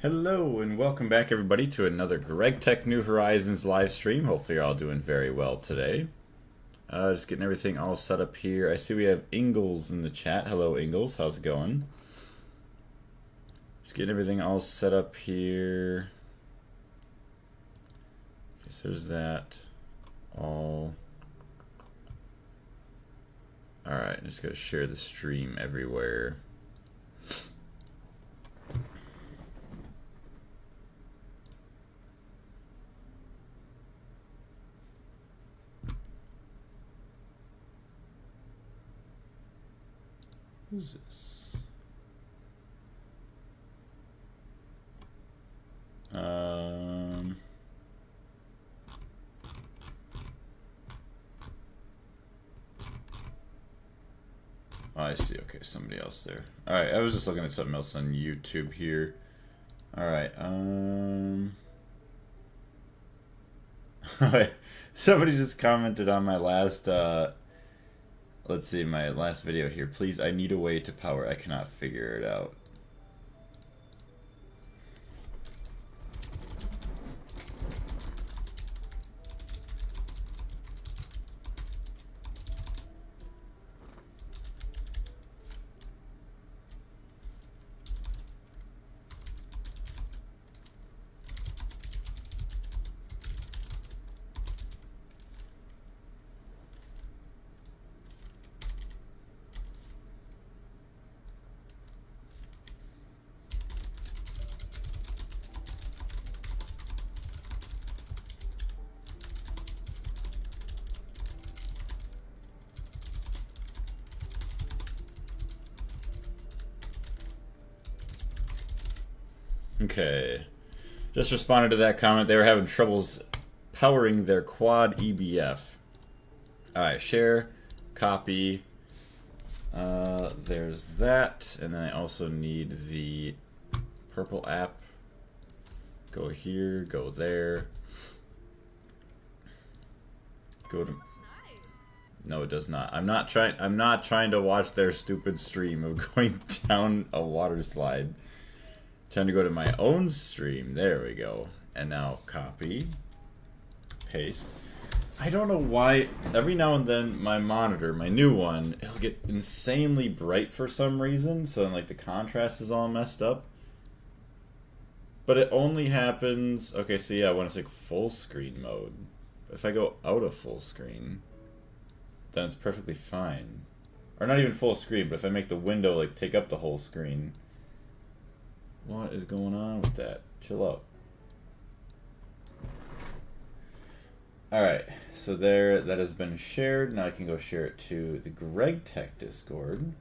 Hello and welcome back everybody to another Greg Tech New Horizons live stream. Hopefully you're all doing very well today. Just getting everything all set up here. I see we have Ingalls in the chat. Hello Ingalls, how's it going? Just getting everything all set up here. Okay, so there's that all. Alright, just gotta share the stream everywhere. Who's this? Oh, I see. Okay, somebody else there. All right, I was just looking at something else on YouTube here. All right. Somebody just commented on my last. Let's see, my last video here. Please, I need a way to power. I cannot figure it out. Okay, just responded to that comment. They were having troubles powering their quad EBF. Alright, share, copy. There's that, and then I also need the purple app. Go here, go there. Go to. No, it does not. I'm not trying to watch their stupid stream of going down a water slide. Trying to go to my own stream. There we go. And now copy, paste. I don't know why every now and then my monitor, my new one, it'll get insanely bright for some reason. So then, like, the contrast is all messed up. But it only happens. Okay, so yeah, when it's like full screen mode. If I go out of full screen, then it's perfectly fine. Or not even full screen, but if I make the window like take up the whole screen. What is going on with that? Chill out. Alright, so there, that has been shared. Now I can go share it to the Greg Tech Discord.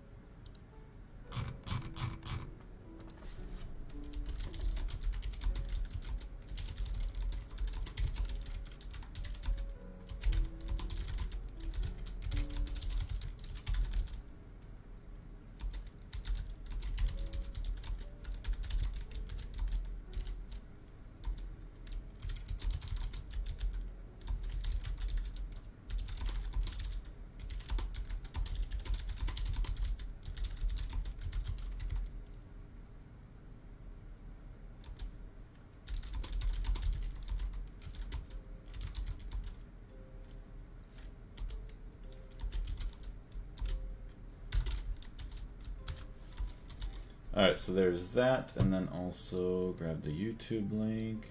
Alright, so there's that, and then also grab the YouTube link,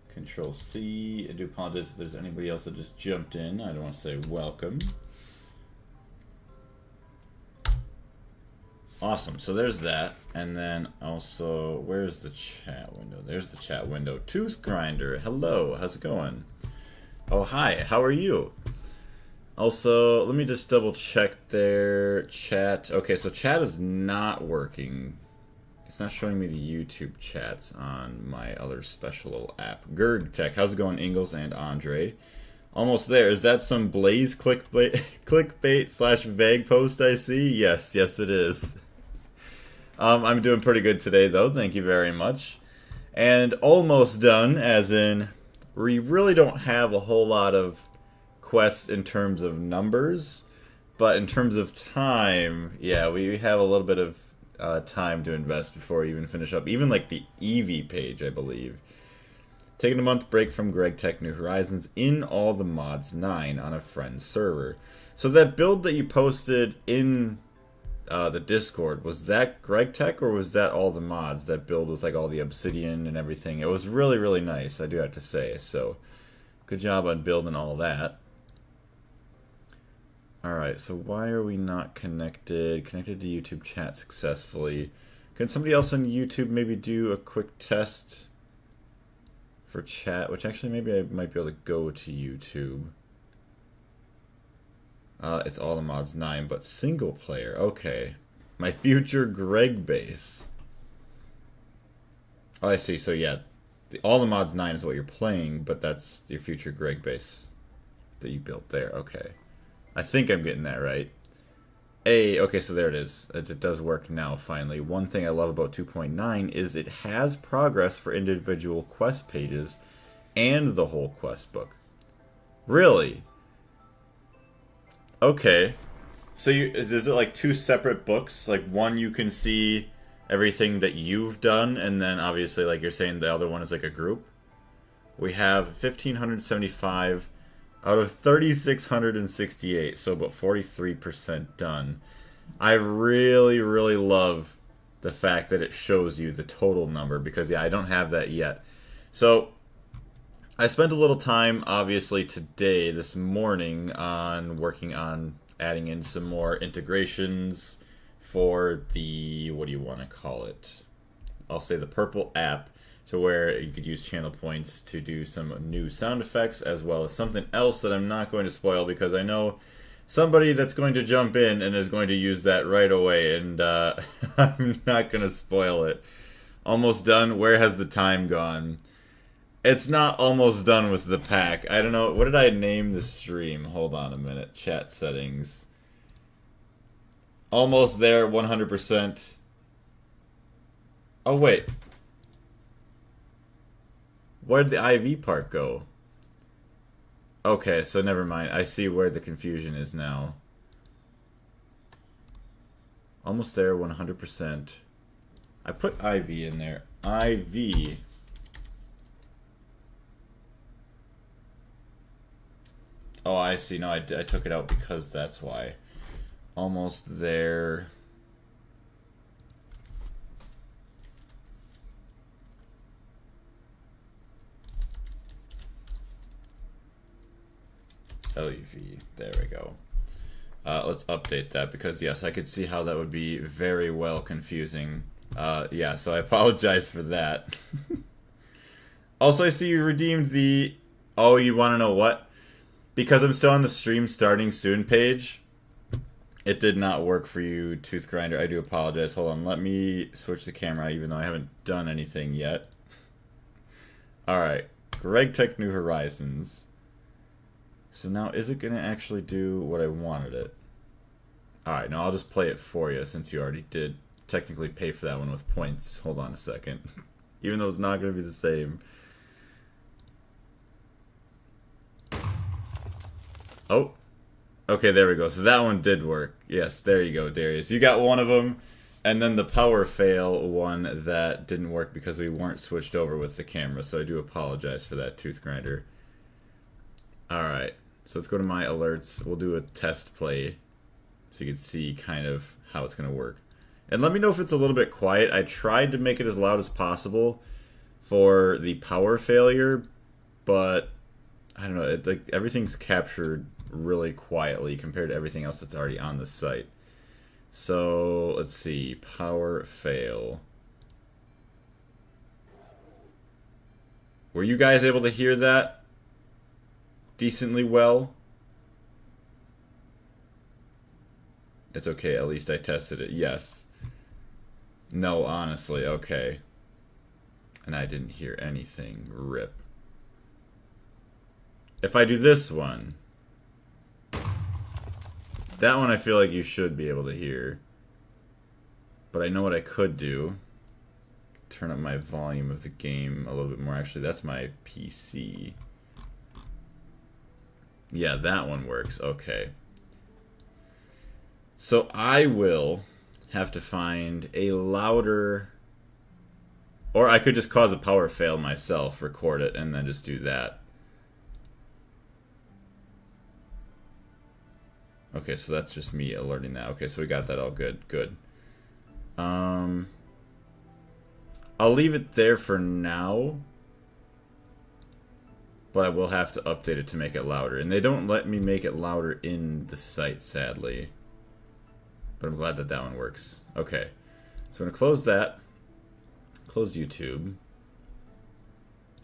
Control C. I do apologize if there's anybody else that just jumped in. I don't want to say welcome. Awesome, so there's that, and then also, where's the chat window? There's the chat window. Tooth Grinder, hello, how's it going? Oh, hi, how are you? Also, let me just double check their chat. Okay, so chat is not working. It's not showing me the YouTube chats on my other special little app. Gerg Tech, how's it going, Ingalls and Andre? Almost there. Is that some Blaze clickbait slash vague post I see? Yes, yes it is. I'm doing pretty good today though, thank you very much. And almost done, as in, we really don't have a whole lot of quests in terms of numbers, but in terms of time, yeah, we have a little bit of time to invest before I even finish up. Even like the EV page, I believe. Taking a month break from Greg Tech New Horizons in all the mods 9 on a friend's server. So that build that you posted in the Discord, was that Greg Tech or was that all the mods? That build with like all the obsidian and everything. It was really, really nice, I do have to say. So good job on building all that. Alright, so why are we not connected? Connected to YouTube chat successfully. Can somebody else on YouTube maybe do a quick test for chat? Which actually maybe I might be able to go to YouTube. It's all the mods 9, but single player. Okay. My future Greg base. Oh, I see. So yeah, all the mods 9 is what you're playing, but that's your future Greg base that you built there. Okay. I think I'm getting that right. Okay, so there it is. It does work now, finally. One thing I love about 2.9 is it has progress for individual quest pages and the whole quest book. Really? Okay. So is it like 2 separate books? Like one you can see everything that you've done, and then obviously like you're saying the other one is like a group? We have 1,575 out of 3,668, so about 43% done. I really, really love the fact that it shows you the total number, because yeah, I don't have that yet. So I spent a little time, obviously, today, this morning, on working on adding in some more integrations for the, what do you want to call it? I'll say the purple app, to where you could use channel points to do some new sound effects, as well as something else that I'm not going to spoil, because I know somebody that's going to jump in and is going to use that right away, and I'm not going to spoil it. Almost done. Where has the time gone? It's not almost done with the pack. I don't know. What did I name the stream? Hold on a minute. Chat settings. Almost there, 100%. Oh, wait. Where did the IV part go? Okay, so never mind. I see where the confusion is now. Almost there, 100%. I put IV in there. IV. Oh, I see. No, I took it out because that's why. Almost there. LuV. There we go. Let's update that, because yes, I could see how that would be very well confusing. Yeah, so I apologize for that. Also, I see you redeemed the... Oh, you want to know what? Because I'm still on the stream starting soon page, it did not work for you, Tooth Grinder. I do apologize. Hold on, let me switch the camera, even though I haven't done anything yet. Alright, Greg Tech New Horizons. So now, is it going to actually do what I wanted it? Alright, now I'll just play it for you, since you already did technically pay for that one with points. Hold on a second. Even though it's not going to be the same. Oh. Okay, there we go. So that one did work. Yes, there you go, Darius. You got one of them. And then the power fail one that didn't work because we weren't switched over with the camera. So I do apologize for that, Tooth Grinder. Alright. So let's go to my alerts. We'll do a test play so you can see kind of how it's going to work. And let me know if it's a little bit quiet. I tried to make it as loud as possible for the power failure, but I don't know. Like everything's captured really quietly compared to everything else that's already on the site. So let's see. Power fail. Were you guys able to hear that decently well? It's okay, at least I tested it. Yes. No, honestly, okay. And I didn't hear anything. RIP. If I do this one, that one I feel like you should be able to hear. But I know what I could do. Turn up my volume of the game a little bit more. Actually, that's my PC. Yeah, that one works. Okay. So I will have to find a louder... Or I could just cause a power fail myself, record it, and then just do that. Okay, so that's just me alerting that. Okay, so we got that all good. Good. I'll leave it there for now. But I will have to update it to make it louder. And they don't let me make it louder in the site, sadly. But I'm glad that that one works. Okay. So I'm going to close that. Close YouTube.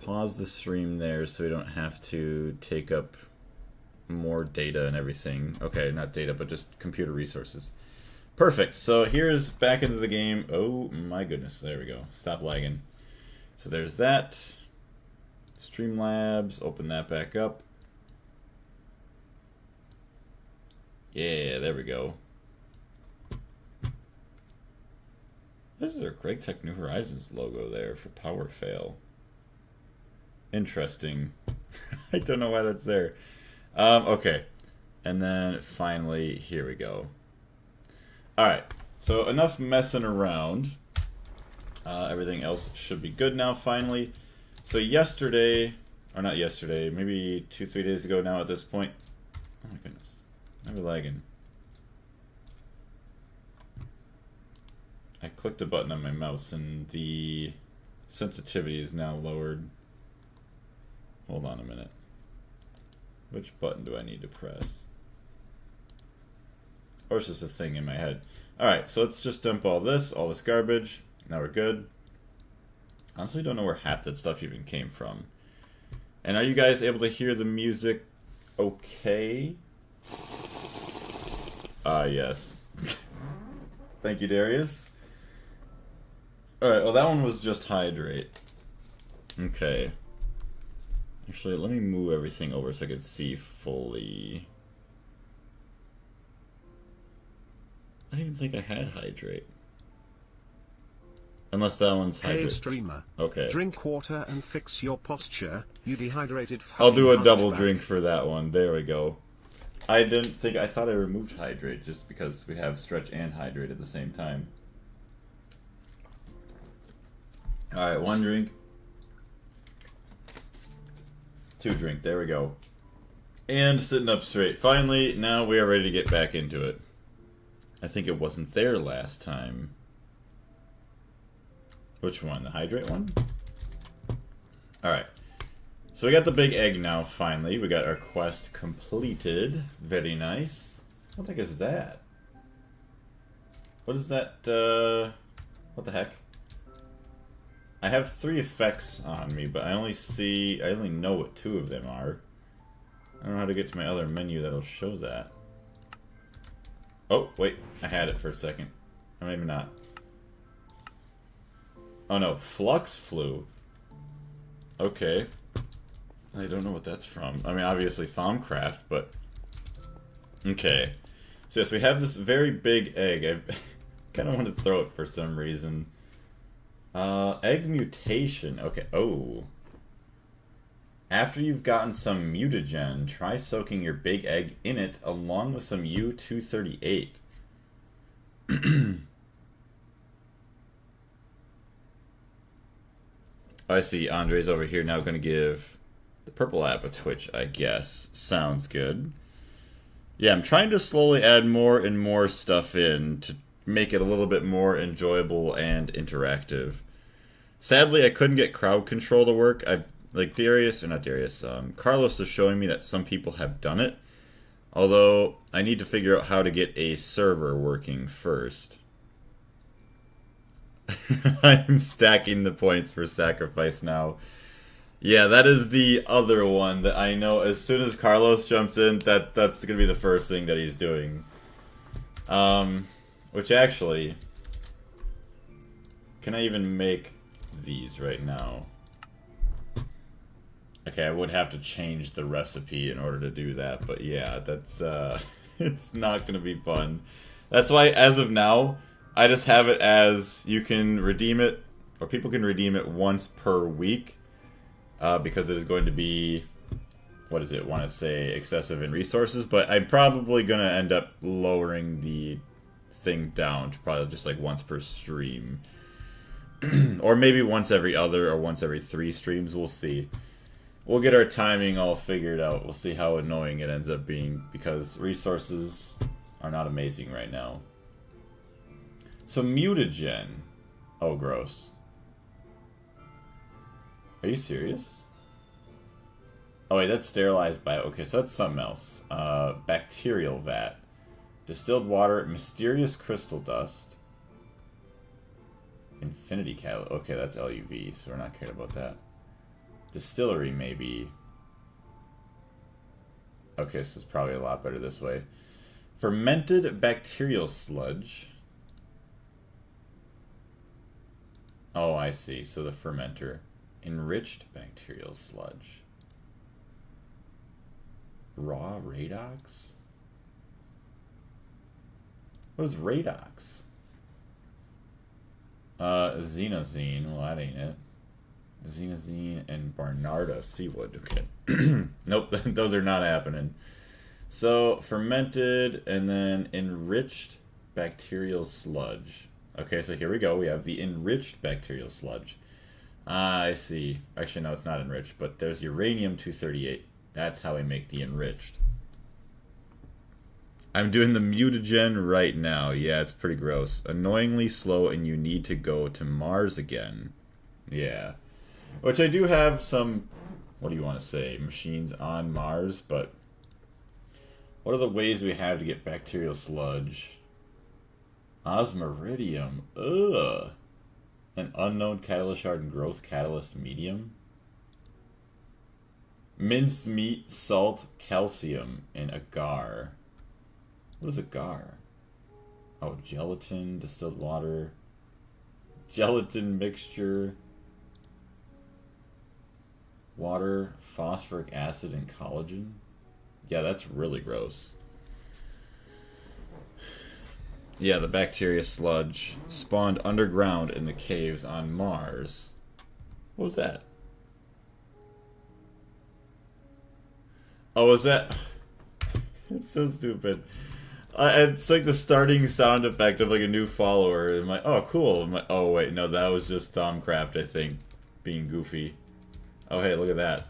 Pause the stream there so we don't have to take up more data and everything. Okay, not data, but just computer resources. Perfect. So here's back into the game. Oh my goodness. There we go. Stop lagging. So there's that. Streamlabs. Open that back up. Yeah, there we go. This is our Greg Tech New Horizons logo there for power fail. Interesting. I don't know why that's there. Okay. And then finally, here we go. Alright. So enough messing around. Everything else should be good now, finally. So yesterday, or not yesterday, maybe 2-3 days ago now at this point. Oh my goodness. I'm lagging. I clicked a button on my mouse and the sensitivity is now lowered. Hold on a minute. Which button do I need to press? Or it's just a thing in my head. Alright, so let's just dump all this garbage. Now we're good. Honestly, don't know where half that stuff even came from. And are you guys able to hear the music okay? Yes. Thank you, Darius. Alright, well that one was just hydrate. Okay. Actually, let me move everything over so I can see fully. I didn't even think I had hydrate. Unless that one's hydrate. Hey streamer. Okay. Drink water and fix your posture. You dehydrated. I'll do a double drink for that one. There we go. I thought I removed hydrate just because we have stretch and hydrate at the same time. Alright, 1 drink. 2 drink, there we go. And sitting up straight. Finally, now we are ready to get back into it. I think it wasn't there last time. Which one? The hydrate one? Alright. So we got the big egg now, finally. We got our quest completed. Very nice. What the heck is that? What is that, what the heck? I have 3 effects on me, but I only know what 2 of them are. I don't know how to get to my other menu that'll show that. Oh, wait. I had it for a second. Or maybe not. Oh no, Flux Flu. Okay. I don't know what that's from. I mean, obviously Thaumcraft, but... Okay. So yes, we have this very big egg. I kind of want to throw it for some reason. Egg mutation. Okay. Oh. After you've gotten some mutagen, try soaking your big egg in it along with some E228. I see Andre's over here now going to give the purple app a twitch, I guess. Sounds good. Yeah, I'm trying to slowly add more and more stuff in to make it a little bit more enjoyable and interactive. Sadly, I couldn't get crowd control to work. Carlos is showing me that some people have done it. Although, I need to figure out how to get a server working first. I'm stacking the points for sacrifice now. Yeah, that is the other one that I know as soon as Carlos jumps in, that's going to be the first thing that he's doing. Which actually... Can I even make these right now? Okay, I would have to change the recipe in order to do that, but yeah, that's, it's not going to be fun. That's why, as of now, I just have it as you can redeem it, or people can redeem it once per week, because it is going to be, what is it, want to say excessive in resources, but I'm probably going to end up lowering the thing down to probably just like once per stream. Or maybe once every other or once every 3 streams. We'll see. We'll get our timing all figured out. We'll see how annoying it ends up being because resources are not amazing right now. So mutagen. Oh, gross. Are you serious? Oh wait, that's sterilized bio. Okay, so that's something else. Bacterial vat. Distilled water, mysterious crystal dust. Infinity catalyst. Okay, that's LuV, so we're not caring about that. Distillery, maybe. Okay, so it's probably a lot better this way. Fermented bacterial sludge. Oh, I see. So the fermenter. Enriched bacterial sludge. Raw radox? What is radox? Xenozine. Well, that ain't it. Xenozine and Barnarda Seawood. Okay. Nope, those are not happening. So, fermented and then enriched bacterial sludge. Okay, so here we go. We have the enriched bacterial sludge. I see. Actually, no, it's not enriched, but there's uranium-238. That's how we make the enriched. I'm doing the mutagen right now. Yeah, it's pretty gross. Annoyingly slow, and you need to go to Mars again. Yeah. Which I do have some, what do you want to say, machines on Mars, but what are the ways we have to get bacterial sludge? Osmiridium. Ugh. An unknown catalyst shard and growth catalyst medium. Minced meat, salt, calcium, and agar. What is agar? Oh, gelatin, distilled water, gelatin mixture, water, phosphoric acid, and collagen. Yeah, that's really gross. Yeah, the bacteria sludge spawned underground in the caves on Mars. What was that? Oh, was that? It's so stupid. It's like the starting sound effect of like a new follower. I'm like, oh, cool. I'm like, oh, wait, no, that was just Thaumcraft, I think, being goofy. Oh, hey, look at that.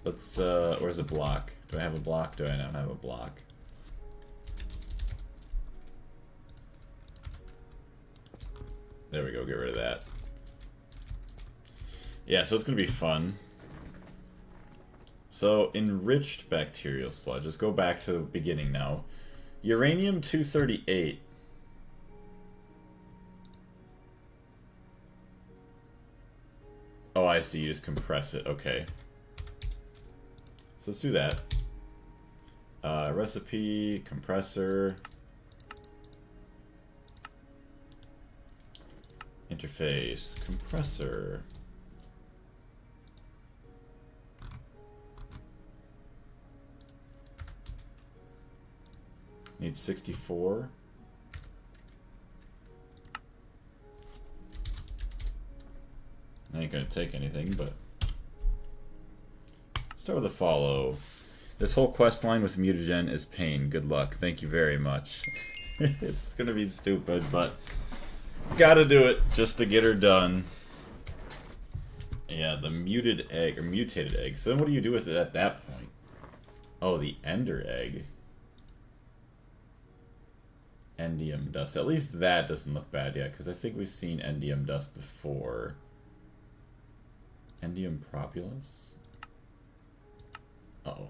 Let's, where's the block? Do I have a block? Do I not have a block? There we go, get rid of that. Yeah, so it's gonna be fun. So, enriched bacterial sludge. Let's go back to the beginning now. Uranium-238. Oh, I see. You just compress it. Okay. So let's do that. Recipe, compressor. Interface, compressor. Need 64. I ain't gonna take anything, but start with a follow. This whole quest line with mutagen is pain. Good luck. Thank you very much. It's gonna be stupid, but gotta do it just to get her done. Yeah, the muted egg or mutated egg. So then what do you do with it at that point? Oh, the ender egg. Endium dust. At least that doesn't look bad yet, because I think we've seen endium dust before. Endium propulus? Uh-oh.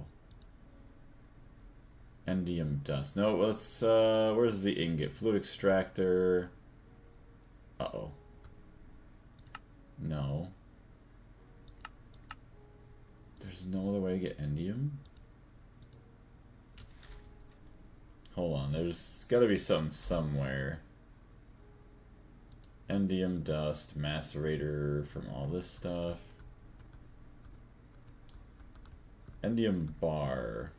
Endium dust. No, let's, where's the ingot? Fluid extractor. Uh-oh. No. There's no other way to get endium? Hold on, there's gotta be something somewhere. Endium dust, macerator from all this stuff. Endium bar.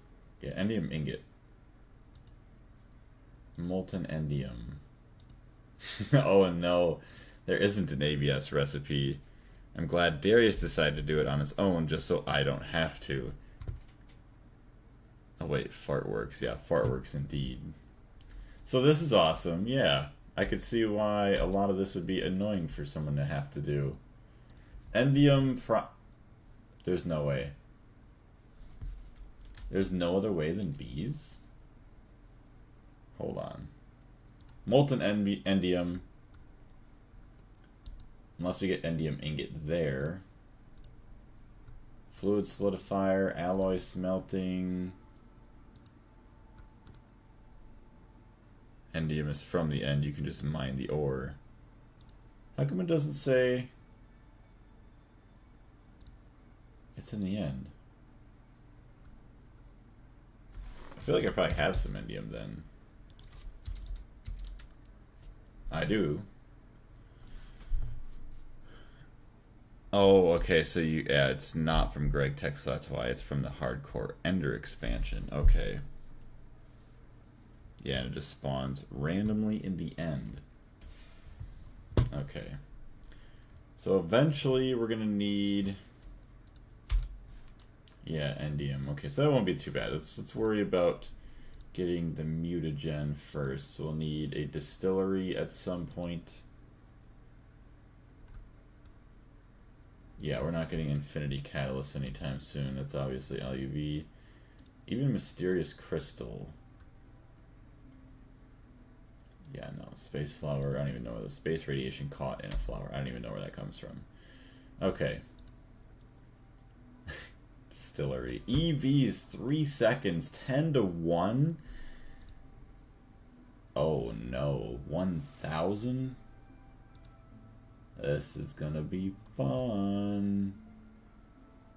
Yeah, endium ingot. Molten endium. Oh no, there isn't an ABS recipe. I'm glad Darius decided to do it on his own just so I don't have to. Oh wait, Fartworks. Yeah, Fartworks indeed. So this is awesome. Yeah, I could see why a lot of this would be annoying for someone to have to do. There's no way. There's no other way than bees? Hold on. Molten endium. Unless we get endium ingot there. Fluid solidifier, alloy smelting. Endium is from the end. You can just mine the ore. How come it doesn't say it's in the end? I feel like I probably have some endium then. I do. Oh, okay, so yeah, it's not from Greg Tech, so that's why. It's from the Hardcore Ender expansion. Okay. Yeah, and it just spawns randomly in the end. Okay. So eventually we're gonna need... Yeah, endium. Okay, so that won't be too bad. Let's worry about getting the mutagen first. So we'll need a distillery at some point. Yeah, we're not getting Infinity Catalyst anytime soon. That's obviously LuV. Even Mysterious Crystal. Yeah, no. Space Flower. I don't even know where the space radiation caught in a flower. I don't even know where that comes from. Okay. Distillery. EVs 3 seconds. 10 to 1. Oh no. 1,000? This is gonna be fun.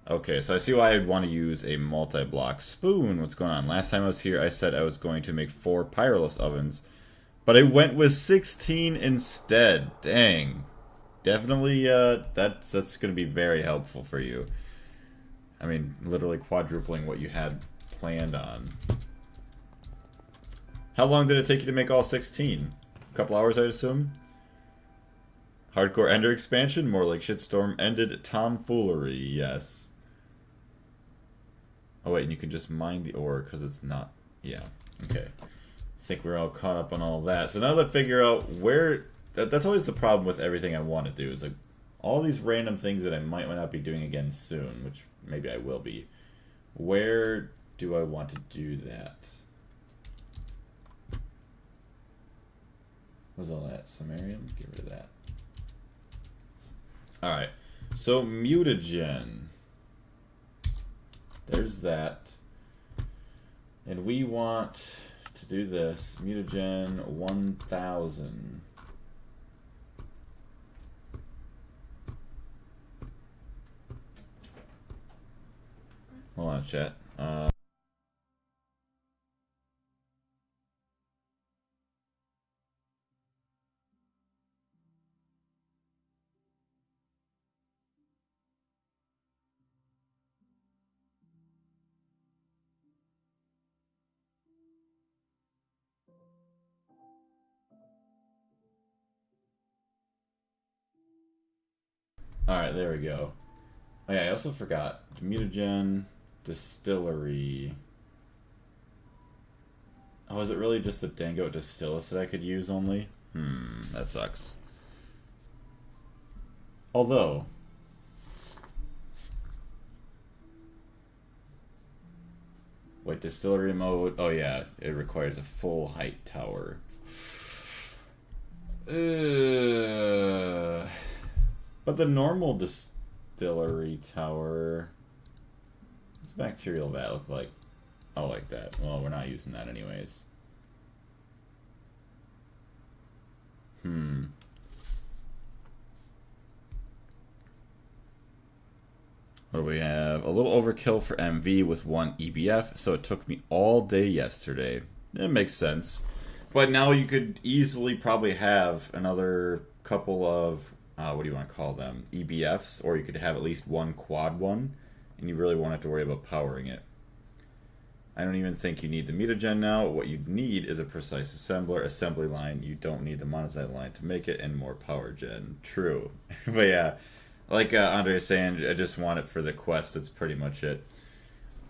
Okay, so I see why I'd want to use a multi-block spoon. What's going on? Last time I was here, I said I was going to make 4 Pyrolith ovens, but I went with 16 instead. Dang. Definitely, that's going to be very helpful for you. I mean, literally quadrupling what you had planned on. How long did it take you to make all 16? A couple hours, I assume? Hardcore Ender expansion? More like Shitstorm ended tomfoolery, yes. Oh wait, and you can just mine the ore because it's not... Yeah, okay. I think we're all caught up on all that. So now to figure out where... That's always the problem with everything I want to do, is like all these random things that I might not be doing again soon, which maybe I will be. Where do I want to do that? What's all that? Samarium? Get rid of that. Alright, so mutagen. There's that. And we want to do this. Mutagen 1000. Hold on, chat. Alright, there we go. Oh yeah, I also forgot. Mutagen, distillery. Oh, is it really just the Dango Distillus that I could use only? That sucks. Although... Wait, distillery mode... Oh yeah, it requires a full height tower. But the normal distillery tower... What's bacterial vat look like? Oh, like that. Well, we're not using that anyways. What do we have? A little overkill for MV with 1 EBF, so it took me all day yesterday. It makes sense. But now you could easily probably have another couple of, what do you want to call them? EBFs, or you could have at least 1 quad one, and you really won't have to worry about powering it. I don't even think you need the mutagen now. What you need is a precise assembly line. You don't need the monazite line to make it, and more power gen. True. But yeah, like Andre is saying, I just want it for the quest. That's pretty much it.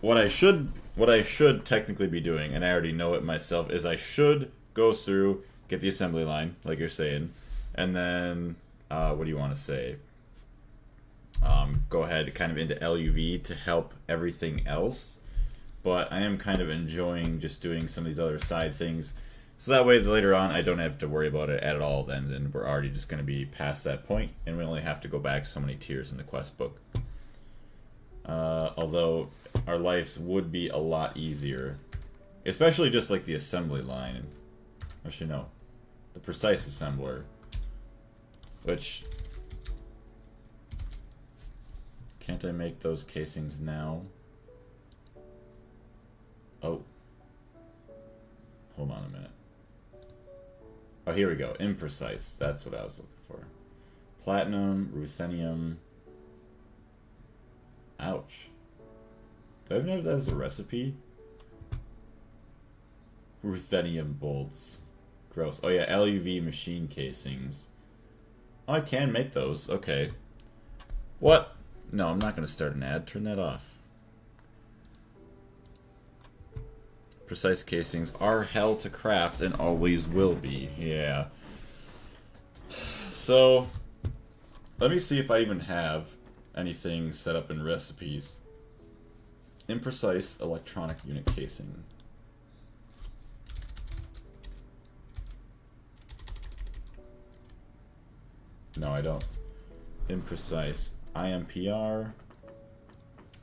What I should what I should technically be doing, and I already know it myself, is I should go through, get the assembly line, like you're saying, and then, what do you want to say? Go ahead kind of into LuV to help everything else. But I am kind of enjoying just doing some of these other side things. So that way later on I don't have to worry about it at all then. And we're already just going to be past that point, and we only have to go back so many tiers in the quest book. Although our lives would be a lot easier. Especially just like the assembly line. Actually no. The precise assembler. Which... Can't I make those casings now? Oh. Hold on a minute. Oh, here we go. Imprecise. That's what I was looking for. Platinum, ruthenium. Ouch. Do I even have that as a recipe? Ruthenium bolts. Gross. Oh yeah, LuV machine casings. Oh, I can make those. Okay. What? No, I'm not going to start an ad. Turn that off. Precise casings are hell to craft and always will be. Yeah. So, let me see if I even have anything set up in recipes. Imprecise electronic unit casing. No, I don't. Imprecise. IMPR.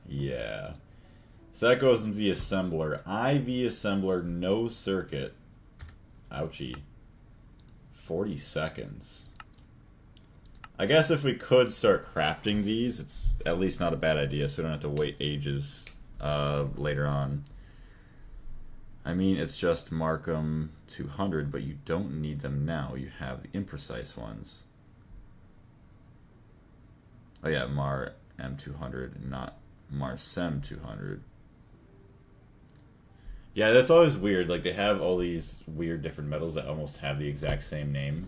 Yeah. So that goes into the assembler. IV assembler, no circuit. Ouchie. 40 seconds. I guess if we could start crafting these, it's at least not a bad idea, so we don't have to wait ages later on. I mean, it's just Markham 200, but you don't need them now. You have the imprecise ones. Oh yeah, Mar M200, not Mar Sem 200. Yeah, that's always weird. Like, they have all these weird different metals that almost have the exact same name.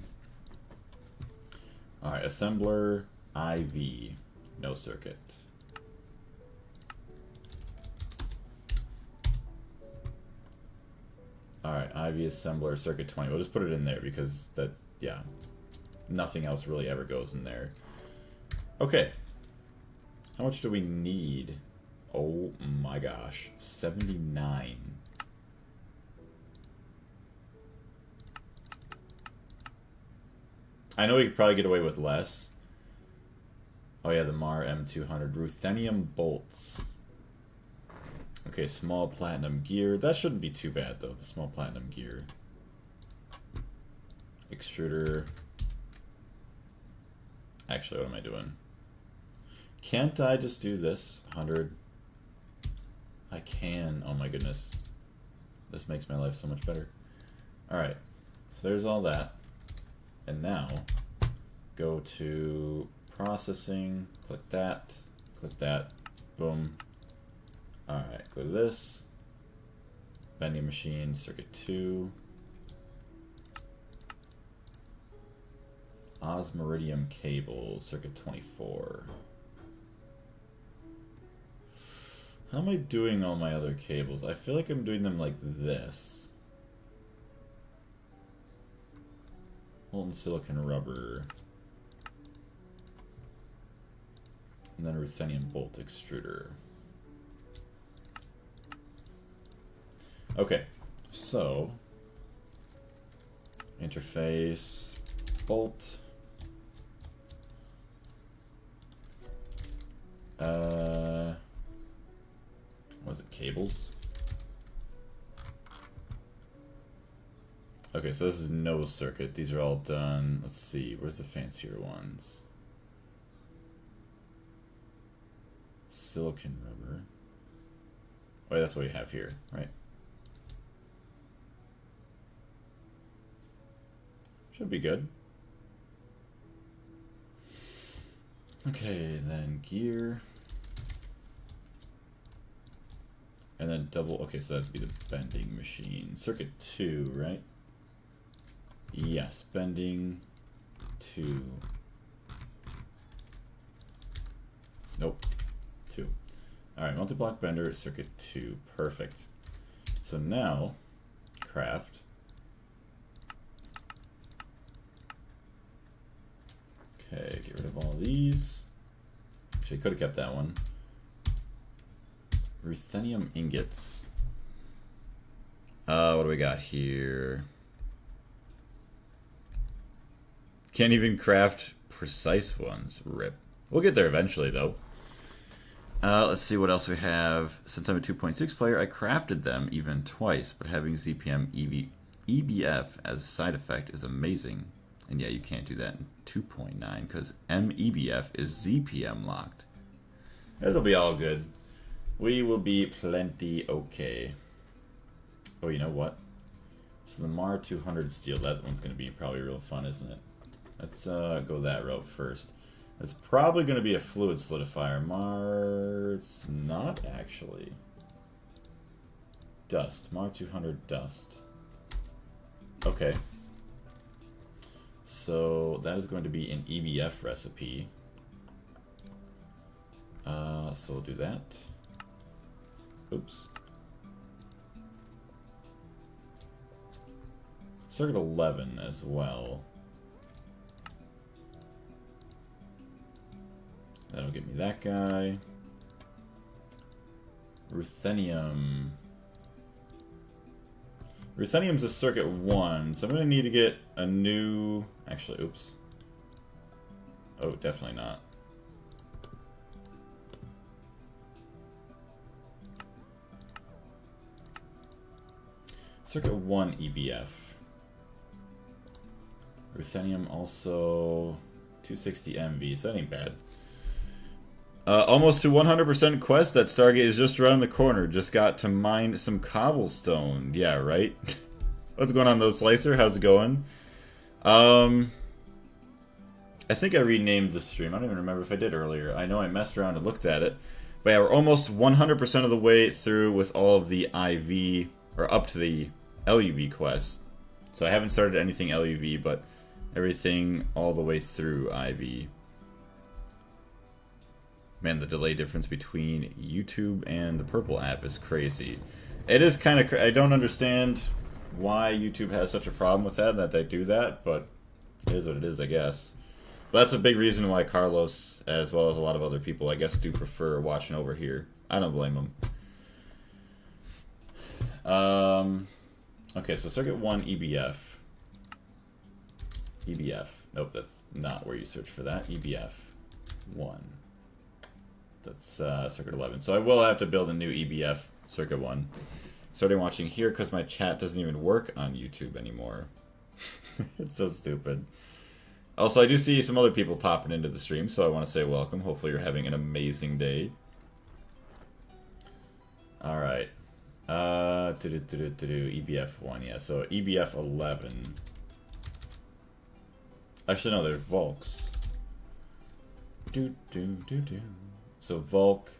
Alright, assembler IV. No circuit. Alright, IV assembler circuit 20. We'll just put it in there because that, yeah. Nothing else really ever goes in there. Okay. How much do we need? Oh my gosh. 79. I know we could probably get away with less. Oh yeah, the Mar M200. Ruthenium bolts. Okay, small platinum gear. That shouldn't be too bad though, the small platinum gear. Extruder. Actually, what am I doing? Can't I just do this? 100. I can. Oh my goodness. This makes my life so much better. Alright. So there's all that. And now, go to processing. Click that. Boom. Alright. Go to this. Vending machine. Circuit 2. Osmiridium cable. Circuit 24. How am I doing all my other cables? I feel like I'm doing them like this. Molten silicon rubber. And then ruthenium bolt extruder. Okay, so interface bolt. Was it cables? Okay, so this is no circuit. These are all done. Let's see, where's the fancier ones? Silicon rubber. Oh, yeah, that's what we have here, right? Should be good. Okay, then gear. And then double, okay, so that'd be the bending machine. Circuit 2, right? Yes, bending 2. Nope, 2. Alright, multi-block bender, circuit 2. Perfect. So now, craft. Okay, get rid of all these. Actually, could have kept that one. Ruthenium ingots. What do we got here? Can't even craft precise ones. Rip. We'll get there eventually, though. Let's see what else we have. Since I'm a 2.6 player, I crafted them even twice, but having ZPM EBF as a side effect is amazing. And yeah, you can't do that in 2.9 because MEBF is ZPM locked. It'll be all good. We will be plenty okay. Oh, you know what? So the MAR 200 steel, that one's going to be probably real fun, isn't it? Let's go that route first. It's probably going to be a fluid solidifier. MAR, it's not actually. Dust. MAR 200 dust. Okay. So that is going to be an EBF recipe. So we'll do that. Oops. Circuit 11 as well. That'll give me that guy. Ruthenium. Ruthenium's a circuit 1, so I'm going to need to get a new... Actually, oops. Oh, definitely not. Circuit 1 EBF. Ruthenium also 260 MV, so that ain't bad. Almost to 100% quest. That Stargate is just around the corner. Just got to mine some cobblestone. Yeah, right? What's going on, though, Slicer? How's it going? I think I renamed the stream. I don't even remember if I did earlier. I know I messed around and looked at it. But yeah, we're almost 100% of the way through with all of the IV, or up to the LuV quest. So I haven't started anything LuV, but everything all the way through IV. Man, the delay difference between YouTube and the Purple app is crazy. It is kind of... I don't understand why YouTube has such a problem with that they do that, but it is what it is, I guess. But that's a big reason why Carlos, as well as a lot of other people, I guess, do prefer watching over here. I don't blame them. Okay, so Circuit 1 EBF. EBF. Nope, that's not where you search for that. EBF 1. That's Circuit 11. So I will have to build a new EBF Circuit 1. Starting watching here because my chat doesn't even work on YouTube anymore. It's so stupid. Also, I do see some other people popping into the stream, so I want to say welcome. Hopefully you're having an amazing day. Alright. EBF 1, yeah. So EBF 11. Actually, no, there's Volks. So Volk.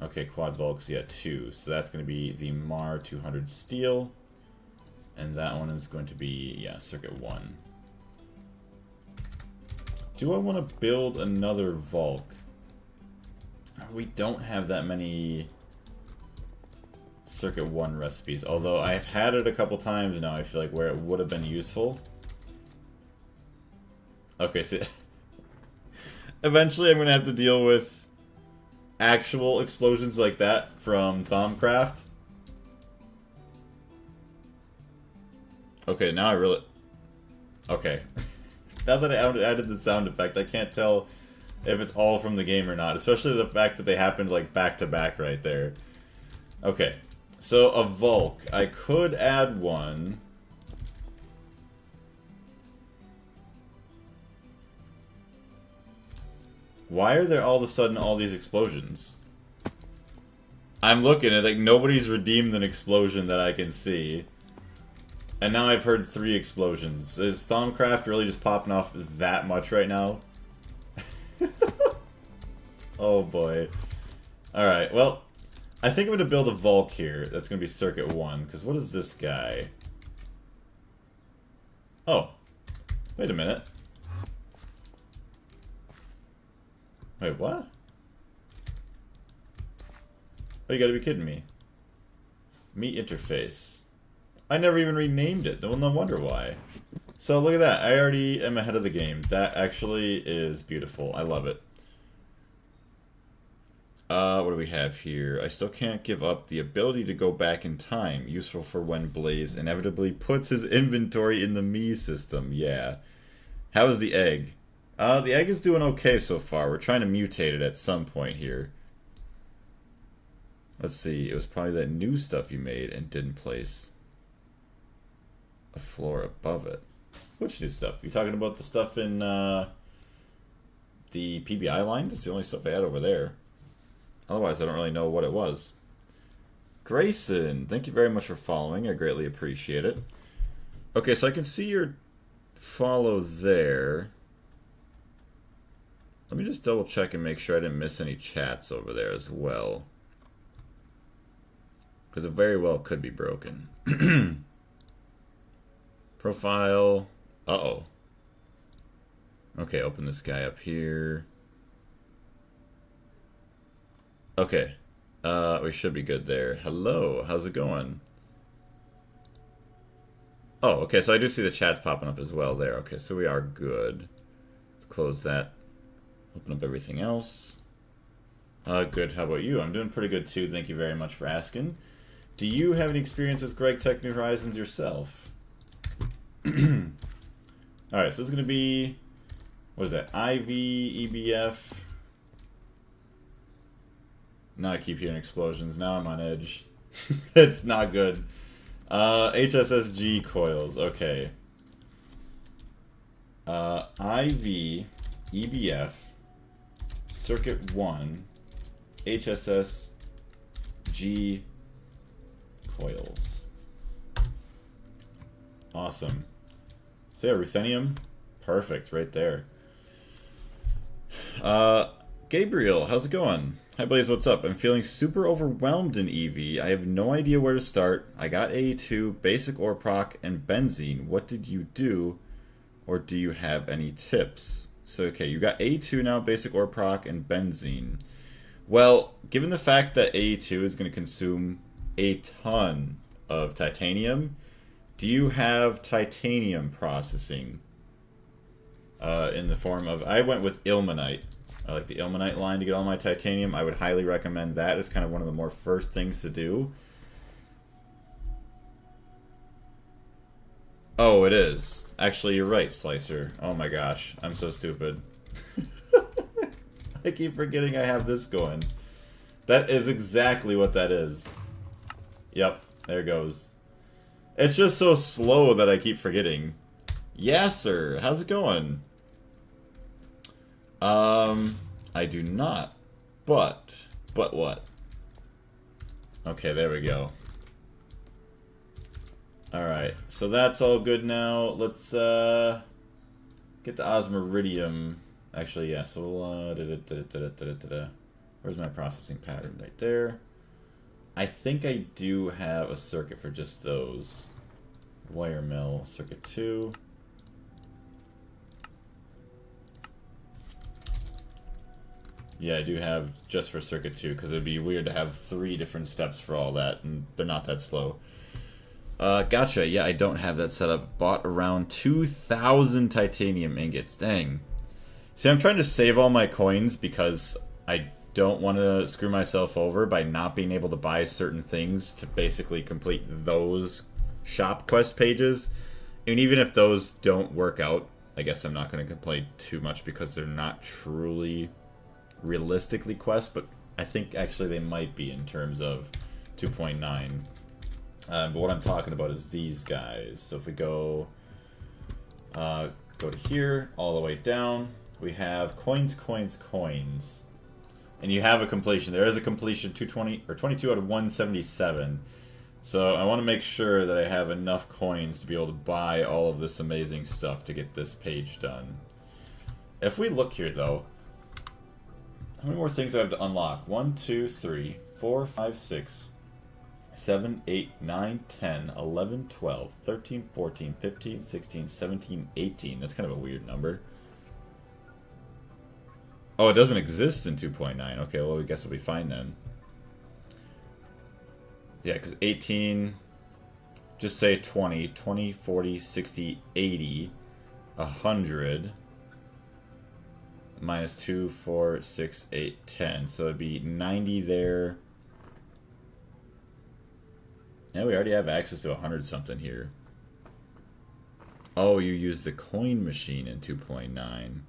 Okay, quad Volks, yeah, 2. So that's going to be the MAR 200 steel. And that one is going to be, yeah, Circuit 1. Do I want to build another Volk? We don't have that many Circuit 1 recipes. Although I've had it a couple times now, I feel like, where it would have been useful. Okay, so... Eventually I'm going to have to deal with actual explosions like that from Thaumcraft. Okay, now I really... Okay. Now that I added the sound effect, I can't tell if it's all from the game or not. Especially the fact that they happened like back to back right there. Okay. So a Volk. I could add one. Why are there all of a sudden all these explosions? I'm looking at like nobody's redeemed an explosion that I can see. And now I've heard 3 explosions. Is Thaumcraft really just popping off that much right now? Oh boy. Alright, well, I think I'm going to build a Volk here. That's going to be Circuit 1. Because what is this guy? Oh. Wait a minute. Wait, what? Oh, you gotta be kidding me. Meet interface. I never even renamed it. No wonder why. So look at that. I already am ahead of the game. That actually is beautiful. I love it. What do we have here? I still can't give up the ability to go back in time. Useful for when Blaze inevitably puts his inventory in the me system. Yeah. How is the egg? The egg is doing okay so far. We're trying to mutate it at some point here. Let's see. It was probably that new stuff you made and didn't place a floor above it. Which new stuff? You talking about the stuff in the PBI line? That's the only stuff I had over there. Otherwise, I don't really know what it was. Grayson, thank you very much for following. I greatly appreciate it. Okay, so I can see your follow there. Let me just double check and make sure I didn't miss any chats over there as well. Because it very well could be broken. Profile. Uh-oh. Okay, open this guy up here. Okay. We should be good there. Hello, how's it going? Oh, okay, so I do see the chats popping up as well there. Okay, so we are good. Let's close that. Open up everything else. Good, how about you? I'm doing pretty good too, thank you very much for asking. Do you have any experience with Greg Tech New Horizons yourself? Alright, so this is going to be... What is that? IV, EBF... Now I keep hearing explosions. Now I'm on edge. It's not good. HSSG coils. Okay. IV, EBF, Circuit 1, HSSG coils. Awesome. So yeah, ruthenium. Perfect, right there. Gabriel, how's it going? Hi Blaze, what's up? I'm feeling super overwhelmed in EV. I have no idea where to start. I got A2, basic ore proc, and benzene. What did you do? Or do you have any tips? So okay, you got A2 now, basic ore proc, and benzene. Well, given the fact that A2 is going to consume a ton of titanium, do you have titanium processing? In the form of... I went with ilmenite. I like the ilmenite line to get all my titanium. I would highly recommend that as kind of one of the more first things to do. Oh, it is. Actually, you're right, Slicer. Oh my gosh. I'm so stupid. I keep forgetting I have this going. That is exactly what that is. Yep, there it goes. It's just so slow that I keep forgetting. Yeah, sir. How's it going? I do not. But what? Okay, there we go. Alright, so that's all good now. Let's, get the osmiridium. Actually, yeah, so we'll, where's my processing pattern? Right there. I think I do have a circuit for just those. Wire mill, circuit 2. Yeah, I do have just for circuit 2, because it'd be weird to have 3 different steps for all that, and they're not that slow. Gotcha, yeah, I don't have that set up. Bought around 2,000 titanium ingots, dang. See, I'm trying to save all my coins because I don't want to screw myself over by not being able to buy certain things to basically complete those shop quest pages. And even if those don't work out, I guess I'm not going to complain too much because they're not truly... realistically quests, but I think actually they might be in terms of 2.9. But what I'm talking about is these guys. So if we go to here, all the way down, we have coins, coins, coins. And you have a completion. There is a completion 220 or 22 out of 177. So I want to make sure that I have enough coins to be able to buy all of this amazing stuff to get this page done. If we look here though, how many more things do I have to unlock? 1, 2, 3, 4, 5, 6, 7, 8, 9, 10, 11, 12, 13, 14, 15, 16, 17, 18. That's kind of a weird number. Oh, it doesn't exist in 2.9. Okay, well, I guess we'll be fine then. Yeah, because 18, just say 20, 20, 40, 60, 80, 100, minus 2, 4, 6, 8, 10. So it'd be 90 there. Yeah, we already have access to 100 something here. Oh, you use the coin machine in 2.9.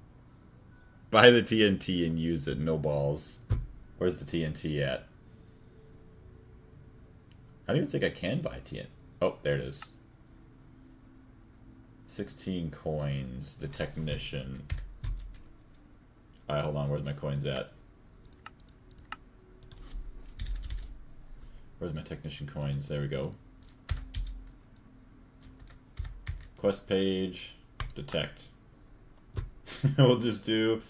Buy the TNT and use it, no balls. Where's the TNT at? I don't even think I can buy TNT. Oh, there it is. 16 coins, the technician. Alright, hold on, where's my coins at? Where's my technician coins? There we go. Quest page, detect. We'll just do,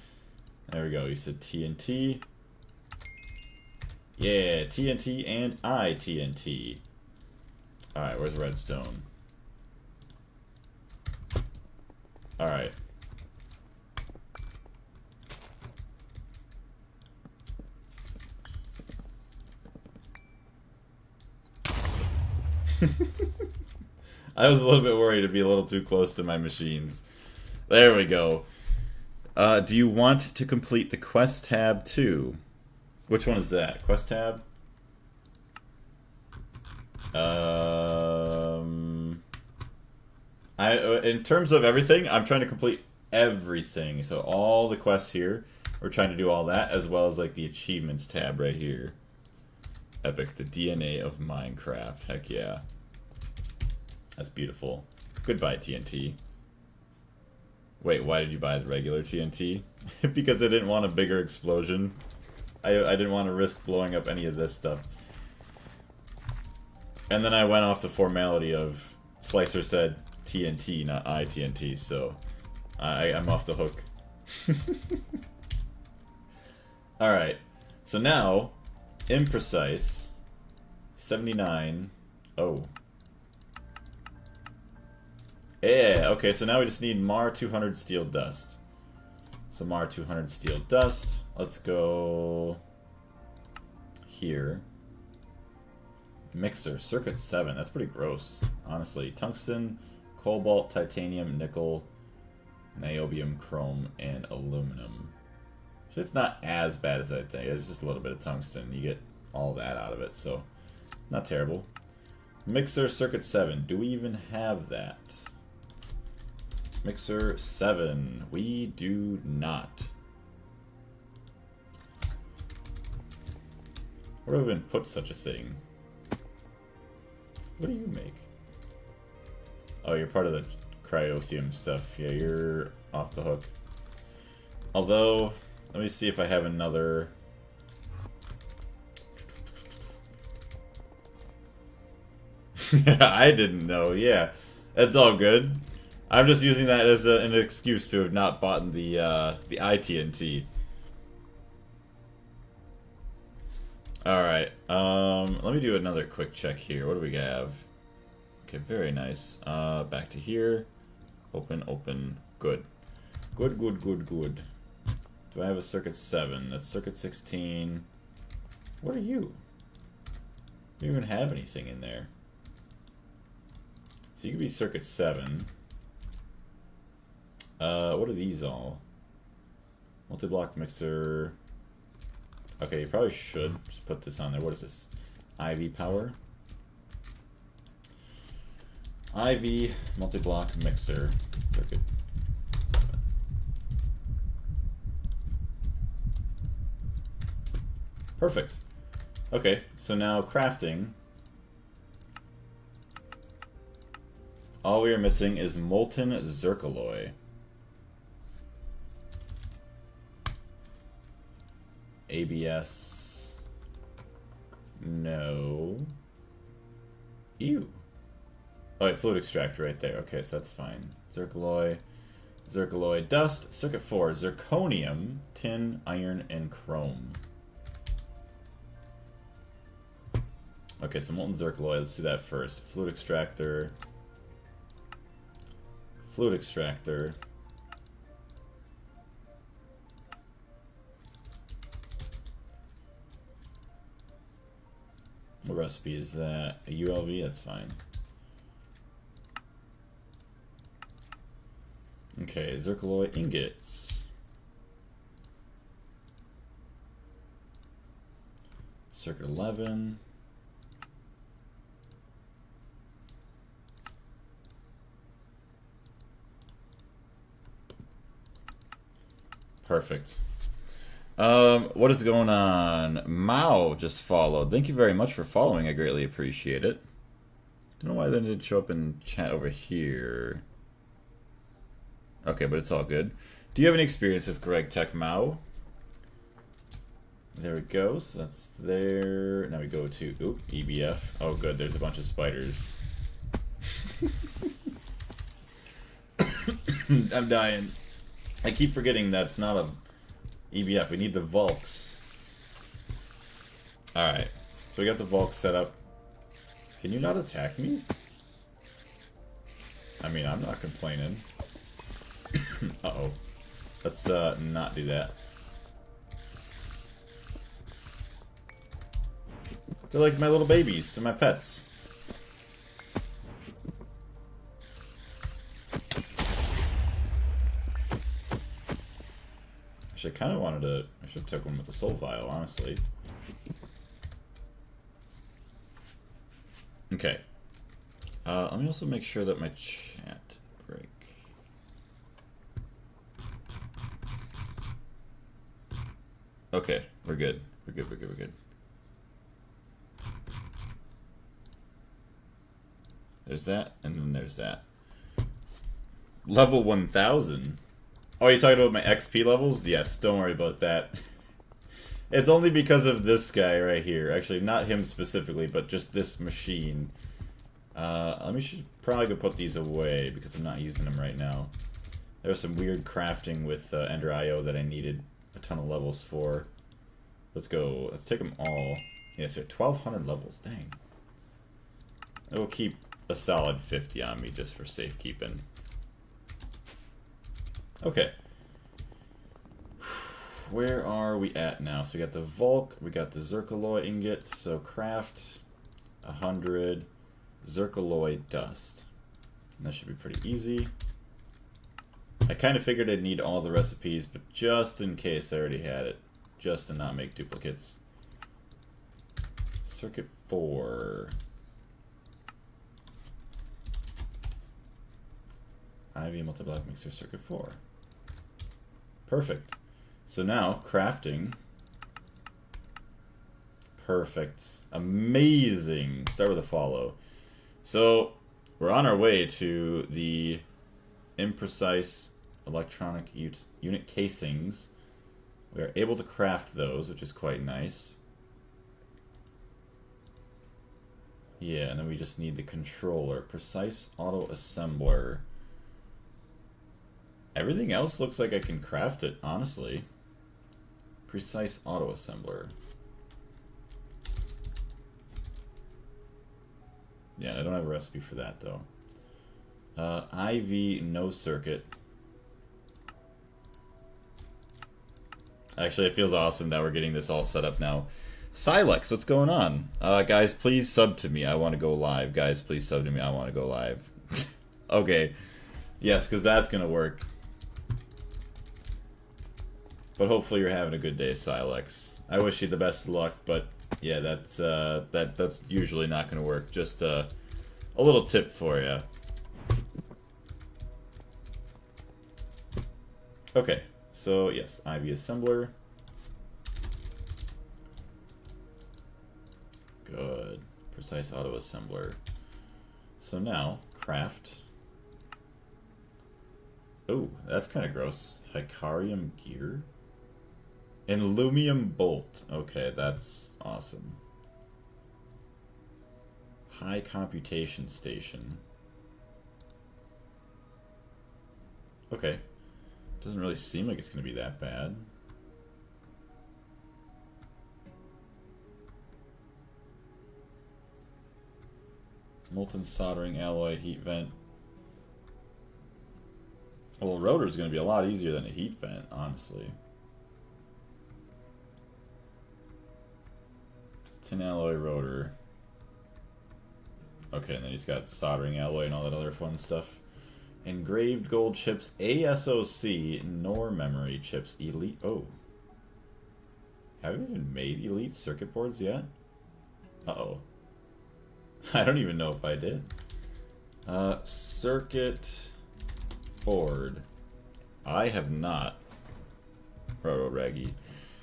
there we go, you said TNT. Yeah, TNT and ITNT. Alright, where's redstone? Alright. I was a little bit worried to be a little too close to my machines. There we go. Do you want to complete the quest tab too? Which one is that? Quest tab? In terms of everything, I'm trying to complete everything. So all the quests here, we're trying to do all that, as well as like the achievements tab right here. Epic, the DNA of Minecraft. Heck yeah. That's beautiful. Goodbye, TNT. Wait, why did you buy the regular TNT? Because I didn't want a bigger explosion. I didn't want to risk blowing up any of this stuff. And then I went off the formality of Slicer said TNT, not ITNT, so I'm off the hook. Alright, so now, imprecise, 79, oh. Yeah, okay, so now we just need Mar 200 steel dust. So Mar 200 steel dust, let's go here. Mixer, circuit 7, that's pretty gross, honestly. Tungsten, cobalt, titanium, nickel, niobium, chrome, and aluminum. So it's not as bad as I think, it's just a little bit of tungsten. You get all that out of it, so not terrible. Mixer, circuit 7, do we even have that? Mixer 7, we do not. Where do we even put such a thing? What do you make? Oh, you're part of the cryosium stuff. Yeah, you're off the hook. Although, let me see if I have another. I didn't know. Yeah, that's all good. I'm just using that as an excuse to have not bought the ITNT. Alright, let me do another quick check here. What do we have? Okay, very nice. Back to here. Open, open. Good. Good, good, good, good. Do I have a circuit 7? That's circuit 16. What are you? You don't even have anything in there. So you could be circuit 7. What are these all? Multi-block mixer. Okay, you probably should just put this on there. What is this? IV power. IV multi-block mixer circuit 7. Perfect. Okay, so now crafting. All we are missing is molten zircaloy. ABS. No. Ew. Oh, wait, fluid extractor right there. Okay, so that's fine. Zircaloy. Zircaloy dust. Circuit 4. Zirconium, tin, iron, and chrome. Okay, so molten zircaloy. Let's do that first. Fluid extractor. Fluid extractor. What recipe is that? A ULV? That's fine. Okay, zircaloy ingots. Circuit 11. Perfect. What is going on? Mao just followed. Thank you very much for following. I greatly appreciate it. Don't know why that didn't show up in chat over here. Okay, but it's all good. Do you have any experience with Greg Tech Mao? There we go. So that's there. Now we go to EBF. Oh, good. There's a bunch of spiders. I'm dying. I keep forgetting that's not a EBF. We need the Volks. Alright. So we got the Volks set up. Can you not attack me? I mean, I'm not complaining. Uh-oh. Let's not do that. They're like my little babies and my pets. I kind of wanted to. I should have took one with the soul vial, honestly. Okay. Let me also make sure that my chat break. Okay, we're good. We're good. We're good. We're good. There's that, and then there's that. Level 1000. Oh, you're talking about my XP levels? Yes, don't worry about that. It's only because of this guy right here. Actually, not him specifically, but just this machine. Should probably go put these away because I'm not using them right now. There was some weird crafting with Ender IO that I needed a ton of levels for. Let's go. Let's take them all. Yes, they're 1,200 levels. Dang. I will keep a solid 50 on me just for safekeeping. Okay. Where are we at now? So we got the Volk, we got the Zircaloy ingots, so craft 100 Zircaloy dust. And that should be pretty easy. I kind of figured I'd need all the recipes, but just in case I already had it. Just to not make duplicates. Circuit 4. IV multi-block mixer circuit 4. Perfect. So now, crafting. Perfect. Amazing. Start with a follow. So, we're on our way to the imprecise electronic unit casings. We are able to craft those, which is quite nice. Yeah, and then we just need the controller. Precise auto assembler. Everything else looks like I can craft it, honestly. Precise auto assembler. Yeah, I don't have a recipe for that, though. IV no circuit. Actually, it feels awesome that we're getting this all set up now. Silex, what's going on? Guys, please sub to me. I want to go live. Guys, please sub to me. I want to go live. Okay. Yes, because that's going to work. But hopefully you're having a good day, Silex. I wish you the best of luck, but yeah, that's usually not going to work. Just a little tip for you. Okay, so yes, IV assembler. Good. Precise auto assembler. So now, craft. Oh, that's kind of gross. Hicarium gear? And Lumium bolt. Okay, that's awesome. High computation station. Okay. Doesn't really seem like it's going to be that bad. Molten soldering alloy heat vent. Well, a rotor is going to be a lot easier than a heat vent, honestly. Tin alloy rotor. Okay, and then he's got soldering alloy and all that other fun stuff. Engraved gold chips, ASOC, NOR memory chips, elite. Oh. Have we even made elite circuit boards yet? Uh-oh. I don't even know if I did. Circuit board. I have not. Roto Raggy.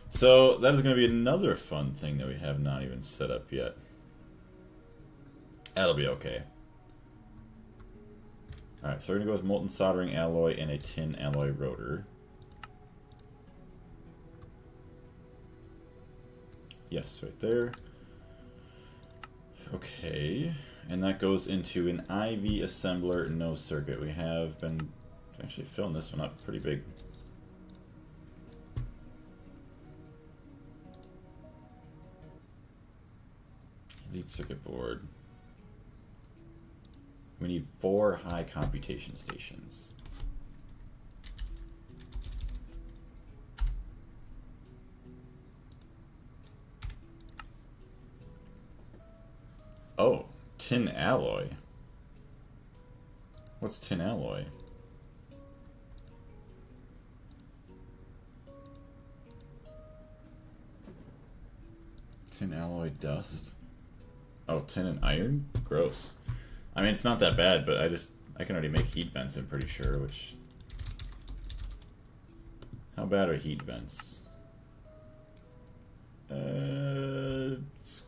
So that is going to be another fun thing that we have not even set up yet. That'll be okay. Alright, so we're going to go with molten soldering alloy and a tin alloy rotor. Yes, right there. Okay, and that goes into an IV assembler, no circuit. We have been actually filling this one up pretty big. Elite circuit board. We need 4 high computation stations. Oh, tin alloy. What's tin alloy? Tin alloy dust? Oh, tin and iron? Gross. I mean, it's not that bad, but I can already make heat vents, I'm pretty sure, which... How bad are heat vents? It's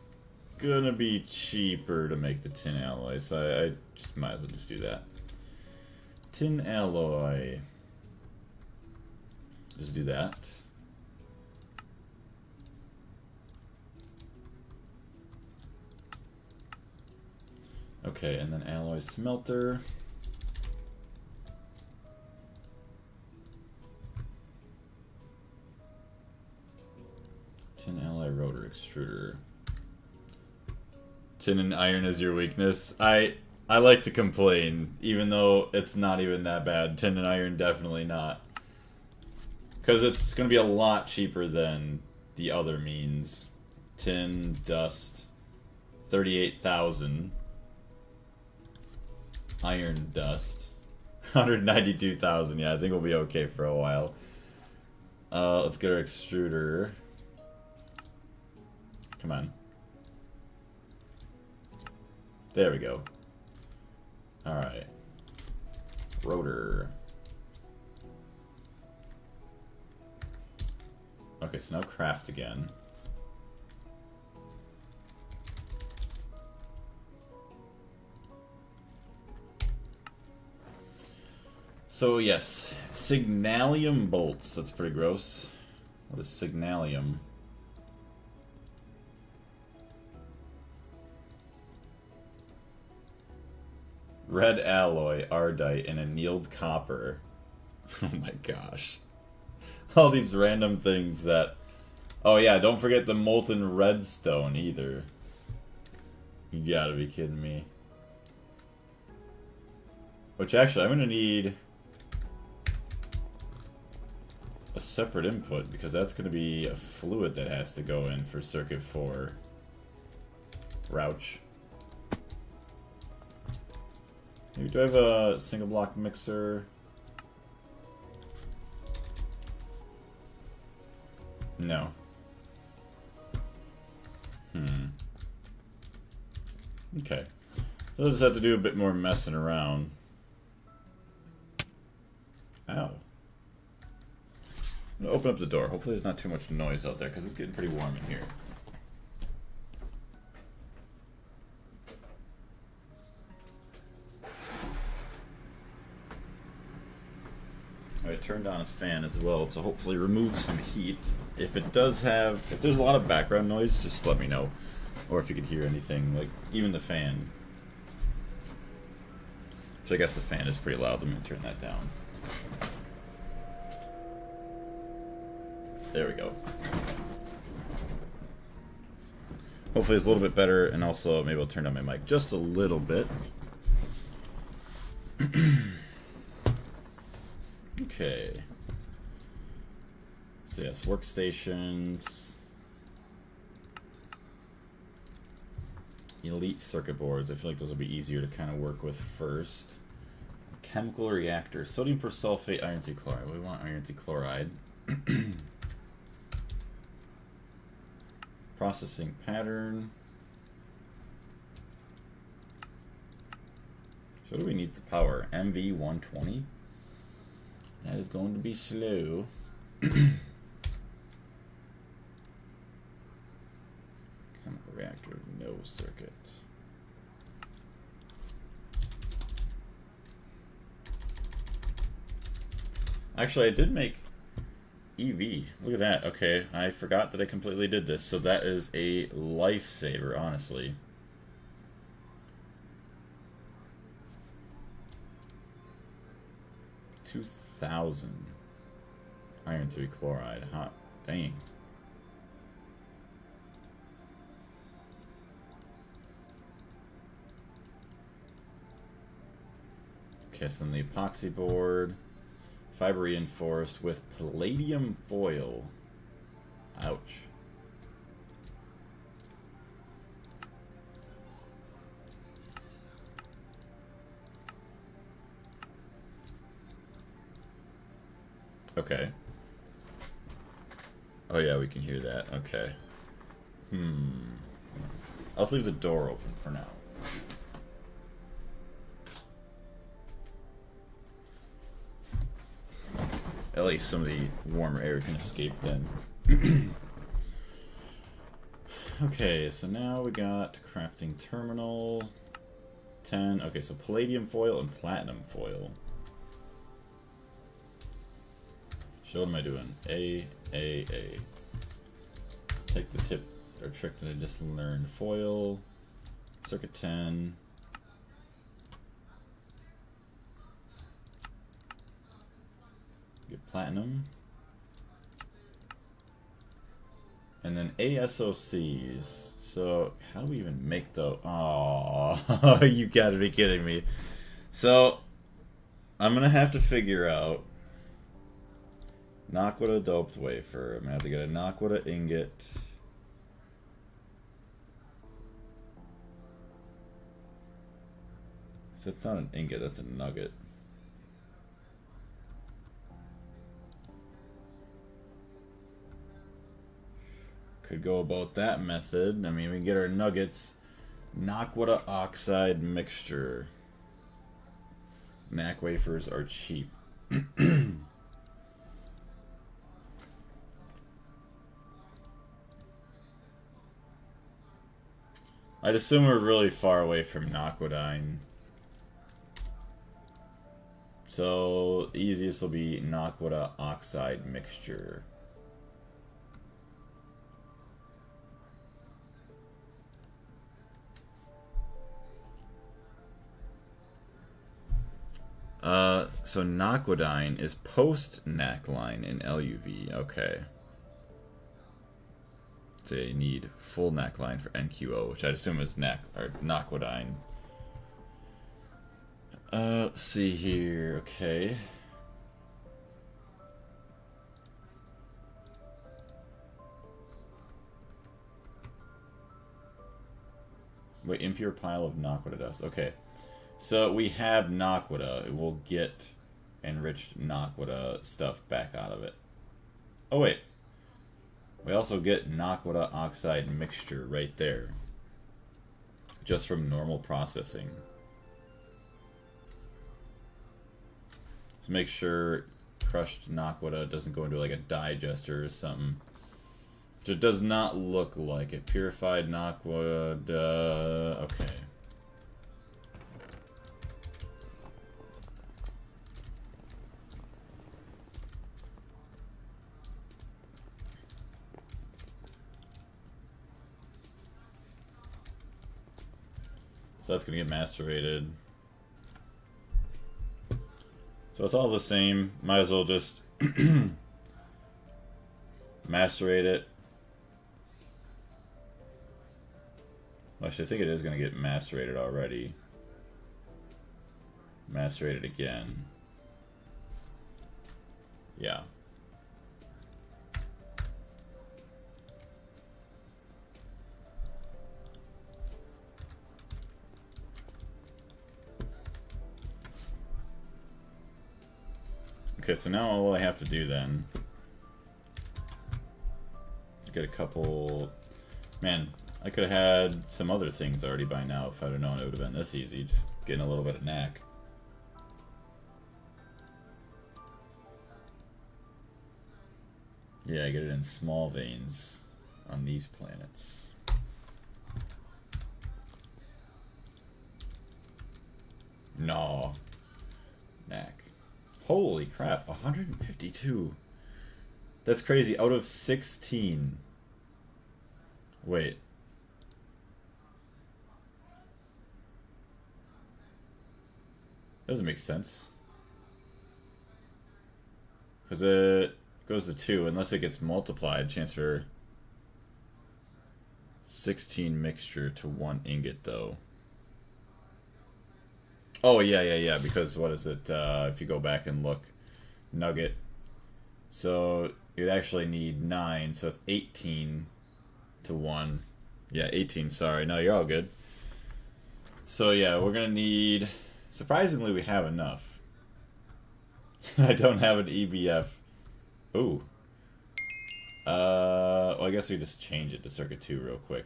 gonna be cheaper to make the tin alloy, so I just might as well just do that. Tin alloy. Just do that. Okay, and then alloy smelter. Tin alloy rotor extruder. Tin and iron is your weakness. I like to complain, even though it's not even that bad. Tin and iron definitely not. Because it's going to be a lot cheaper than the other means. Tin, dust, 38,000. Iron dust, 192,000. Yeah, I think we'll be okay for a while. Let's get our extruder. Come on. There we go. Alright. Rotor. Okay, so now craft again. So yes, signalium bolts. That's pretty gross. What is signalium? Red alloy, ardite, and annealed copper. Oh my gosh. All these random things that... Oh yeah, don't forget the molten redstone either. You gotta be kidding me. Which actually, I'm gonna need a separate input, because that's going to be a fluid that has to go in for circuit 4. Rouch. Maybe do I have a single block mixer? No. Okay. So I'll just have to do a bit more messing around. Ow. I'm gonna open up the door. Hopefully there's not too much noise out there, because it's getting pretty warm in here. Alright, turned on a fan as well to hopefully remove some heat. If there's a lot of background noise, just let me know. Or if you could hear anything, like even the fan. Which I guess the fan is pretty loud. Let me turn that down. There we go. Hopefully it's a little bit better, and also maybe I'll turn down my mic just a little bit. Okay. So yes, workstations. Elite circuit boards. I feel like those will be easier to kind of work with first. Chemical reactor. Sodium persulfate, iron 3 chloride. We want iron 3 chloride. Processing pattern. So what do we need for power? MV 120? That is going to be slow. Chemical reactor, no circuit. Actually, I did make EV. Look at that. Okay, I forgot that I completely did this. So that is a lifesaver, honestly. $2,000 iron 3 chloride. Hot dang. Okay, so then the epoxy board. Fiber reinforced with palladium foil. Ouch. Okay. Oh yeah, we can hear that. Okay. I'll leave the door open for now. At least some of the warmer air can escape then. Okay, so now we got crafting terminal 10. Okay, so palladium foil and platinum foil. So what am I doing? A. Take the tip or trick that I just learned. Foil, circuit 10. Get platinum. And then ASOCs. So how do we even make those? Oh, you gotta be kidding me. So I'm gonna have to figure out Naquita doped wafer. I'm gonna have to get a Naquita ingot. So it's not an ingot, that's a nugget. Could go about that method. I mean, we can get our nuggets. Naquita oxide mixture. Nac wafers are cheap. I'd assume we're really far away from Naquidine. So, the easiest will be Naquita oxide mixture. So Naquidine is post-NAC line in LuV. Okay. So you need full NAC line for NQO, which I'd assume is Naquidine. Let's see here. Okay. Wait, impure pile of Naquita dust. Okay. So we have Naquita. We'll get enriched Naquita stuff back out of it. Oh, wait. We also get Naquita oxide mixture right there. Just from normal processing. So make sure crushed Naquita doesn't go into like a digester or something. Which it does not look like it. Purified Naquita. Okay. So that's going to get macerated. So it's all the same. Might as well just macerate it. Actually, I think it is going to get macerated already. Macerate it again. Yeah. Okay, so now all I have to do then... get a couple... Man, I could have had some other things already by now if I'd have known it would have been this easy. Just getting a little bit of knack. Yeah, I get it in small veins on these planets. No. Knack. Holy crap, 152. That's crazy. Out of 16. Wait. Doesn't make sense. Because it goes to 2 unless it gets multiplied. Chance for 16 mixture to 1 ingot though. Oh yeah, because what is it, if you go back and look, nugget, so you'd actually need 9, so it's 18 to 1, yeah, 18, sorry, no, you're all good. So yeah, we're gonna need, surprisingly we have enough. I don't have an EBF. Ooh. Well, I guess we just change it to circuit 2 real quick,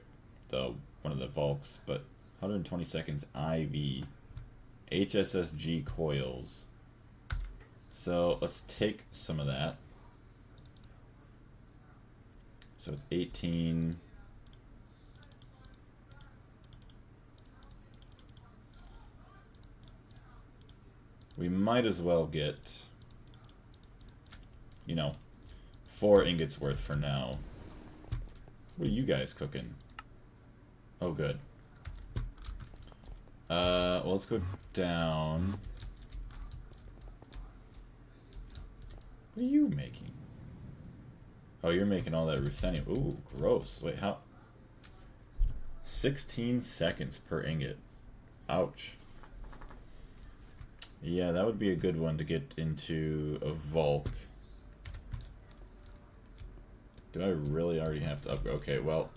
so one of the Volks, but 120 seconds IV. HSSG coils. So let's take some of that. So it's 18. We might as well get, you know, 4 ingots worth for now. What are you guys cooking? Oh, good. Well, let's go down. What are you making? Oh, you're making all that ruthenium. Ooh, gross. Wait, how? 16 seconds per ingot. Ouch. Yeah, that would be a good one to get into a Volk. Do I really already have to upgrade? Okay, well.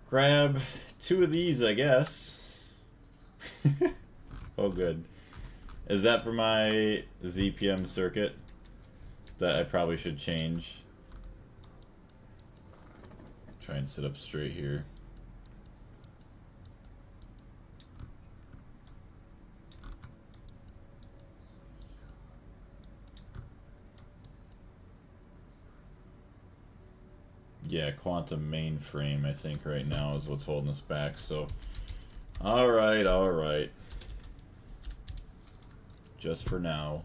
Grab 2 of these, I guess. Oh, good. Is that for my ZPM circuit that I probably should change? Try and sit up straight here. Yeah, quantum mainframe, I think, right now is what's holding us back, so... Alright. Just for now.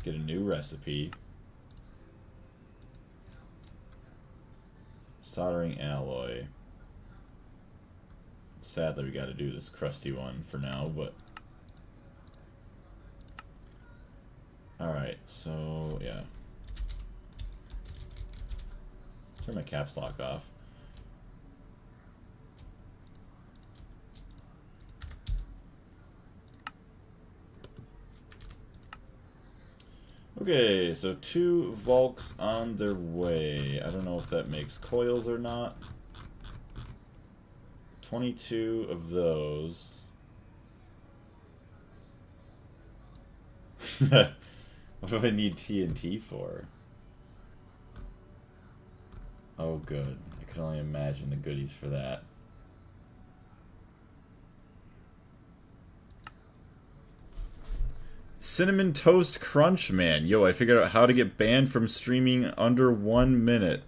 Get a new recipe. Soldering alloy. Sadly, we gotta do this crusty one for now, but... Alright, so, yeah. Turn my caps lock off. Okay, so 2 Volks on their way. I don't know if that makes coils or not. 22 of those. What do I need TNT for? Oh, good. I can only imagine the goodies for that. Cinnamon Toast Crunch Man. Yo, I figured out how to get banned from streaming under 1 minute.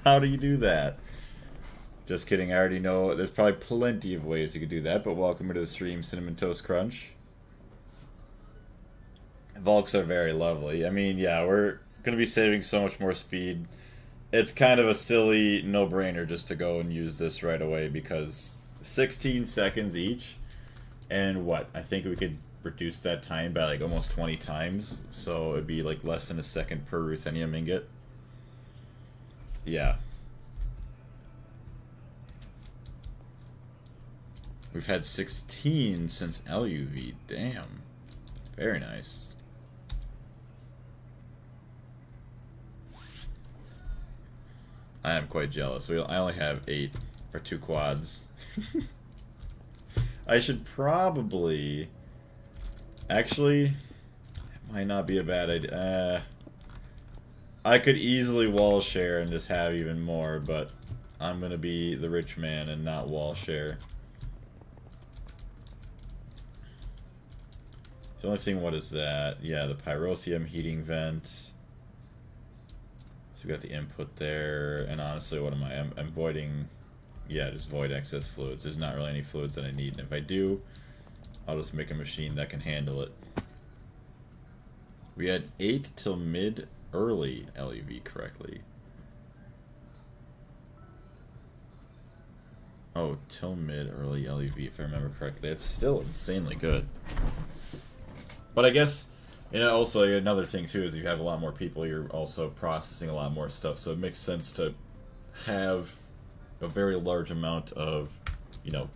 How do you do that? Just kidding, I already know. There's probably plenty of ways you could do that, but welcome to the stream, Cinnamon Toast Crunch. Volks are very lovely. I mean, yeah, we're going to be saving so much more speed. It's kind of a silly no-brainer just to go and use this right away because 16 seconds each, and what? I think we could reduce that time by like almost 20 times, so it'd be like less than a second per ruthenium ingot. Yeah. We've had 16 since LuV. Damn. Very nice. I am quite jealous. I only have 8 or 2 quads. I should probably Actually, it might not be a bad idea. I could easily wall share and just have even more, but I'm gonna be the rich man and not wall share. The only thing, what is that? Yeah, the pyrotheum heating vent. So we got the input there, and honestly, what am I? I'm voiding, yeah, just void excess fluids. There's not really any fluids that I need, and if I do, I'll just make a machine that can handle it. We had 8 till mid early LuV correctly. Oh, till mid early LuV, if I remember correctly. It's still insanely good. But I guess, you know, also another thing too is you have a lot more people, you're also processing a lot more stuff, so it makes sense to have a very large amount of, you know,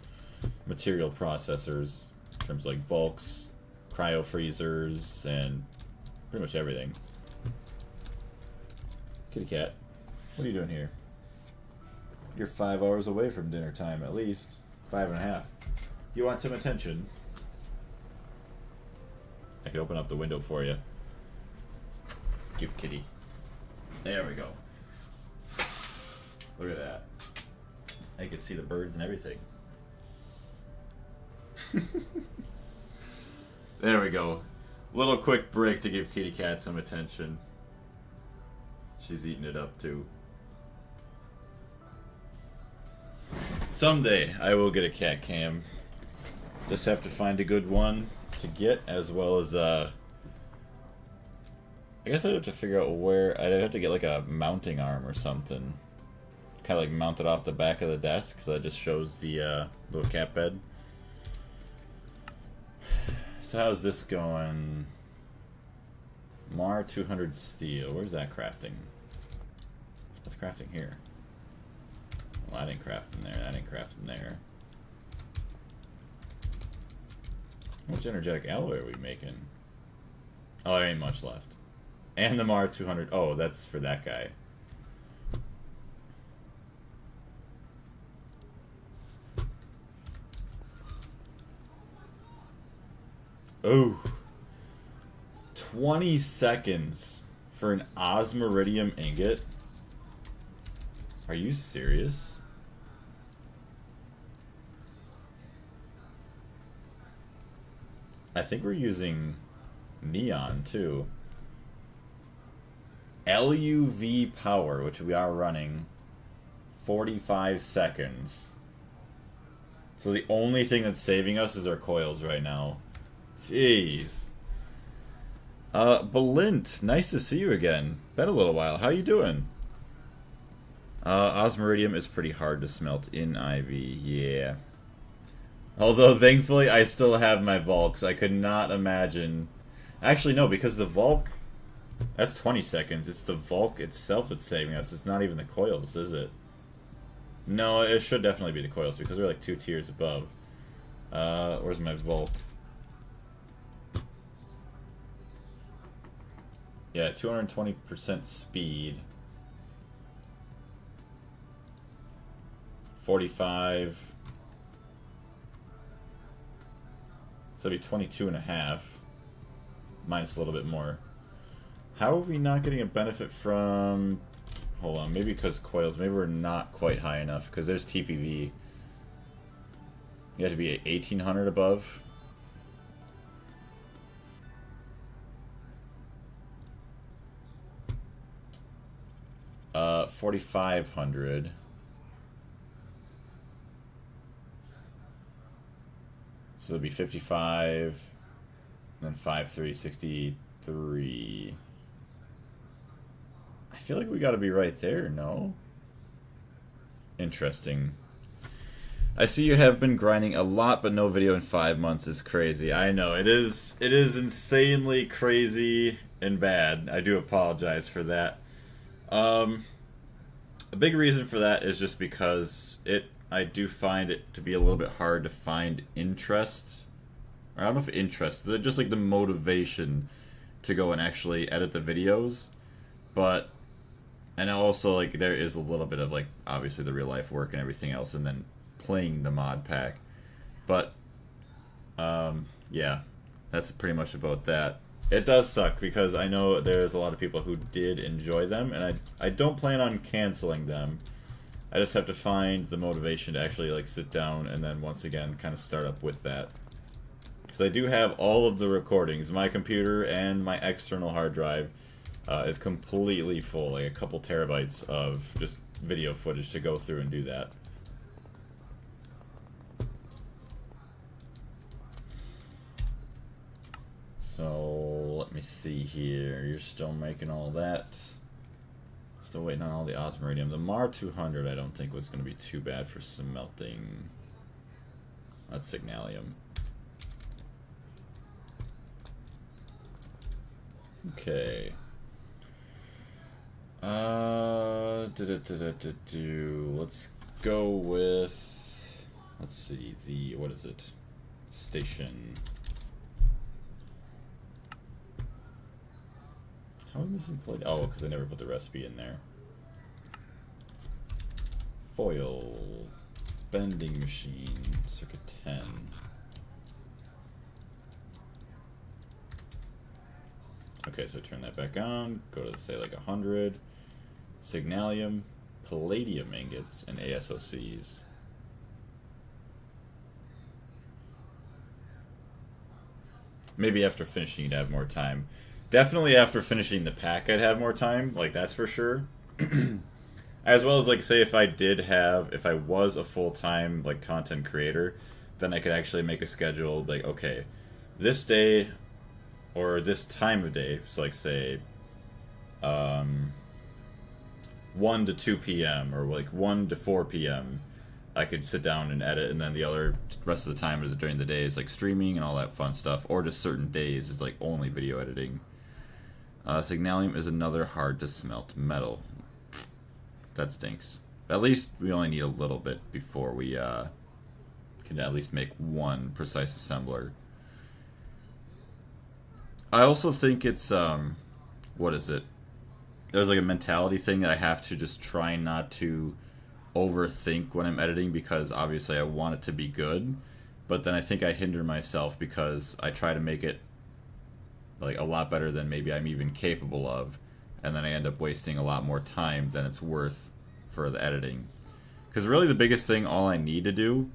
material processors in terms of like bulks, cryo freezers, and pretty much everything. Kitty cat, what are you doing here? You're 5 hours away from dinner time at least. 5.5. You want some attention? I can open up the window for you. Cute kitty. There we go. Look at that. I can see the birds and everything. There we go. Little quick break to give kitty cat some attention. She's eating it up too. Someday I will get a cat cam. Just have to find a good one to get, as well as I guess I'd have to figure out where. I'd have to get like a mounting arm or something, kind of like mounted off the back of the desk, so that just shows the little cat bed. So how's this going? Mar 200 steel. Where's that crafting? What's crafting here? Well, I didn't craft in there. I didn't craft in there. How much energetic alloy are we making? Oh, there ain't much left. And the Mar 200. Oh, that's for that guy. Oh. 20 seconds for an osmiridium ingot? Are you serious? I think we're using neon too. LuV power, which we are running, 45 seconds. So the only thing that's saving us is our coils right now. Jeez. Belint, nice to see you again. Been a little while. How you doing? Osmiridium is pretty hard to smelt in IV, yeah. Although, thankfully, I still have my Vulks. I could not imagine... Actually, no, because the Vulk... That's 20 seconds. It's the Vulk itself that's saving us. It's not even the coils, is it? No, it should definitely be the coils, because we're like 2 tiers above. Where's my Vulk? Yeah, 220% speed. 45... So it'd be 22.5. Minus a little bit more. How are we not getting a benefit from... Hold on, maybe because coils. Maybe we're not quite high enough, because there's TPV. You have to be at 1800 above. Uh, 4500. So it'll be 55, and then 5, 63. I feel like we gotta be right there, no? Interesting. I see you have been grinding a lot, but no video in 5 months is crazy. I know, it is insanely crazy and bad. I do apologize for that. A big reason for that is just because I do find it to be a little bit hard to find interest. Or I don't know if interest, just like the motivation to go and actually edit the videos. But, and also like there is a little bit of like, obviously the real life work and everything else, and then playing the mod pack. But, yeah. that's pretty much about that. It does suck because I know there's a lot of people who did enjoy them, and I don't plan on canceling them. I just have to find the motivation to actually like sit down and then once again kind of start up with that. Because I do have all of the recordings. My computer and my external hard drive is completely full, like a couple terabytes of just video footage to go through and do that. So, let me see here. You're still making all that. Still waiting on all the osmiridium. The Mar 200 I don't think was going to be too bad for smelting. That's signalium. Okay. Let's go with, let's see, the, what is it? Station. How am I missing plate? Oh, because I never put the recipe in there. Foil. Bending machine. Circuit 10. Okay, so turn that back on. Go to, say, like 100. Signalium. Palladium ingots. And ASOCs. Maybe after finishing you'd have more time. Definitely after finishing the pack I'd have more time, like that's for sure. As well as like say if I was a full-time like content creator, then I could actually make a schedule like okay, this day or this time of day, so like say 1 to 2 p.m. or like 1 to 4 p.m. I could sit down and edit, and then the other rest of the time during the day is like streaming and all that fun stuff, or just certain days is like only video editing. Signalium is another hard to smelt metal. That stinks. At least we only need a little bit before we can at least make one precise assembler. I also think it's what is it? There's like a mentality thing that I have to just try not to overthink when I'm editing, because obviously I want it to be good, but then I think I hinder myself because I try to make it like a lot better than maybe I'm even capable of, and then I end up wasting a lot more time than it's worth for the editing. Because really the biggest thing, all I need to do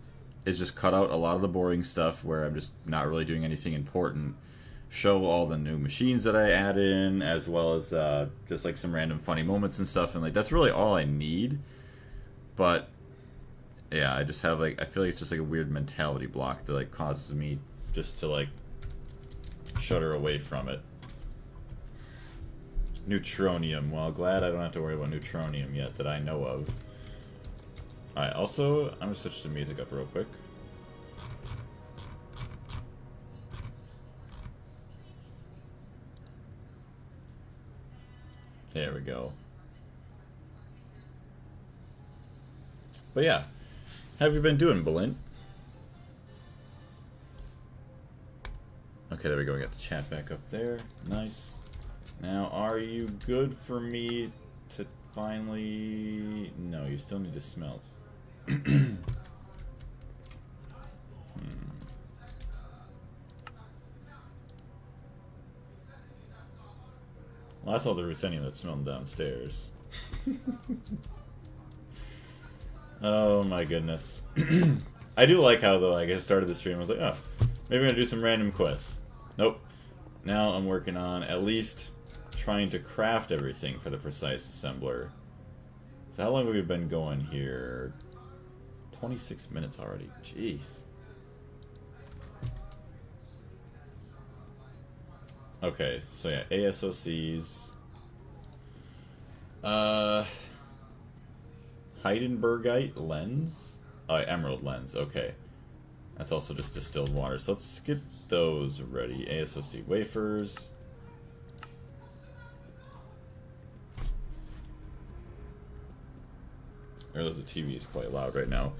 is just cut out a lot of the boring stuff where I'm just not really doing anything important, show all the new machines that I add in, as well as just like some random funny moments and stuff, and like that's really all I need. But yeah, I just have like, I feel like it's just like a weird mentality block that like causes me just to like shudder away from it. Neutronium. Well, glad I don't have to worry about neutronium yet that I know of. Alright, also, I'm gonna switch the music up real quick. There we go. But yeah, how have you been doing, Belint? Okay, there we go. We got the chat back up there. Nice. Now, are you good for me to finally... No, you still need to smelt. Well, that's all the ruthenium that's smelting downstairs. Oh my goodness. I do like how, though, like, I started the stream, I was like, oh, maybe I'm gonna do some random quests. Nope. Now I'm working on at least trying to craft everything for the precise assembler. So how long have we been going here? 26 minutes already. Jeez. Okay, so yeah, ASOCs. Heidenbergite lens? Oh, emerald lens, okay. That's also just distilled water. So let's get those ready. ASOC wafers. I realize the TV is quite loud right now.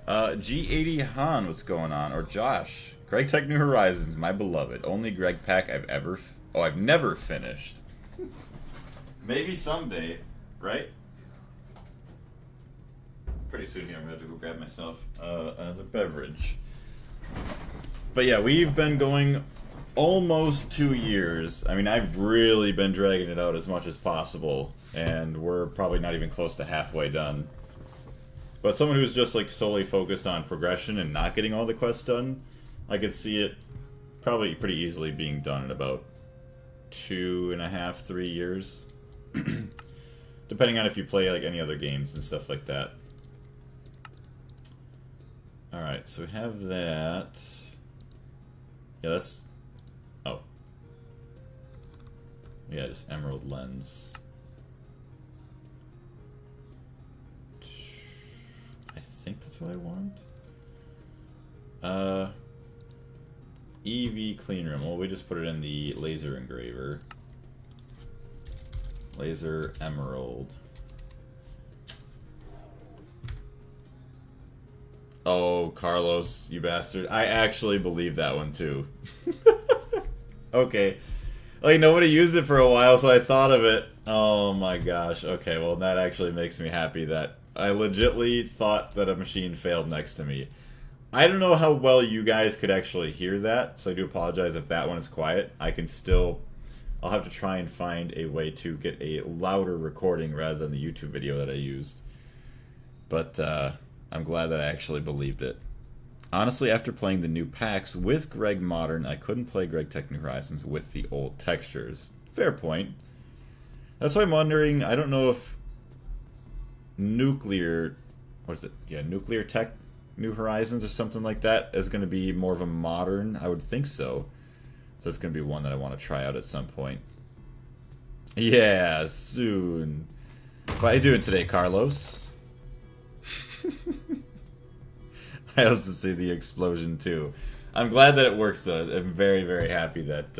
G80 Han, what's going on? Or Josh. Greg Tech New Horizons, my beloved. Only Greg pack I've ever... I've never finished. Maybe someday, right? Pretty soon here I'm going to have to go grab myself another beverage. But yeah, we've been going almost 2 years. I mean, I've really been dragging it out as much as possible, and we're probably not even close to halfway done. But someone who's just like solely focused on progression and not getting all the quests done, I could see it probably pretty easily being done in about 2.5, 3 years. Depending on if you play like any other games and stuff like that. Alright, so we have that. Yeah, that's... Oh. Yeah, just emerald lens. I think that's what I want. EV clean room. Well, we just put it in the laser engraver. Laser emerald. Oh, Carlos, you bastard. I actually believe that one too. Okay. Like, nobody used it for a while, so I thought of it. Oh my gosh. Okay, well, that actually makes me happy that I legitly thought that a machine failed next to me. I don't know how well you guys could actually hear that, so I do apologize if that one is quiet. I can still... I'll have to try and find a way to get a louder recording rather than the YouTube video that I used. But, I'm glad that I actually believed it. Honestly, after playing the new packs with Greg Modern, I couldn't play Greg Tech New Horizons with the old textures. Fair point. That's why I'm wondering, I don't know if Nuclear... What is it? Yeah, Nuclear Tech New Horizons or something like that is going to be more of a modern. I would think so. So that's going to be one that I want to try out at some point. Yeah, soon. What are you doing today, Carlos? I also see the explosion too. I'm glad that it works though. I'm very, very happy that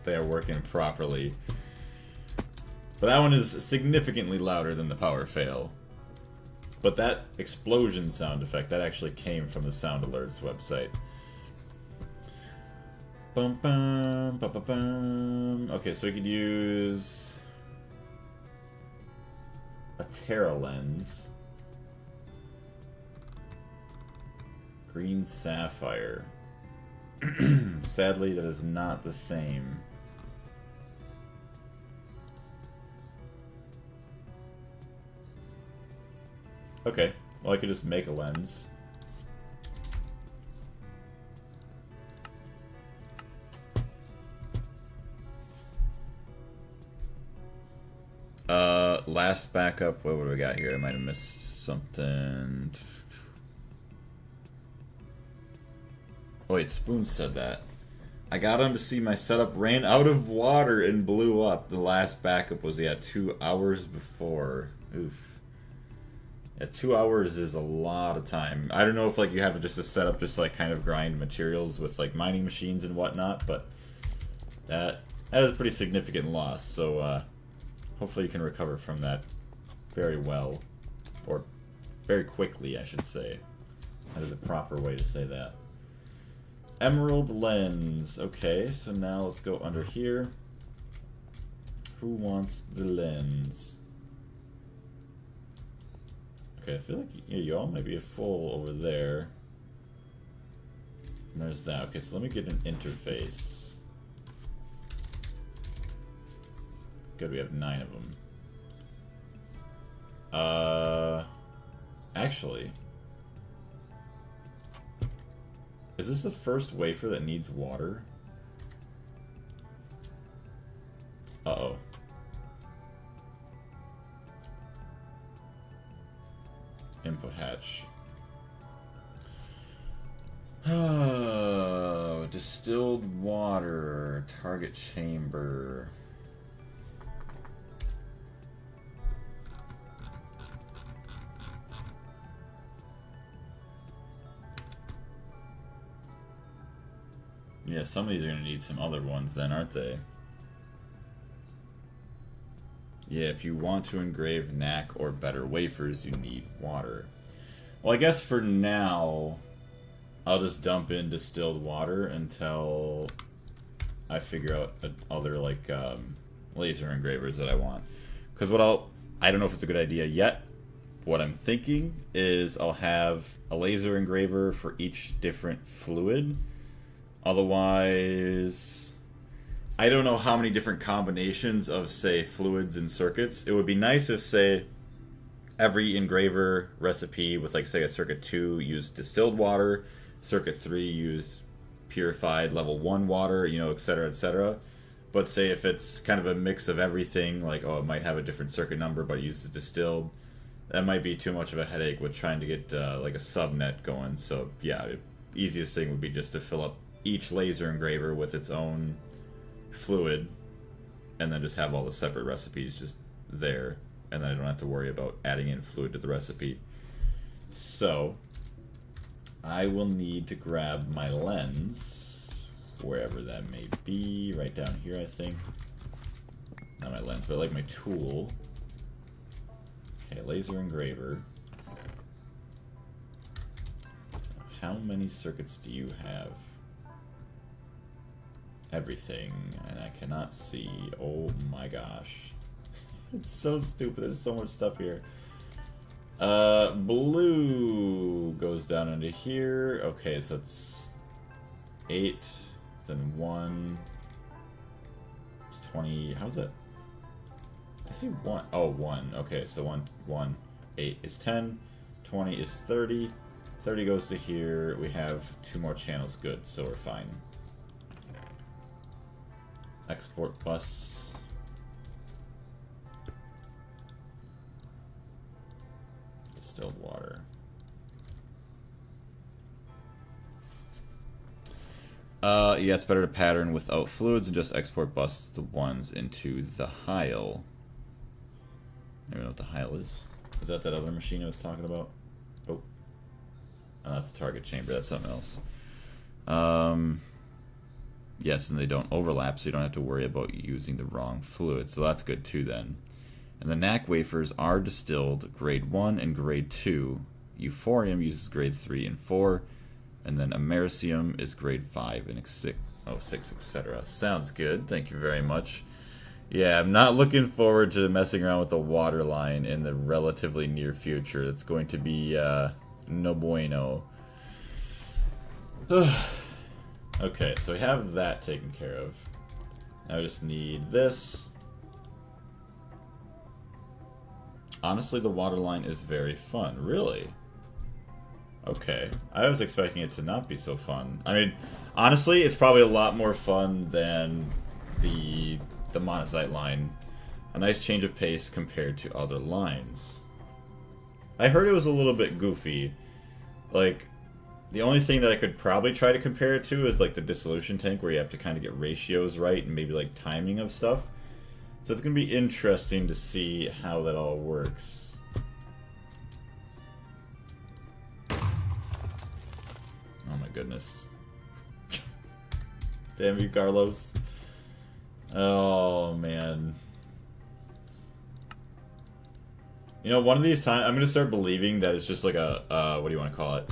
they are working properly. But that one is significantly louder than the power fail. But that explosion sound effect, that actually came from the Sound Alerts website. Bum, bum, bum, bum, bum. Okay, so we could use a Terra lens. Green sapphire. Sadly, that is not the same. Okay, well I could just make a lens. Last backup, what do we got here? I might have missed something. Oh wait, Spoon said that. I got on to see my setup ran out of water and blew up. The last backup was, yeah, 2 hours before. Oof. Yeah, 2 hours is a lot of time. I don't know if like you have just a setup just like kind of grind materials with like mining machines and whatnot, but that is a pretty significant loss. So hopefully you can recover from that very well, or very quickly, I should say. That is a proper way to say that. Emerald lens. Okay, so now let's go under here. Who wants the lens? Okay, I feel like you all might be full over there. And there's that. Okay, so let me get an interface. Good, we have 9 of them. Actually, is this the first wafer that needs water? Uh-oh. Input hatch. Oh, distilled water. Target chamber. Yeah, some of these are going to need some other ones then, aren't they? Yeah, if you want to engrave knack or better wafers, you need water. Well, I guess for now, I'll just dump in distilled water until I figure out other, like, laser engravers that I want. Because I don't know if it's a good idea yet. What I'm thinking is I'll have a laser engraver for each different fluid. Otherwise, I don't know how many different combinations of, say, fluids and circuits. It would be nice if, say, every engraver recipe with, like, say, a circuit 2 used distilled water, circuit 3 used purified level 1 water, you know, etc., etc. But say if it's kind of a mix of everything, like, oh, it might have a different circuit number but it uses distilled, that might be too much of a headache with trying to get like a subnet going. So yeah, the easiest thing would be just to fill up each laser engraver with its own fluid, and then just have all the separate recipes just there, and then I don't have to worry about adding in fluid to the recipe. So I will need to grab my lens, wherever that may be, right down here I think. Not my lens, but like my tool. Okay, laser engraver. How many circuits do you have? Everything, and I cannot see. Oh my gosh. It's so stupid, there's so much stuff here. Blue goes down into here. Okay, so it's 8, then 1. It's 20. How's that? I see 1. Oh, 1. Okay, so 1, 8 is 10. 20 is 30. 30 goes to here. We have 2 more channels. Good, so we're fine. Export bus. Distilled water. Yeah, it's better to pattern without fluids and just export bus the ones into the Heil. I don't even know what the Heil is. Is that other machine I was talking about? Oh. Oh, that's the target chamber. That's something else. Yes, and they don't overlap, so you don't have to worry about using the wrong fluid. So that's good too then. And the NAC wafers are distilled grade 1 and grade 2. Euphorium uses grade 3 and 4. And then Americium is grade 5 and 6, etc. Sounds good. Thank you very much. Yeah, I'm not looking forward to messing around with the water line in the relatively near future. It's going to be no bueno. Okay, so we have that taken care of. Now I just need this. Honestly, the water line is very fun. Really? Okay. I was expecting it to not be so fun. I mean, honestly, it's probably a lot more fun than the monazite line. A nice change of pace compared to other lines. I heard it was a little bit goofy. Like, the only thing that I could probably try to compare it to is like the dissolution tank, where you have to kind of get ratios right and maybe like timing of stuff. So it's going to be interesting to see how that all works. Oh my goodness. Damn you, Carlos. Oh man. You know, one of these times I'm going to start believing that it's just like a, what do you want to call it?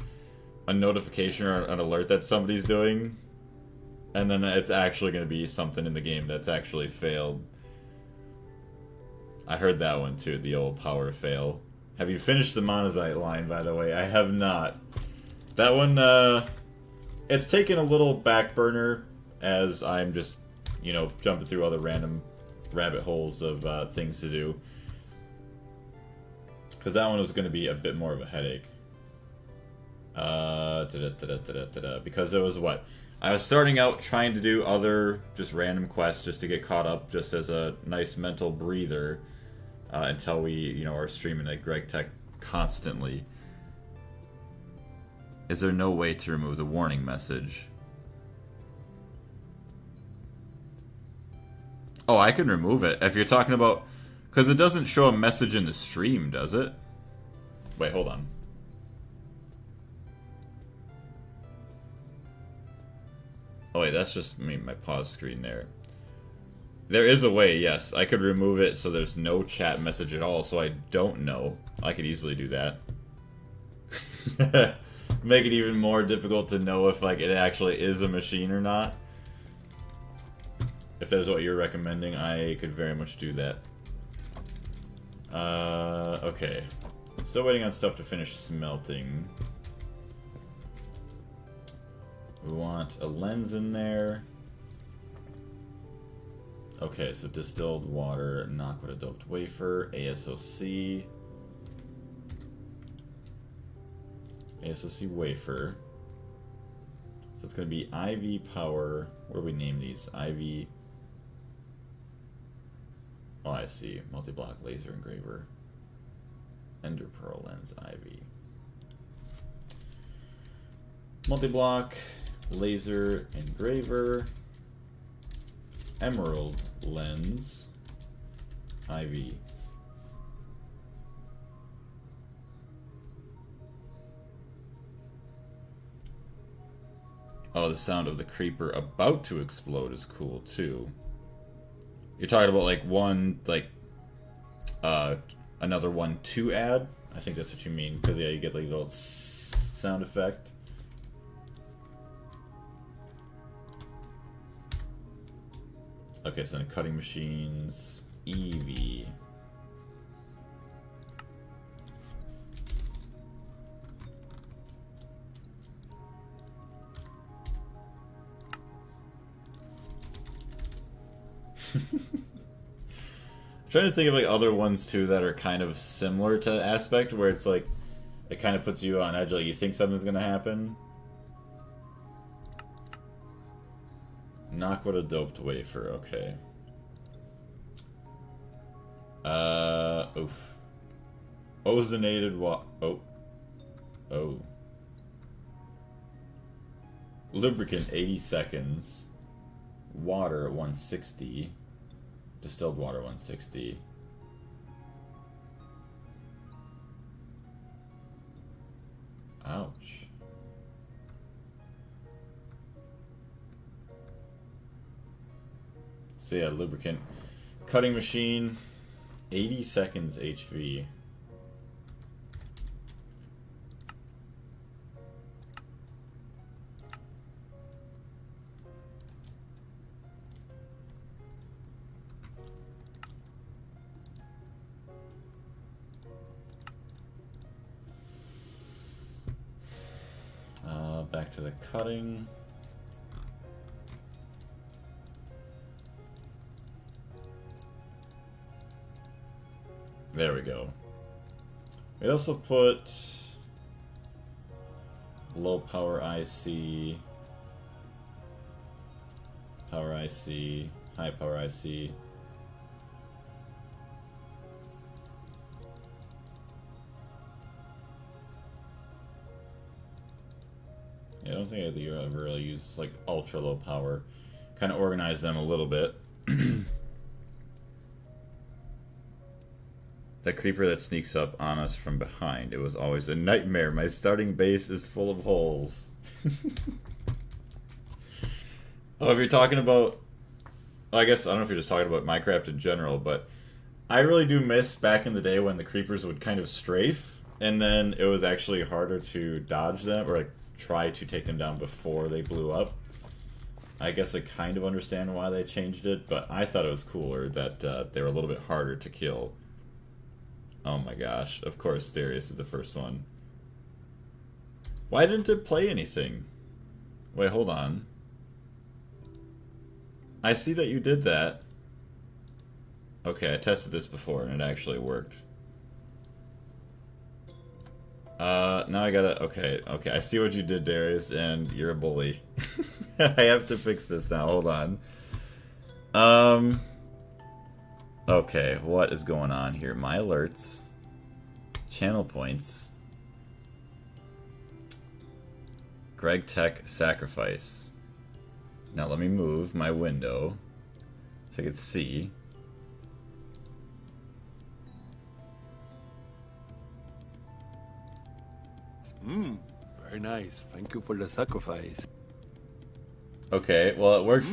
A notification or an alert that somebody's doing. And then it's actually going to be something in the game that's actually failed. I heard that one too, the old power fail. Have you finished the monazite line, by the way? I have not. That one, it's taken a little back burner as I'm just, you know, jumping through other random rabbit holes of things to do. Because that one was going to be a bit more of a headache. Because it was what? I was starting out trying to do other just random quests just to get caught up, just as a nice mental breather, until we, you know, are streaming at Greg Tech constantly. Is there no way to remove the warning message? Oh, I can remove it. If you're talking about... Because it doesn't show a message in the stream, does it? Wait, hold on. Oh wait, that's just my pause screen there. There is a way, yes. I could remove it so there's no chat message at all, so I don't know. I could easily do that. Make it even more difficult to know if like it actually is a machine or not. If that is what you're recommending, I could very much do that. Okay. Still waiting on stuff to finish smelting. We want a lens in there. Okay, so distilled water, knock with a doped wafer, ASOC. ASOC wafer. So it's going to be IV power. What do we name these? IV. Oh, I see. Multi-block laser engraver. Ender pearl lens IV. Multi-block laser engraver. Emerald lens IV. Oh, the sound of the creeper about to explode is cool too. You're talking about like one, like another one to add? I think that's what you mean, because yeah, you get like a little sound effect. Okay, so then cutting machines, EV. Trying to think of like other ones too that are kind of similar to Aspect, where it's like it kind of puts you on edge, like you think something's gonna happen. Knock with a doped wafer, okay. Oof. Ozonated oh. Lubricant 80 seconds. Water 160. Distilled water 160. Ouch. So yeah, lubricant. Cutting machine, 80 seconds HV. Back to the cutting. There we go. We also put low power IC, power IC, high power IC. Yeah, I don't think I've ever really used like ultra low power. Kind of organize them a little bit. That creeper that sneaks up on us from behind. It was always a nightmare. My starting base is full of holes. Oh, if you're talking about... Well, I guess, I don't know if you're just talking about Minecraft in general, but I really do miss back in the day when the creepers would kind of strafe, and then it was actually harder to dodge them, or like try to take them down before they blew up. I guess I kind of understand why they changed it, but I thought it was cooler that they were a little bit harder to kill. Oh my gosh, of course Darius is the first one. Why didn't it play anything? Wait, hold on. I see that you did that. Okay, I tested this before and it actually worked. Now I gotta... Okay, I see what you did, Darius, and you're a bully. I have to fix this now, hold on. Okay, what is going on here? My alerts. Channel points. Greg Tech sacrifice. Now let me move my window so I can see. Very nice. Thank you for the sacrifice. Okay, well it worked.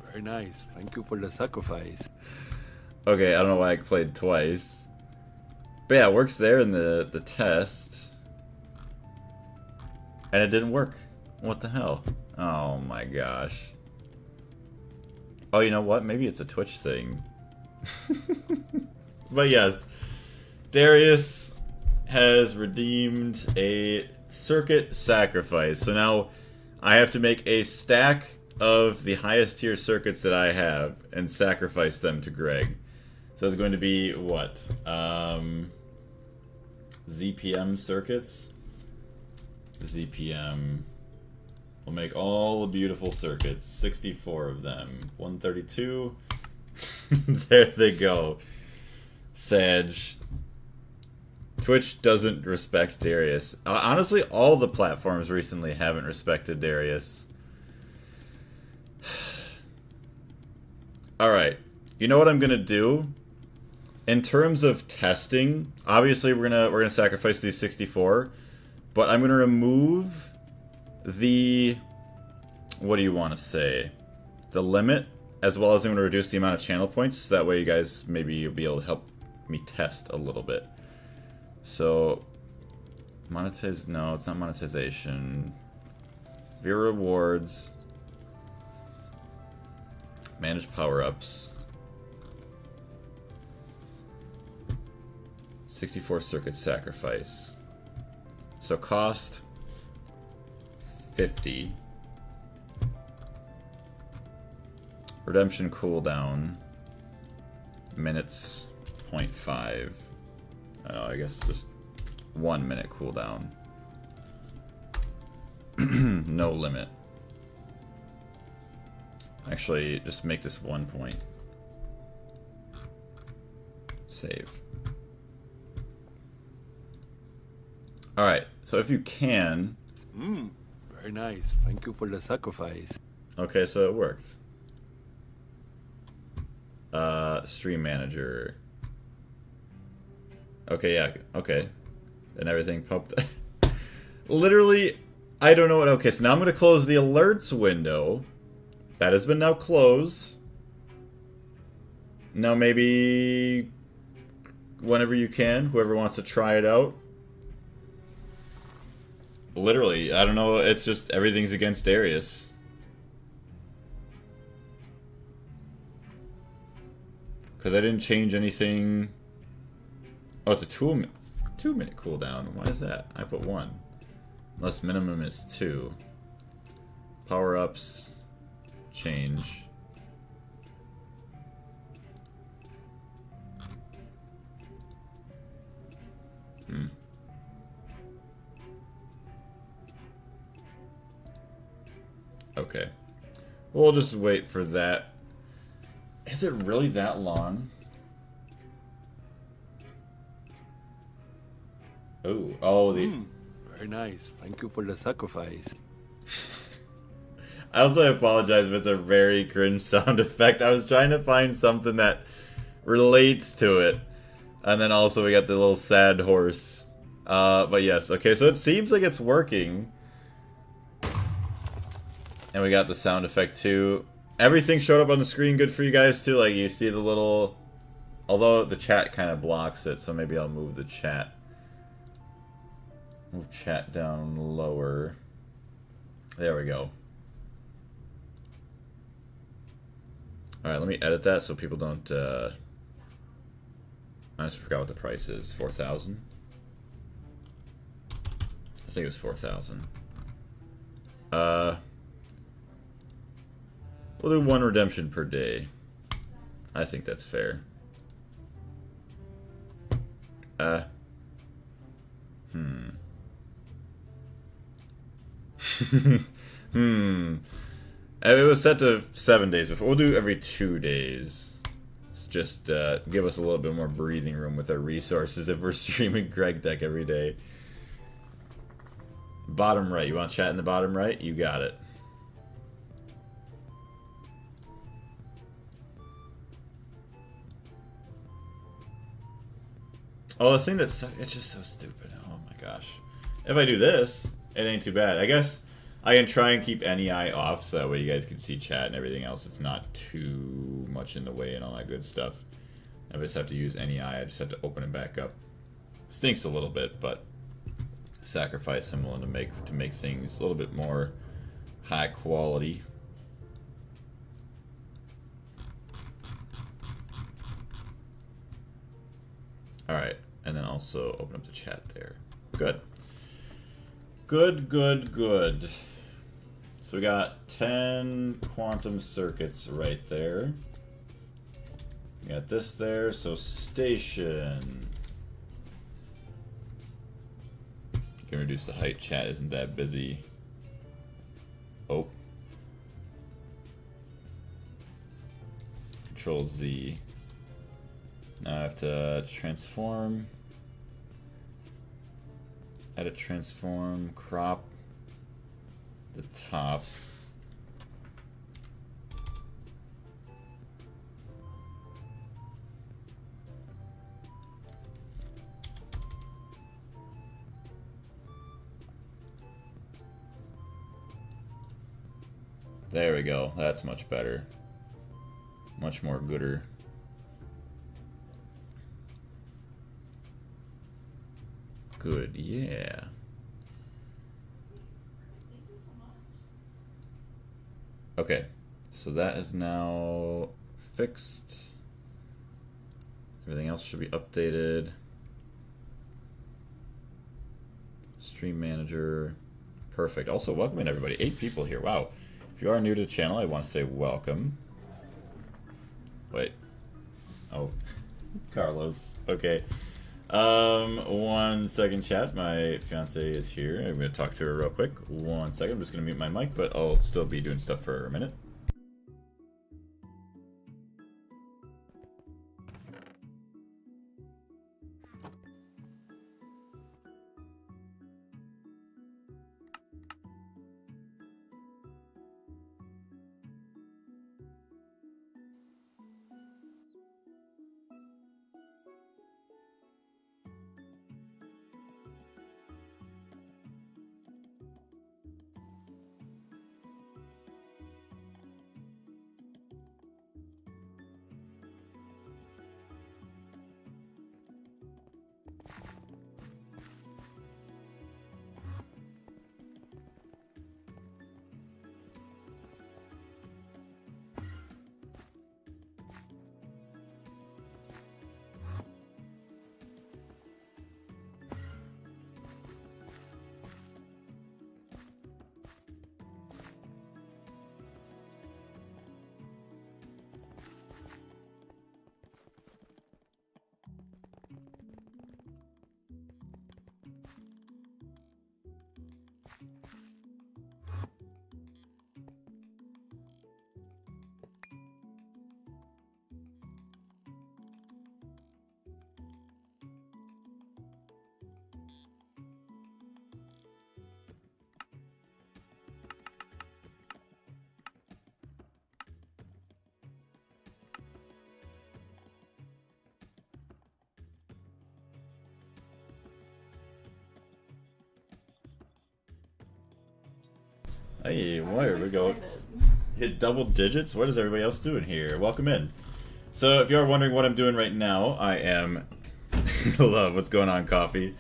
Very nice. Thank you for the sacrifice. Okay, I don't know why I played twice. But yeah, it works there in the test. And it didn't work. What the hell? Oh my gosh. Oh, you know what? Maybe it's a Twitch thing. But yes, Darius has redeemed a circuit sacrifice. So now I have to make a stack of the highest tier circuits that I have and sacrifice them to Greg. So it's going to be what? ZPM circuits? ZPM. We'll make all the beautiful circuits. 64 of them. 132. There they go. Sag. Twitch doesn't respect Darius. Honestly, all the platforms recently haven't respected Darius. Alright. You know what I'm gonna do? In terms of testing, obviously we're gonna sacrifice these 64, but I'm gonna remove the, what do you want to say, the limit, as well as I'm gonna reduce the amount of channel points, so that way you guys maybe you'll be able to help me test a little bit. So monetize, no, it's not monetization. Viewer rewards, manage power-ups. 64 circuit sacrifice. So cost 50. Redemption cooldown minutes 0.5. I guess just 1 minute cooldown. No limit. Actually, just make this 1 point. Save. Alright, so if you can... Very nice. Thank you for the sacrifice. Okay, so it worked. Stream manager. Okay, yeah, okay. And everything popped. Literally, I don't know what... Okay, so now I'm going to close the alerts window. That has been now closed. Now maybe... whenever you can, whoever wants to try it out. Literally, I don't know, it's just everything's against Darius. Because I didn't change anything. Oh, it's a 2 minute cooldown. Why is that? I put 1. Unless minimum is 2. Power-ups. Change. Okay. We'll just wait for that. Is it really that long? Oh, the... Very nice. Thank you for the sacrifice. I also apologize if it's a very cringe sound effect. I was trying to find something that relates to it. And then also we got the little sad horse. But yes, okay, so it seems like it's working. And we got the sound effect too. Everything showed up on the screen good for you guys too. Like you see the little... Although the chat kind of blocks it, so maybe I'll move the chat. Move chat down lower. There we go. Alright, let me edit that so people don't... I just forgot what the price is. 4,000? I think it was 4,000. We'll do 1 redemption per day. I think that's fair. It was set to 7 days before. We'll do every 2 days. It's just give us a little bit more breathing room with our resources if we're streaming Greg Deck every day. Bottom right. You want to chat in the bottom right? You got it. Oh, the thing that's... It's just so stupid. Oh my gosh. If I do this, it ain't too bad. I guess I can try and keep NEI off so that way you guys can see chat and everything else. It's not too much in the way and all that good stuff. If I just have to use NEI, I just have to open it back up. Stinks a little bit, but sacrifice I'm willing to make things a little bit more high quality. Alright, and then also open up the chat there. Good. Good, good, good. So we got 10 quantum circuits right there. We got this there, so station. You can reduce the height, chat isn't that busy. Oh. Control Z. Now I have to transform. Edit transform, crop the top. There we go. That's much better. Much more gooder. Good, yeah. Okay, so that is now fixed. Everything else should be updated. Stream manager. Perfect. Also, welcome in everybody. 8 people here. Wow. If you are new to the channel, I want to say welcome. Wait. Oh. Carlos. Okay. 1 second, chat. My fiance is here. I'm going to talk to her real quick. 1 second. I'm just going to mute my mic, but I'll still be doing stuff for a minute. Hey, well, there we go. Hit double digits? What is everybody else doing here? Welcome in. So, if you are wondering what I'm doing right now, I am... Love, what's going on, coffee?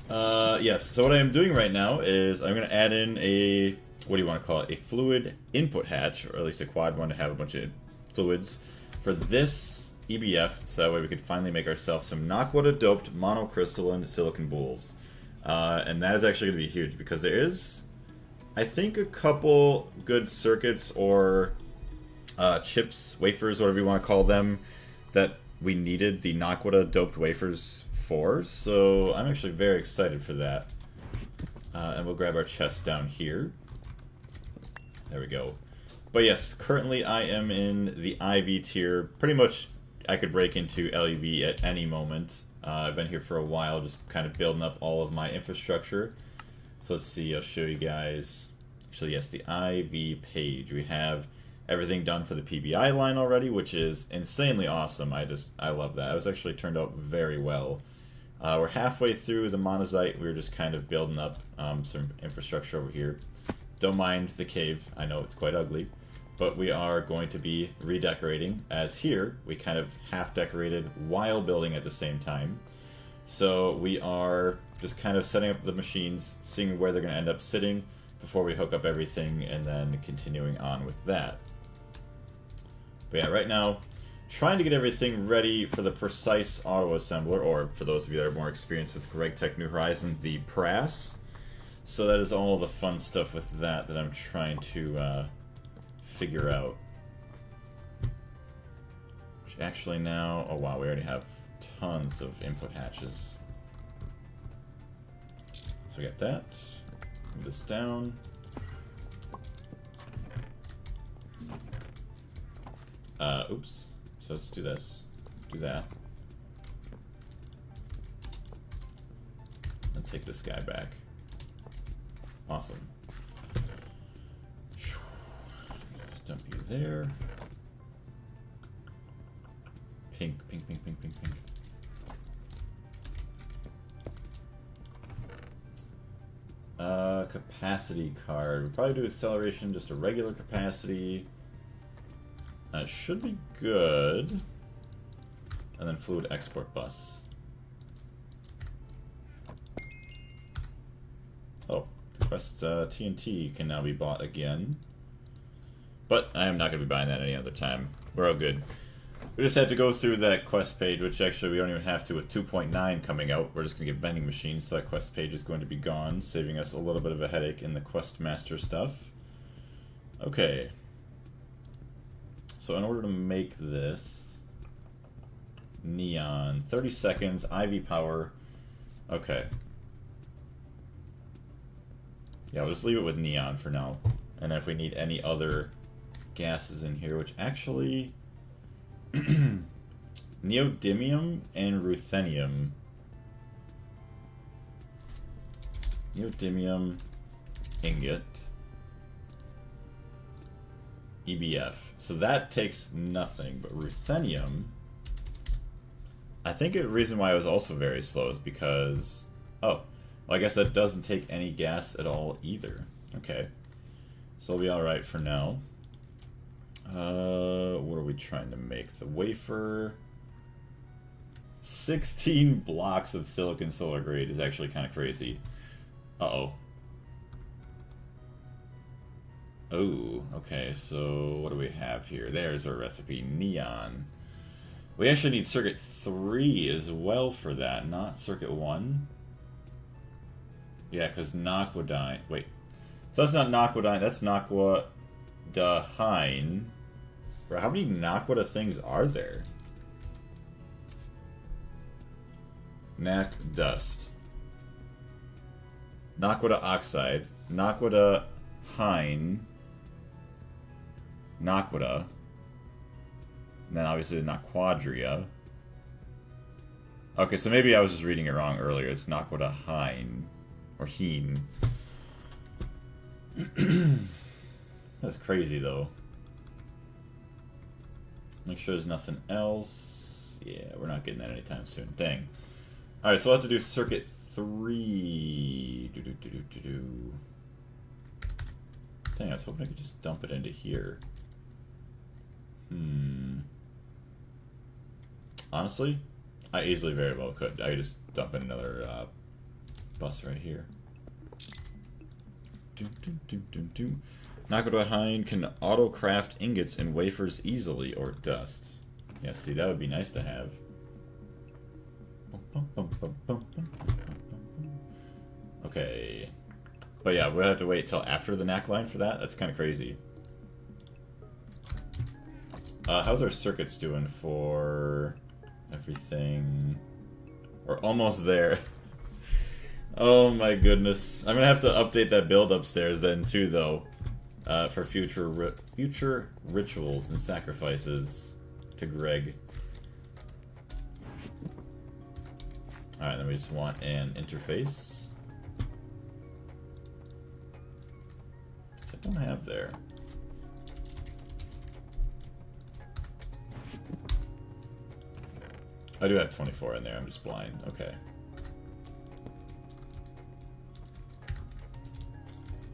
Yes, so what I am doing right now is I'm going to add in a... What do you want to call it? A fluid input hatch, or at least a quad one to have a bunch of fluids for this EBF, so that way we could finally make ourselves some Naquadah-doped monocrystalline silicon boules. And that is actually going to be huge, because there is... I think a couple good circuits or chips, wafers, whatever you want to call them, that we needed the Naquadah doped wafers for. So I'm actually very excited for that. And we'll grab our chest down here. There we go. But yes, currently I am in the IV tier. Pretty much I could break into LuV at any moment. I've been here for a while, just kind of building up all of my infrastructure. So let's see, I'll show you guys. Actually, yes, the IV page. We have everything done for the PBI line already, which is insanely awesome. I love that. It was actually turned out very well. We're halfway through the monazite. We were just kind of building up some infrastructure over here. Don't mind the cave. I know it's quite ugly. But we are going to be redecorating, as here we kind of half decorated while building at the same time. So we are just kind of setting up the machines, seeing where they're going to end up sitting before we hook up everything, and then continuing on with that. But yeah, right now, trying to get everything ready for the precise auto assembler, or for those of you that are more experienced with GregTech New Horizon, the PRAS. So that is all the fun stuff with that I'm trying to figure out. Which actually now, oh wow, we already have tons of input hatches. So we got that. Move this down. Oops. So let's do this. Do that. And take this guy back. Awesome. Dump you there. Pink, pink, pink, pink, pink, pink. Capacity card. We'll probably do acceleration, just a regular capacity. Should be good. And then fluid export bus. Oh, the Quest TNT can now be bought again. But I am not going to be buying that any other time. We're all good. We just had to go through that quest page, which actually we don't even have to with 2.9 coming out. We're just going to get vending machines, so that quest page is going to be gone, saving us a little bit of a headache in the quest master stuff. Okay. So in order to make this neon, 30 seconds, IV power. Okay. Yeah, we'll just leave it with neon for now. And if we need any other gases in here, which actually neodymium and ruthenium. Neodymium ingot. EBF. So that takes nothing, but ruthenium, I think the reason why it was also very slow is because, oh, well, I guess that doesn't take any gas at all either. Okay. So it'll be alright for now. What are we trying to make? The wafer. 16 blocks of silicon solar grade is actually kind of crazy. Uh-oh. Oh, okay, so what do we have here? There's our recipe, neon. We actually need circuit 3 as well for that, not circuit 1. Yeah, because naquadyne. Wait. So that's not naquadyne, that's naquadyne. Bro, how many naquada things are there? Nac dust. Naquada oxide. Naquadyne. Naquada. And then obviously the naquadria. Okay, so maybe I was just reading it wrong earlier. It's naquadyne. Or heen. That's crazy though. Make sure there's nothing else. Yeah, we're not getting that anytime soon. Dang. Alright, so we'll have to do circuit 3. Dang, I was hoping I could just dump it into here. Honestly, I easily very well could. I could just dump in another bus right here. Naquadyne can auto-craft ingots and wafers easily, or dust. Yeah, see, that would be nice to have. Okay. But yeah, we'll have to wait till after the NAC line for that. That's kind of crazy. How's our circuits doing for everything? We're almost there. Oh my goodness. I'm gonna have to update that build upstairs then too, though. For future rituals and sacrifices to Greg. Alright, then we just want an interface. Which I don't have there. I do have 24 in there, I'm just blind. Okay.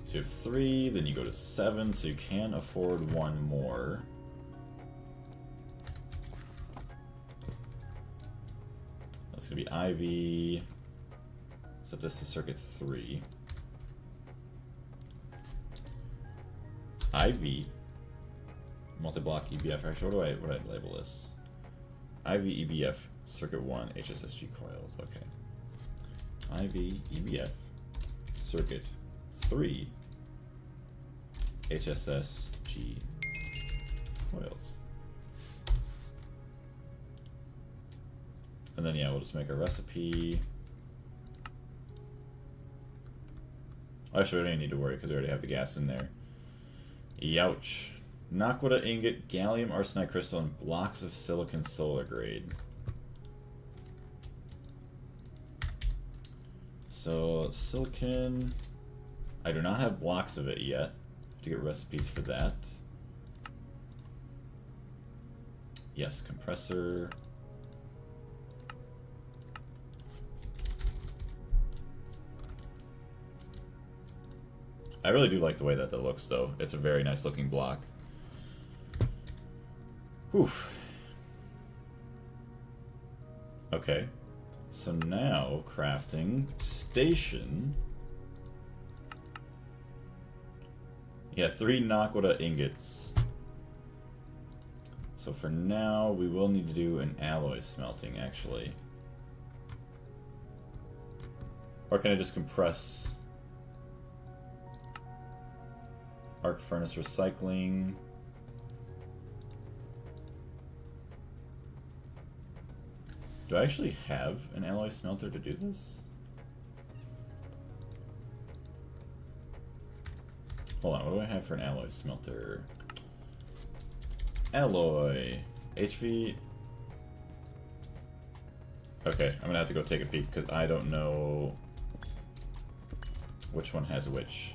So you have 3, then you go to 7, so you can afford one more. That's going to be IV. Set this to circuit 3. IV. Multi-block EBF. Actually, what do I label this? IV EBF circuit 1 HSSG coils. Okay. IV EBF circuit 3 HSSG coils. And then yeah, we'll just make a recipe. Actually, we don't need to worry because we already have the gas in there. Youch. Naquita ingot, gallium arsenide crystal, and blocks of silicon solar grade. So, silicon... I do not have blocks of it yet. Have to get recipes for that. Yes, compressor. I really do like the way that looks, though. It's a very nice looking block. Whew. Okay. So now, crafting station. Yeah, 3 Naquita ingots. So for now, we will need to do an alloy smelting, actually. Or can I just compress... Arc furnace recycling. Do I actually have an alloy smelter to do this? Hold on, what do I have for an alloy smelter? Alloy. HV. Okay, I'm gonna have to go take a peek because I don't know which one has which.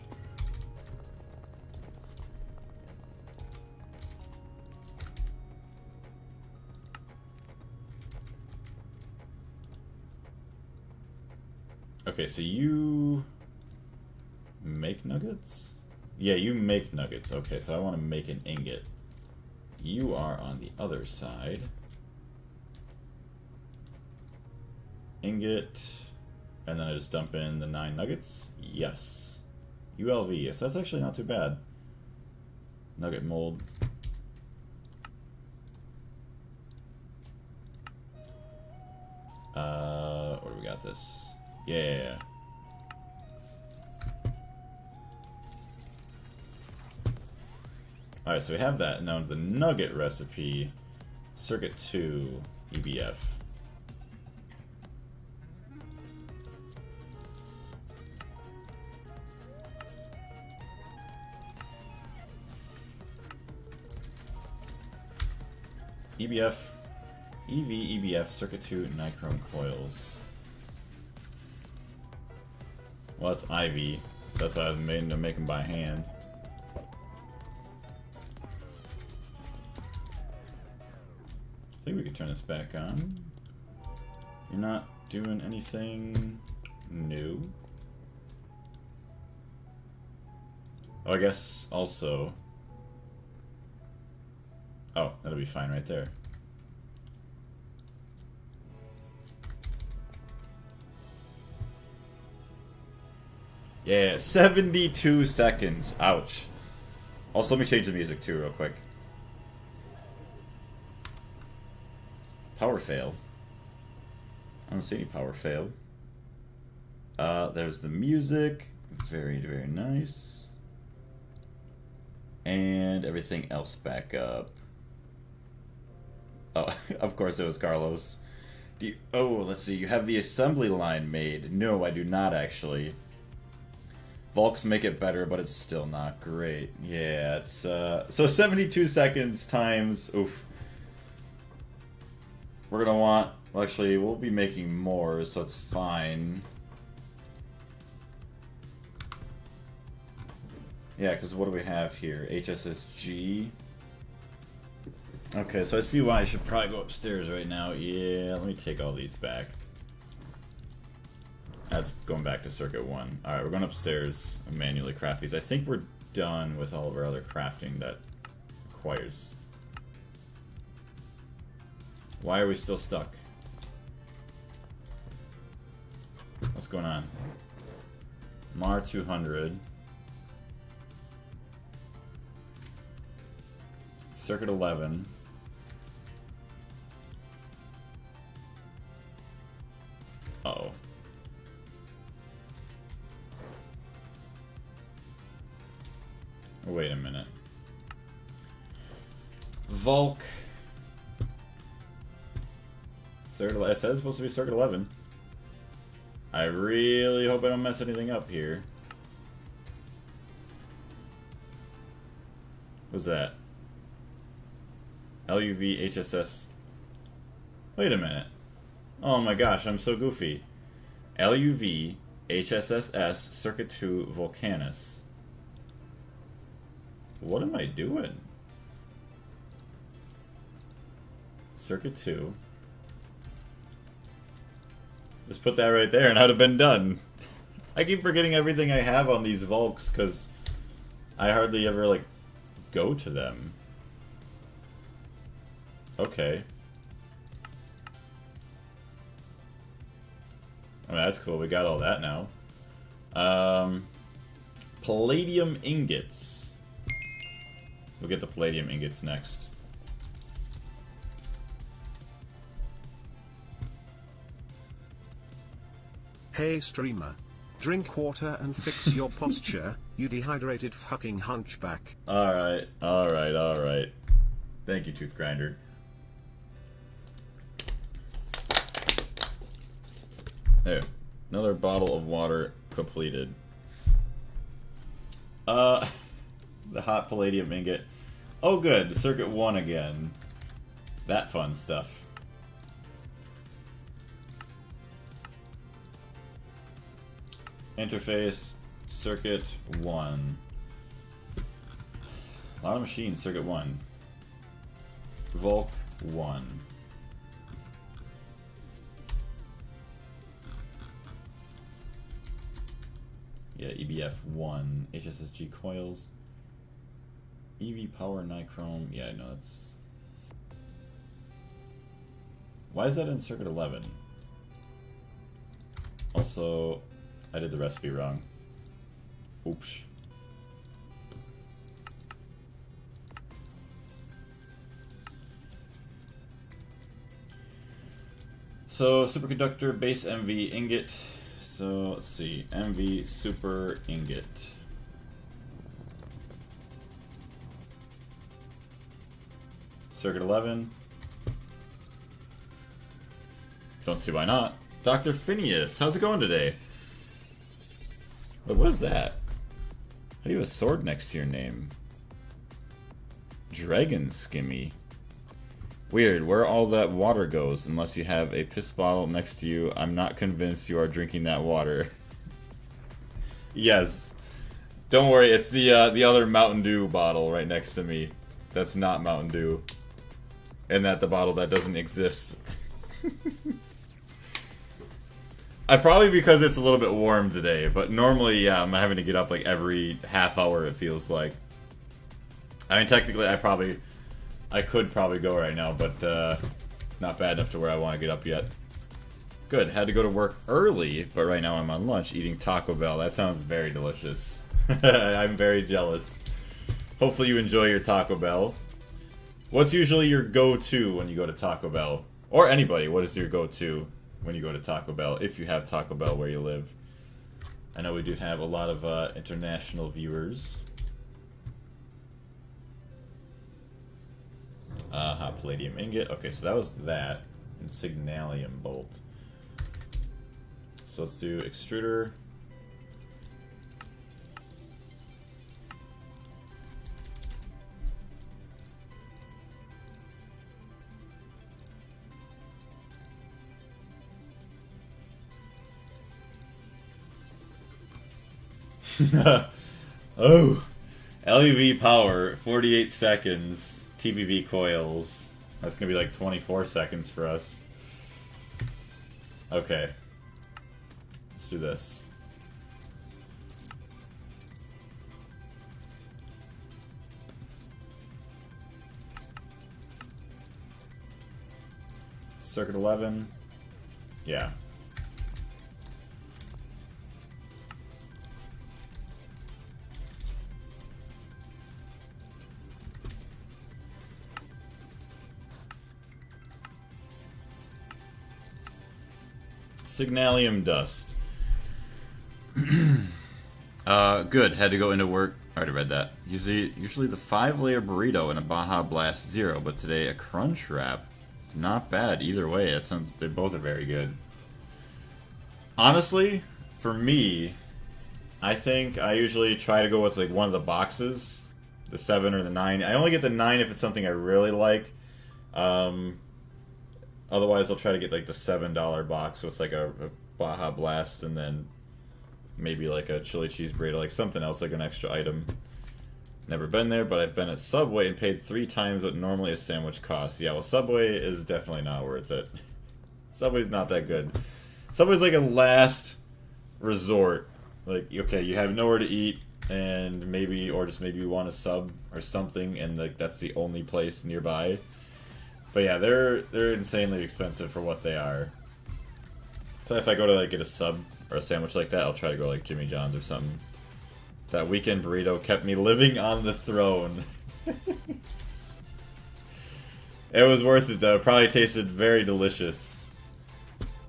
Okay, so you make nuggets? Yeah, you make nuggets. Okay, so I want to make an ingot. You are on the other side. Ingot. And then I just dump in the 9 nuggets. Yes. ULV. So that's actually not too bad. Nugget mold. What do we got this? Yeah. Alright, so we have that. Now the nugget recipe. Circuit 2 EBF. EBF. EV, EBF, Circuit 2 nichrome coils. Well, it's IV. So that's why I was made to make them by hand. I think we could turn this back on. You're not doing anything new. Oh, I guess also... Oh, that'll be fine right there. Yeah, 72 seconds. Ouch. Also, let me change the music too real quick. Power fail. I don't see any power fail. There's the music. Very, very nice. And everything else back up. Oh, of course it was Carlos. Oh, let's see. You have the assembly line made. No, I do not actually. Volks make it better, but it's still not great. Yeah, it's so 72 seconds times. Oof. We're gonna want. Well, actually, we'll be making more, so it's fine. Yeah, because what do we have here? HSSG. Okay, so I see why I should probably go upstairs right now. Yeah, let me take all these back. That's going back to Circuit 1. Alright, we're going upstairs and manually craft these. I think we're done with all of our other crafting that requires. Why are we still stuck? What's going on? MAR 200. Circuit 11. Uh-oh. Wait a minute. Volk. Circuit. I said it's supposed to be Circuit 11. I really hope I don't mess anything up here. What's that? LuV HSS. Wait a minute. Oh my gosh, I'm so goofy. LuV HSSS Circuit 2 Volcanus. What am I doing? Circuit 2. Just put that right there and I'd have been done. I keep forgetting everything I have on these Volks because I hardly ever, like, go to them. Okay. I mean, that's cool. We got all that now. Palladium ingots. We'll get the palladium ingots next. Hey streamer. Drink water and fix your posture, you dehydrated fucking hunchback. Alright, alright, alright. Thank you, Tooth Grinder. There. Another bottle of water completed. The hot palladium ingot. Oh good, Circuit 1 again. That fun stuff. Interface, Circuit 1. A lot of machines, Circuit 1. Volk 1. Yeah, EBF 1. HSSG coils. EV power nichrome. Yeah, no, that's... Why is that in Circuit 11? Also, I did the recipe wrong. Oops. So, superconductor base MV ingot. So, let's see. MV super ingot. Circuit 11. Don't see why not. Dr. Phineas, how's it going today? What was that? How do you have a sword next to your name? Dragon Skimmy. Weird, where all that water goes, unless you have a piss bottle next to you. I'm not convinced you are drinking that water. Yes. Don't worry, it's the other Mountain Dew bottle right next to me. That's not Mountain Dew. And that the bottle that doesn't exist. Probably because it's a little bit warm today, but normally, yeah, I'm having to get up like every half hour, it feels like. I mean, technically, I could probably go right now, but not bad enough to where I want to get up yet. Good, had to go to work early, but right now I'm on lunch eating Taco Bell. That sounds very delicious. I'm very jealous. Hopefully you enjoy your Taco Bell. What's usually your go-to when you go to Taco Bell? Or anybody, what is your go-to when you go to Taco Bell, if you have Taco Bell where you live? I know we do have a lot of international viewers. Hot palladium ingot. Okay, so that was that. Insignalium bolt. So let's do extruder. Oh, LuV power, 48 seconds, TBV coils. That's gonna be like 24 seconds for us. Okay, let's do this. Circuit 11, yeah. Signalium dust. Good. Had to go into work. already read that. Usually the 5-layer burrito and a Baja Blast Zero, but today a crunch wrap. Not bad either way. They both are very good. Honestly, for me, I think I usually try to go with like one of the boxes, the 7 or the 9. I only get the 9 if it's something I really like. Otherwise, I'll try to get like the $7 box with like a Baja Blast and then maybe like a chili cheese burrito, like something else, like an extra item. Never been there, but I've been at Subway and paid 3 times what normally a sandwich costs. Yeah, well, Subway is definitely not worth it. Subway's not that good. Subway's like a last resort. Like, okay, you have nowhere to eat, and maybe you want a sub or something, and like that's the only place nearby. But yeah, they're insanely expensive for what they are. So if I go to like get a sub or a sandwich like that, I'll try to go like Jimmy John's or something. That weekend burrito kept me living on the throne. It was worth it though. It probably tasted very delicious.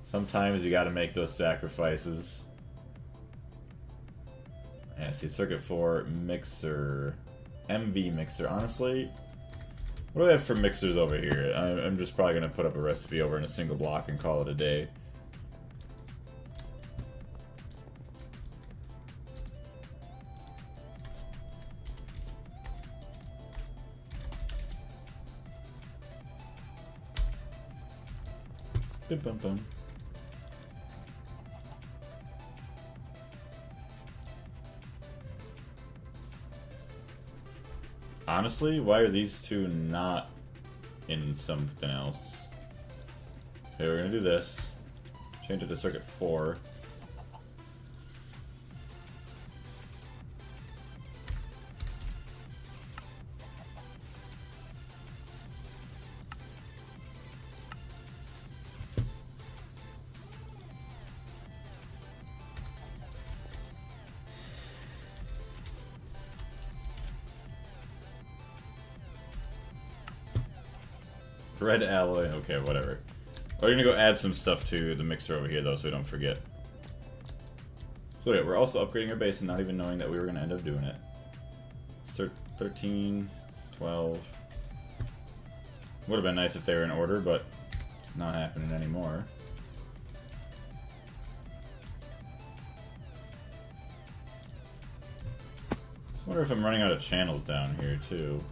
Sometimes you gotta make those sacrifices. Yeah, see, Circuit 4 mixer. MV mixer. Honestly, what do I have for mixers over here? I'm just probably gonna put up a recipe over in a single block and call it a day. Bum bum. Honestly, why are these two not in something else? Okay, we're gonna do this. Change it to Circuit 4. Red alloy, okay, whatever. We're gonna go add some stuff to the mixer over here though, so we don't forget. So yeah, we're also upgrading our base and not even knowing that we were gonna end up doing it. 13, 12. Would have been nice if they were in order, but it's not happening anymore. I wonder if I'm running out of channels down here too.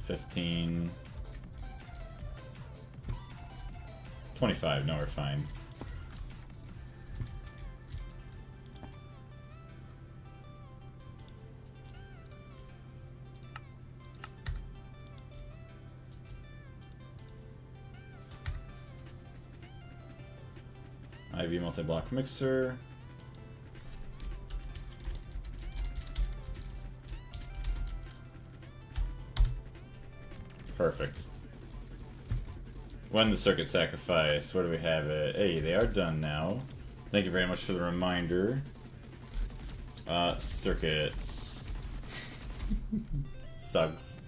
15, 25, no, we're fine. IV multi-block mixer. Perfect. When the circuit sacrifice, where do we have it? Hey, they are done now. Thank you very much for the reminder. Circuits. Sucks.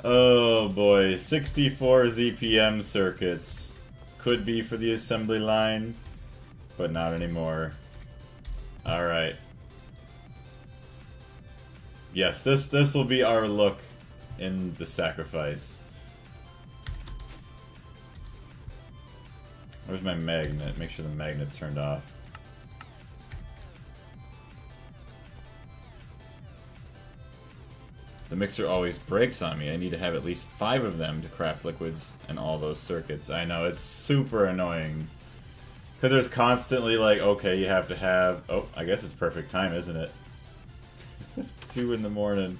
Oh boy, 64 ZPM circuits. Could be for the assembly line, but not anymore. Alright. Yes, this will be our look in the sacrifice. Where's my magnet? Make sure the magnet's turned off. The mixer always breaks on me. I need to have at least 5 of them to craft liquids and all those circuits. I know, it's super annoying. Because there's constantly like, okay, you have to have... Oh, I guess it's perfect time, isn't it? 2 in the morning.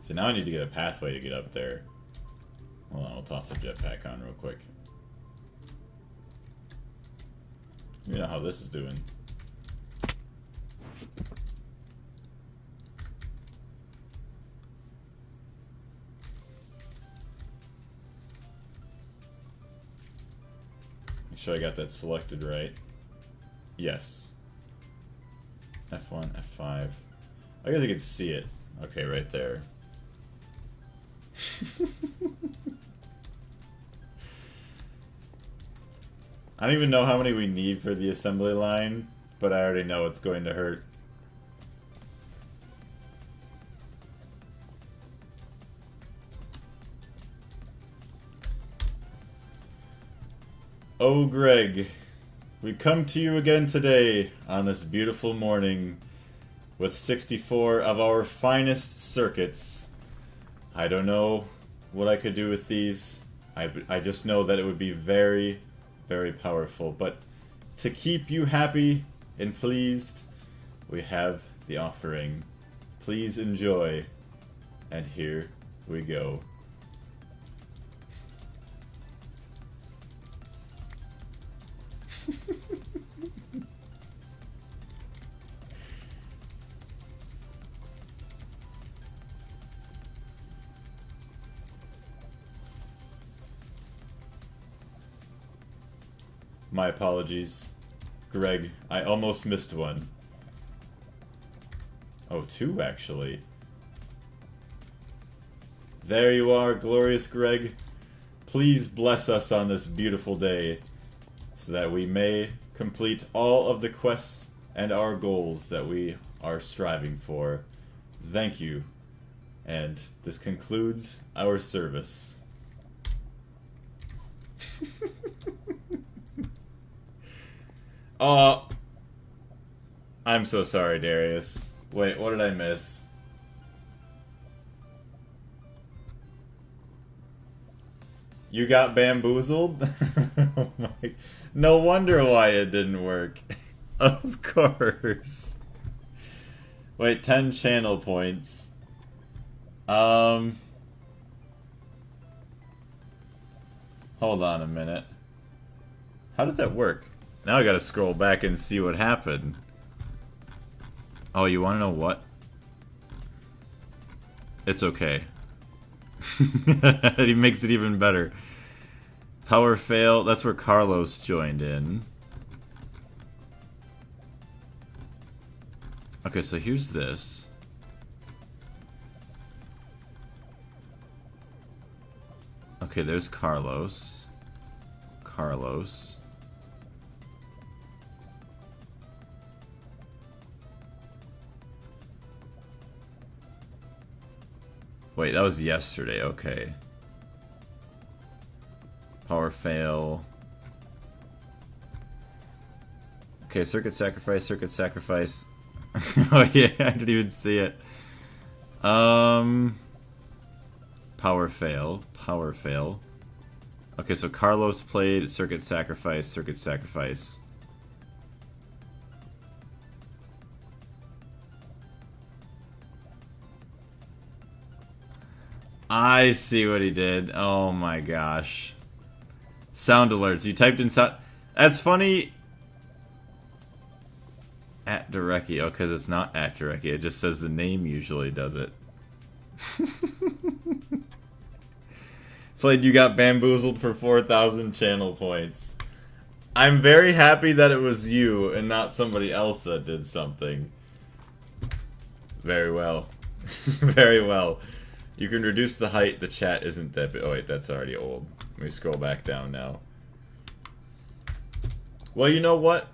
So now I need to get a pathway to get up there. Hold on, we'll toss a jetpack on real quick. You know how this is doing. Make sure I got that selected right. Yes. F1, F5. I guess I could see it. Okay, right there. I don't even know how many we need for the assembly line, but I already know it's going to hurt. Oh, Greg, we come to you again today on this beautiful morning with 64 of our finest circuits. I don't know what I could do with these. I just know that it would be very, very powerful. But to keep you happy and pleased, we have the offering. Please enjoy. And here we go. My apologies, Greg. I almost missed one. Oh, two, actually. There you are, glorious Greg. Please bless us on this beautiful day, so that we may complete all of the quests and our goals that we are striving for. Thank you. And this concludes our service. Oh, I'm so sorry, Darius. Wait, what did I miss? You got bamboozled? Oh my. No wonder why it didn't work. Of course. Wait, 10 channel points. Hold on a minute. How did that work? Now I gotta scroll back and see what happened. Oh, you wanna know what? It's okay. He makes it even better. Power fail, that's where Carlos joined in. Okay, so here's this. Okay, there's Carlos. Carlos. Wait, that was yesterday, okay. Power fail. Okay, circuit sacrifice, circuit sacrifice. Oh yeah, I didn't even see it. Power fail, power fail. Okay, so Carlos played circuit sacrifice, circuit sacrifice. I see what he did. Oh my gosh. Sound alerts. You typed in sound... That's funny. At Direcki. Oh, because it's not at Direcki. It just says the name usually does it. Played you got bamboozled for 4,000 channel points. I'm very happy that it was you and not somebody else that did something. Very well. Very well. You can reduce the height. The chat isn't that big. Oh wait, that's already old. Let me scroll back down now. Well, you know what?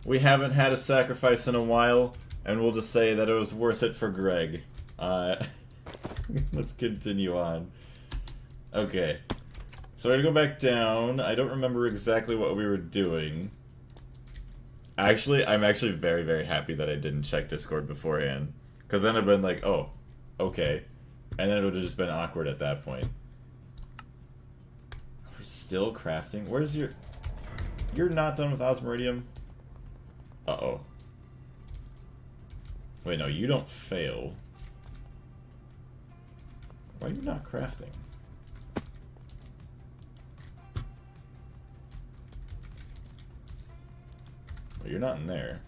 We haven't had a sacrifice in a while, and we'll just say that it was worth it for Greg. Let's continue on. Okay. So we're gonna go back down. I don't remember exactly what we were doing. Actually, I'm actually very, very happy that I didn't check Discord beforehand. Because then I'd been like, oh, okay. And then it would have just been awkward at that point. We're still crafting? Where's your... You're not done with Osmeridium? Uh-oh. Wait, no, you don't fail. Why are you not crafting? Well, you're not in there.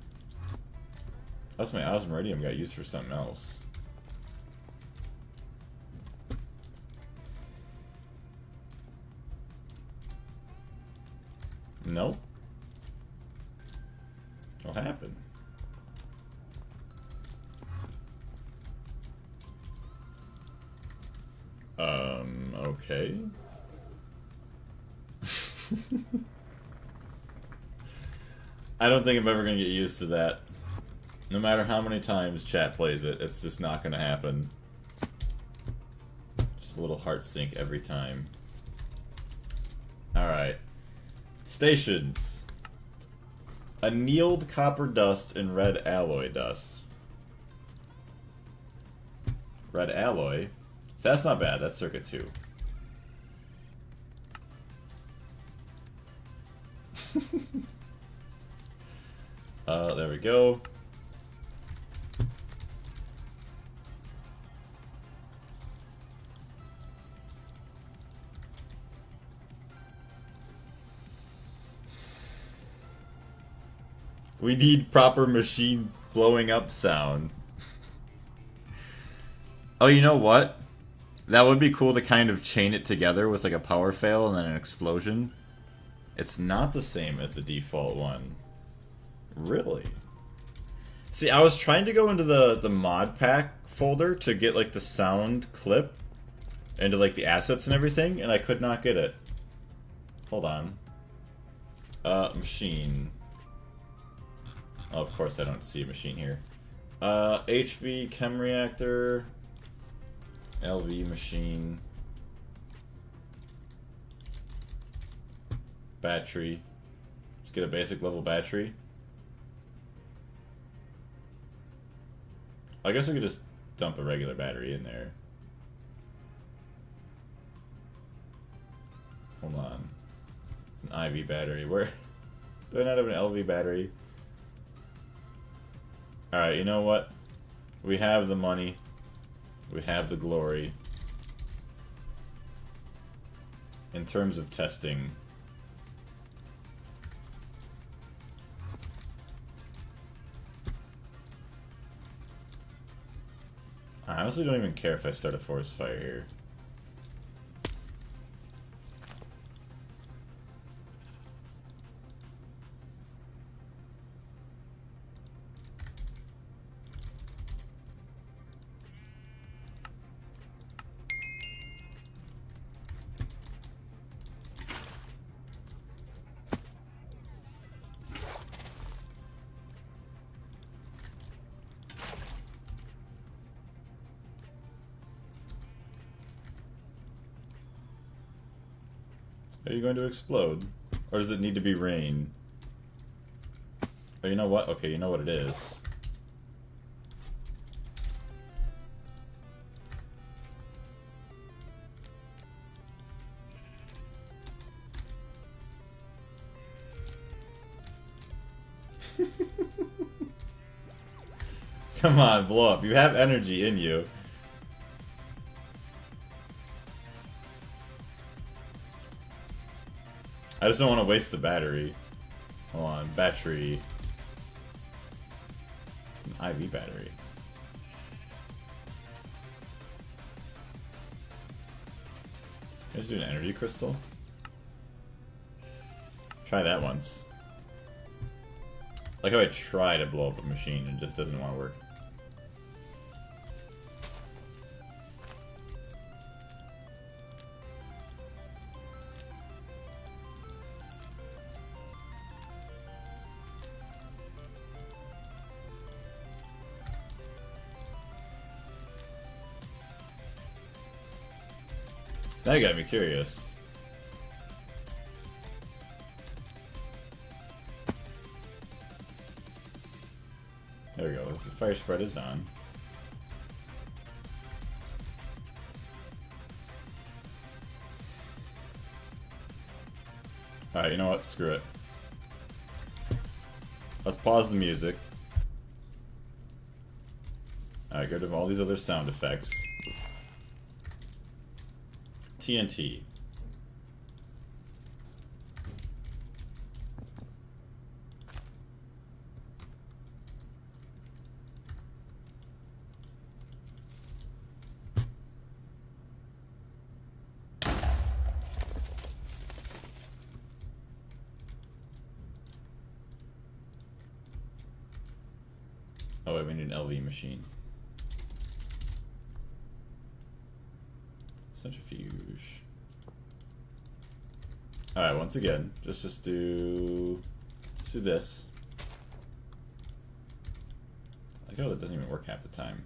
That's my Osmeridium got used for something else. Nope. What happened? Okay. I don't think I'm ever gonna get used to that. No matter how many times chat plays it, it's just not gonna happen. Just a little heart sink every time. Alright. Stations. Annealed copper dust and red alloy dust. Red alloy? So that's not bad, that's circuit 2. There we go. We need proper machine blowing up sound. Oh, you know what? That would be cool to kind of chain it together with like a power fail and then an explosion. It's not the same as the default one. Really? See, I was trying to go into the mod pack folder to get like the sound clip into like the assets and everything, and I could not get it. Hold on. Machine. Oh, of course I don't see a machine here. HV chem reactor. LV machine. Battery. Just get a basic level battery. I guess we could just dump a regular battery in there. Hold on. It's an IV battery. Where do I not have an LV battery? Alright, you know what? We have the money. We have the glory. In terms of testing. I honestly don't even care if I start a forest fire here. Are you going to explode? Or does it need to be rain? Oh, you know what? Okay, you know what it is. Come on, blow up. You have energy in you. I just don't want to waste the battery. Hold on, battery. An IV battery. Let's do an energy crystal. Try that once. Like how I try to blow up a machine and it just doesn't want to work. So now you got me curious. There we go, the fire spread is on. Alright, you know what? Screw it. Let's pause the music. Alright, get rid of all these other sound effects. TNT. Oh wait, we need an LV machine. Centrifuge. Alright, once again, let's do this. I know that doesn't even work half the time.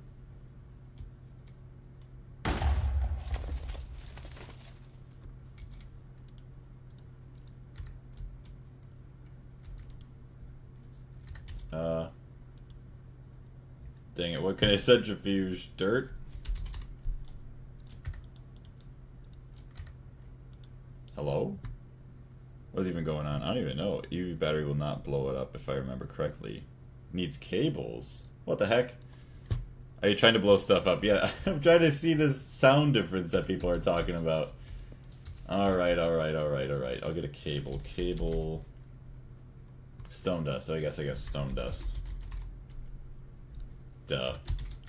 Dang it, what can I centrifuge? Dirt? Hello? What's even going on? I don't even know. EV battery will not blow it up if I remember correctly. Needs cables? What the heck? Are you trying to blow stuff up? Yeah, I'm trying to see this sound difference that people are talking about. Alright. I'll get a cable. Cable... Stone dust. I guess stone dust. Duh.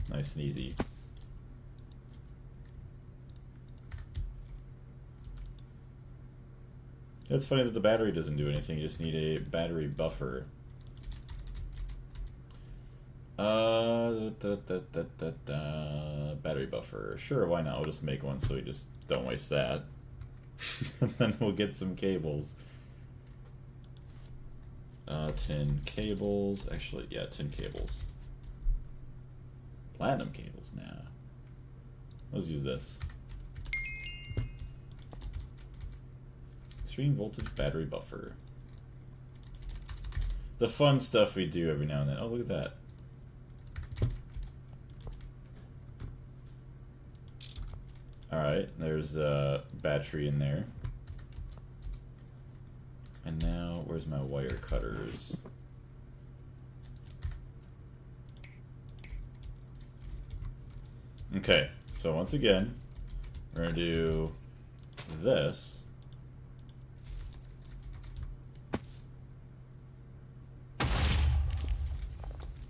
Nice and easy. It's funny that the battery doesn't do anything. You just need a battery buffer. Battery buffer. Sure, why not? I'll just make one so we just don't waste that. And then we'll get some cables. 10 cables. Actually, yeah, 10 cables. Platinum cables now. Let's use this. Extreme voltage battery buffer. The fun stuff we do every now and then. Oh, look at that. Alright, there's a battery in there. And now, where's my wire cutters? Okay, so once again, we're going to do this.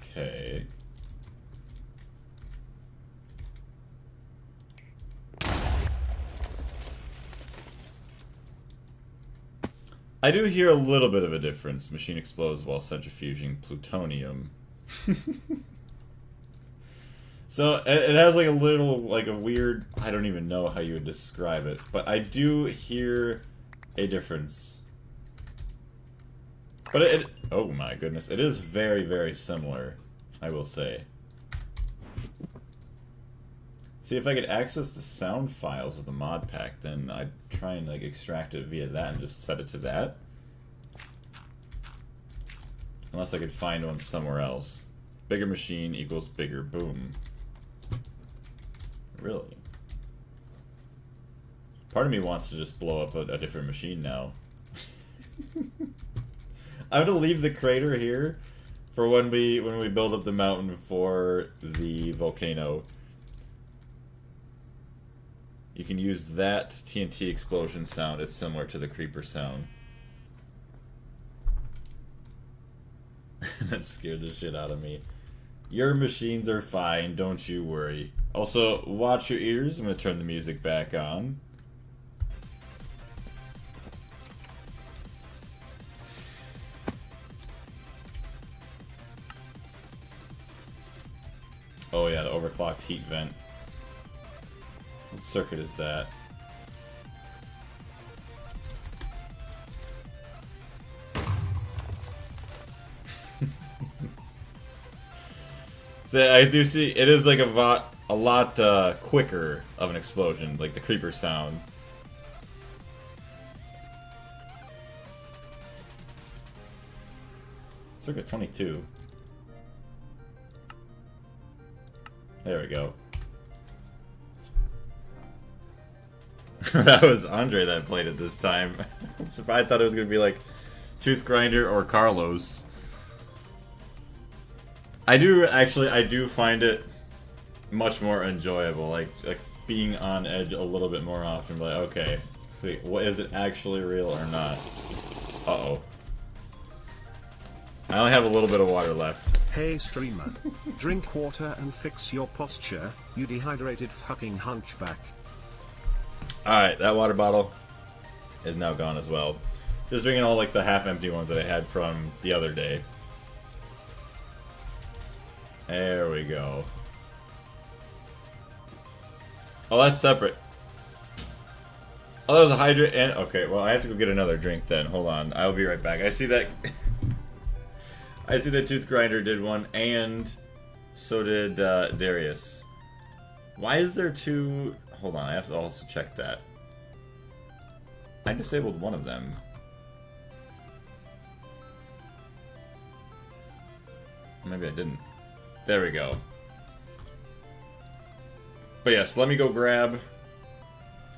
Okay. I do hear a little bit of a difference. Machine explodes while centrifuging plutonium. So it has like a little, like a weird, I don't even know how you would describe it, but I do hear a difference. But it oh my goodness, it is very, very similar, I will say. See, if I could access the sound files of the mod pack, then I'd try and like extract it via that and just set it to that. Unless I could find one somewhere else. Bigger machine equals bigger boom. Really? Part of me wants to just blow up a different machine now. I'm gonna leave the crater here for when we build up the mountain for the volcano. You can use that TNT explosion sound. It's similar to the creeper sound. That scared the shit out of me. Your machines are fine, don't you worry. Also, watch your ears. I'm going to turn the music back on. Oh yeah, the overclocked heat vent. What circuit is that? So I do see it is like a lot quicker of an explosion, like the creeper sound. Circuit 22. There we go. That was Andre that played it this time. I'm surprised. I thought it was gonna be like Tooth Grinder or Carlos. I do find it much more enjoyable, like being on edge a little bit more often. Like, okay, wait, what is it actually real or not? Uh-oh. I only have a little bit of water left. Hey streamer, drink water and fix your posture, you dehydrated fucking hunchback. Alright, that water bottle is now gone as well. Just drinking all like the half-empty ones that I had from the other day. There we go. Oh, that's separate. Oh, that was a hydrate and... Okay, well, I have to go get another drink then. Hold on. I'll be right back. I see that... I see that Tooth Grinder did one, and So did Darius. Why is there two... Hold on, I have to also check that. I disabled one of them. Maybe I didn't. There we go. But yes, let me go grab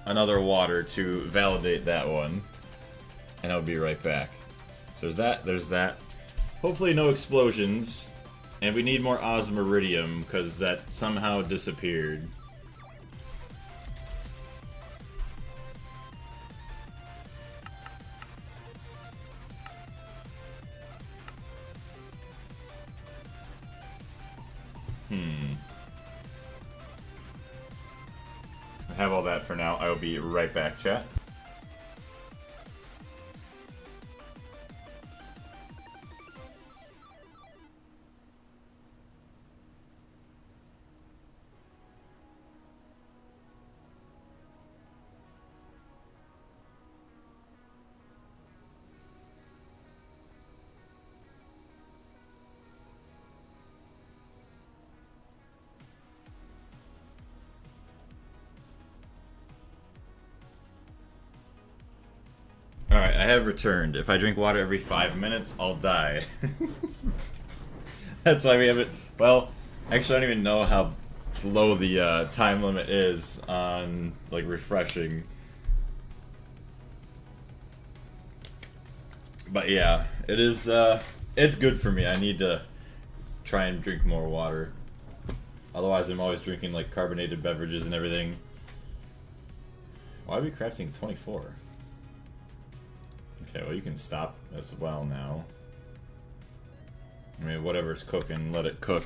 another water to validate that one. And I'll be right back. So there's that. Hopefully no explosions. And we need more osmiridium, because that somehow disappeared. I have all that for now. I will be right back, chat. Alright, I have returned. If I drink water every 5 minutes, I'll die. That's why we have it. Well, actually, I don't even know how low the time limit is on, like, refreshing. But yeah, it is, it's good for me. I need to try and drink more water. Otherwise, I'm always drinking, like, carbonated beverages and everything. Why are we crafting 24? Okay, well, you can stop as well now. I mean, whatever's cooking, let it cook.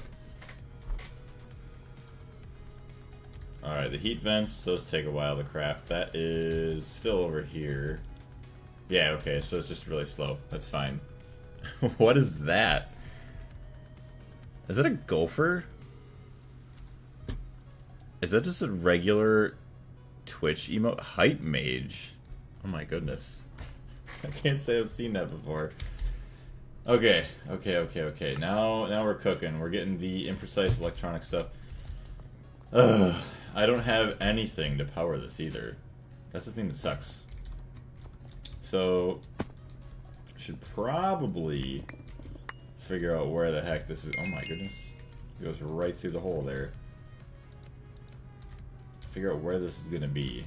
Alright, the heat vents, those take a while to craft. That is still over here. Yeah, okay, so it's just really slow. That's fine. What is that? Is that a gopher? Is that just a regular Twitch emote? Hype mage? Oh my goodness. I can't say I've seen that before. Okay. Now we're cooking. We're getting the imprecise electronic stuff. Ugh. I don't have anything to power this either. That's the thing that sucks. So, should probably figure out where the heck this is. Oh my goodness. It goes right through the hole there. Figure out where this is gonna be.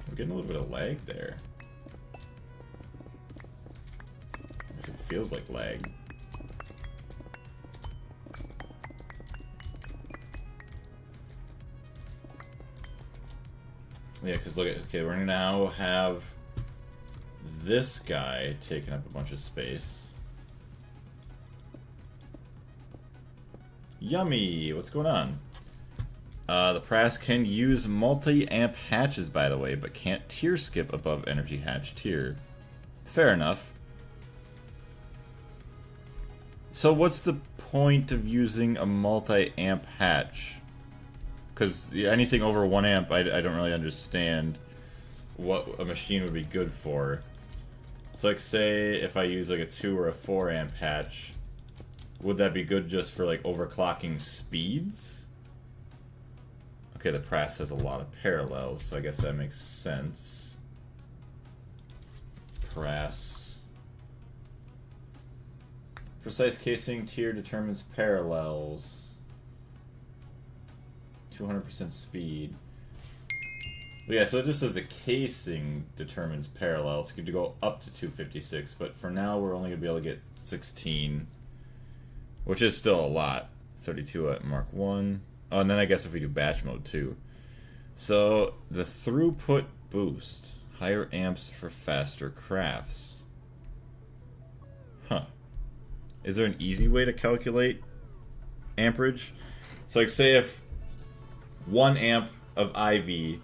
We're getting a little bit of lag there. I guess it feels like lag. Yeah, because look at, okay, we're gonna now have this guy taking up a bunch of space. Yummy! What's going on? The Prass can use multi-amp hatches, by the way, but can't tier skip above energy hatch tier. Fair enough. So what's the point of using a multi-amp hatch? Because anything over 1 amp, I don't really understand what a machine would be good for. So like, say if I use like a 2 or a 4 amp hatch, would that be good just for like overclocking speeds? Okay, the Prass has a lot of parallels, so I guess that makes sense. Prass. Precise casing tier determines parallels. 200% speed. But yeah, so it just says the casing determines parallels. It could go up to 256, but for now we're only going to be able to get 16. Which is still a lot. 32 at Mark 1. Oh, and then I guess if we do batch mode too. So, the throughput boost. Higher amps for faster crafts. Huh. Is there an easy way to calculate amperage? So like, say if 1 amp of IV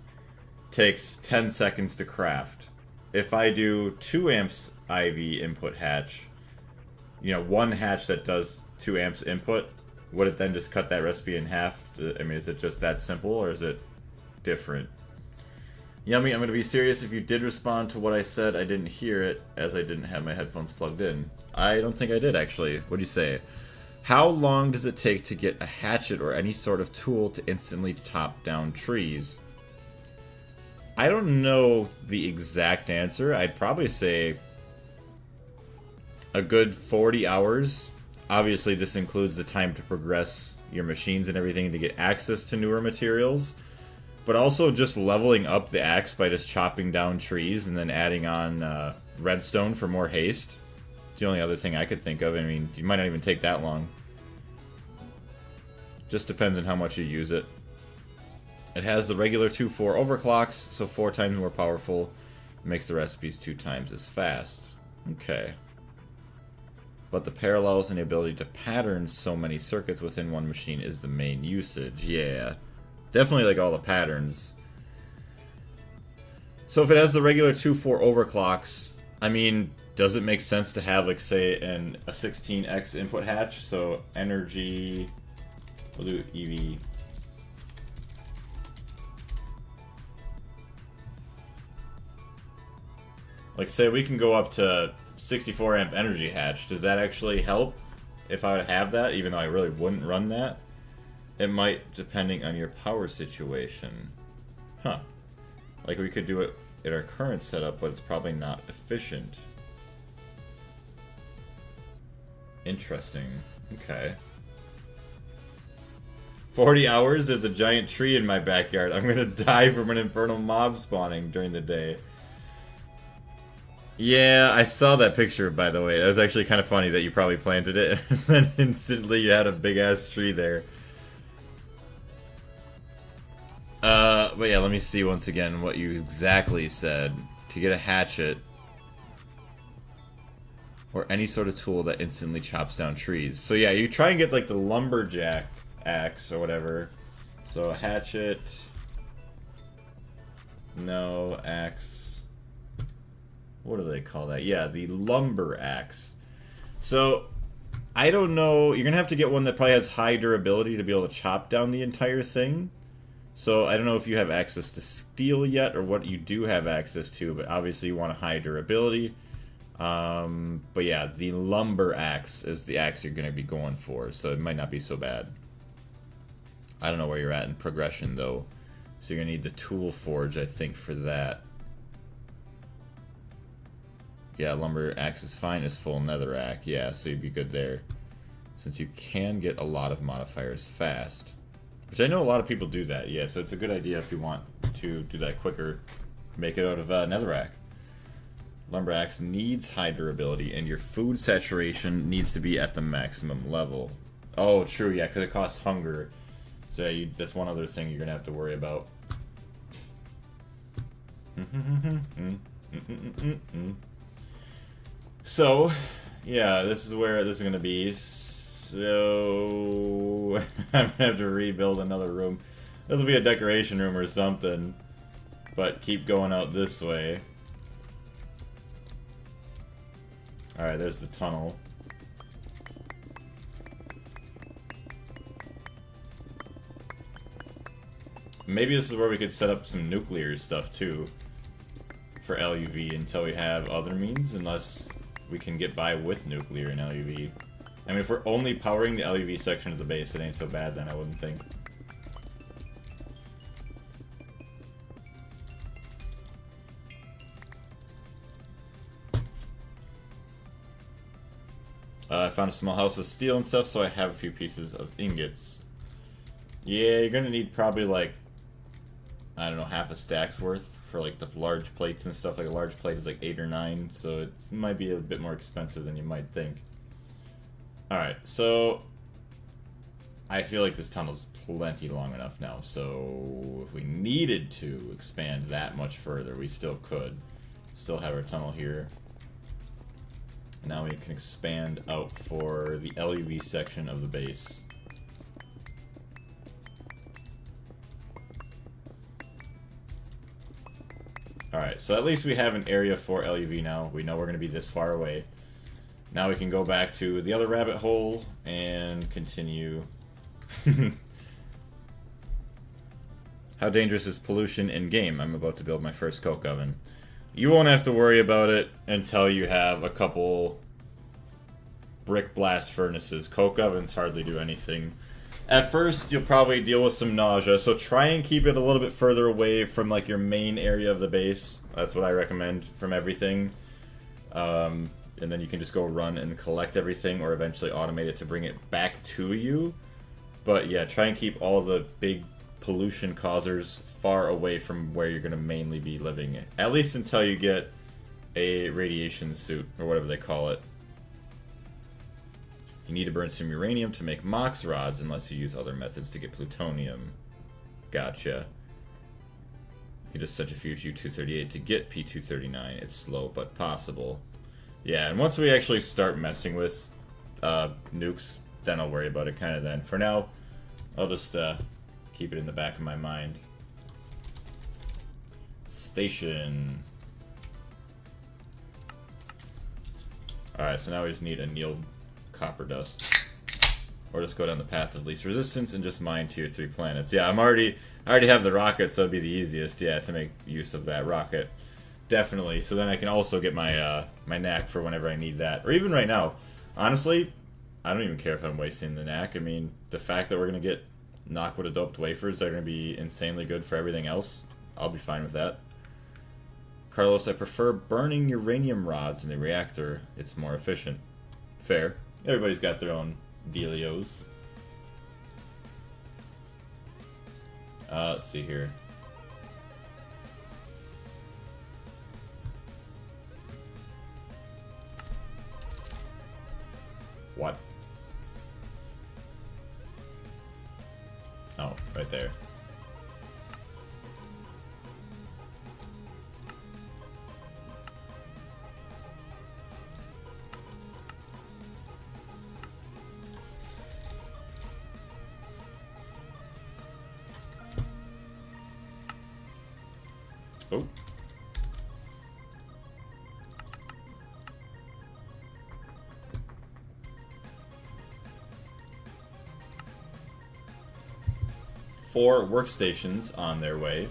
takes 10 seconds to craft. If I do 2 amps IV input hatch, you know, 1 hatch that does 2 amps input, would it then just cut that recipe in half? I mean, is it just that simple, or is it different? Yummy, I'm going to be serious. If you did respond to what I said, I didn't hear it, as I didn't have my headphones plugged in. I don't think I did, actually. What do you say? How long does it take to get a hatchet or any sort of tool to instantly chop down trees? I don't know the exact answer. I'd probably say a good 40 hours. Obviously, this includes the time to progress your machines and everything to get access to newer materials. But also just leveling up the axe by just chopping down trees and then adding on redstone for more haste. It's the only other thing I could think of. I mean, you might not even take that long. Just depends on how much you use it. It has the regular 2-4 overclocks, so 4 times more powerful. It makes the recipes 2 times as fast. Okay. But the parallels and the ability to pattern so many circuits within one machine is the main usage. Yeah. Definitely like all the patterns. So if it has the regular 2-4 overclocks, I mean, does it make sense to have, like, say, a 16x input hatch? So energy, we'll do EV. Like, say we can go up to 64 amp energy hatch. Does that actually help if I would have that, even though I really wouldn't run that? It might, depending on your power situation. Huh. Like, we could do it in our current setup, but it's probably not efficient. Interesting. Okay. 40 hours? There's a giant tree in my backyard. I'm gonna die from an infernal mob spawning during the day. Yeah, I saw that picture, by the way. It was actually kind of funny that you probably planted it, and then instantly you had a big-ass tree there. But yeah, let me see once again what you exactly said. To get a hatchet, or any sort of tool that instantly chops down trees. So yeah, you try and get like the lumberjack axe or whatever. So a hatchet, no, axe. What do they call that? Yeah, the lumber axe. So I don't know. You're gonna have to get one that probably has high durability to be able to chop down the entire thing. So I don't know if you have access to steel yet, or what you do have access to, but obviously you want a high durability. But yeah, the lumber axe is the axe you're going to be going for, so it might not be so bad. I don't know where you're at in progression, though. So you're going to need the tool forge, I think, for that. Yeah, lumber axe is fine as full netherrack. Yeah, so you'd be good there. Since you can get a lot of modifiers fast. Which I know a lot of people do that, yeah, so it's a good idea if you want to do that quicker. Make it out of netherrack. Lumber axe needs high durability, and your food saturation needs to be at the maximum level. Oh, true, yeah, because it costs hunger. So yeah, that's one other thing you're going to have to worry about. So, yeah, this is where this is going to be. So, I'm going to have to rebuild another room. This will be a decoration room or something. But keep going out this way. Alright, there's the tunnel. Maybe this is where we could set up some nuclear stuff too. For LuV until we have other means, unless we can get by with nuclear and LuV. I mean, if we're only powering the LuV section of the base, it ain't so bad then, I wouldn't think. I found a small house with steel and stuff, so I have a few pieces of ingots. Yeah, you're gonna need probably like, I don't know, half a stack's worth for like the large plates and stuff. Like a large plate is like 8 or 9, so it might be a bit more expensive than you might think. Alright, so I feel like this tunnel's plenty long enough now, so if we needed to expand that much further, we still could. Still have our tunnel here. Now we can expand out for the LuV section of the base. Alright, so at least we have an area for LuV now. We know we're going to be this far away. Now we can go back to the other rabbit hole and continue. How dangerous is pollution in game? I'm about to build my first coke oven. You won't have to worry about it until you have a couple brick blast furnaces. Coke ovens hardly do anything. At first, you'll probably deal with some nausea, so try and keep it a little bit further away from like your main area of the base. That's what I recommend from everything. And then you can just go run and collect everything, or eventually automate it to bring it back to you. But yeah, try and keep all the big pollution causers far away from where you're going to mainly be living. At least until you get a radiation suit, or whatever they call it. You need to burn some uranium to make mox rods unless you use other methods to get plutonium. Gotcha. You can just set a fuse U-238 to get P-239. It's slow but possible. Yeah, and once we actually start messing with nukes, then I'll worry about it kind of then. For now, I'll just keep it in the back of my mind. Station. Alright, so now we just need annealed copper dust. Or just go down the path of least resistance and just mine tier 3 planets. Yeah, I already have the rocket, so it'd be the easiest, yeah, to make use of that rocket. Definitely. So then I can also get my my knack for whenever I need that. Or even right now. Honestly, I don't even care if I'm wasting the knack. I mean, the fact that we're going to get Knockwood doped wafers that are going to be insanely good for everything else, I'll be fine with that. Carlos, I prefer burning uranium rods in the reactor. It's more efficient. Fair. Everybody's got their own dealios. Let's see here. What? Oh, right there. Oh. Four workstations on their way.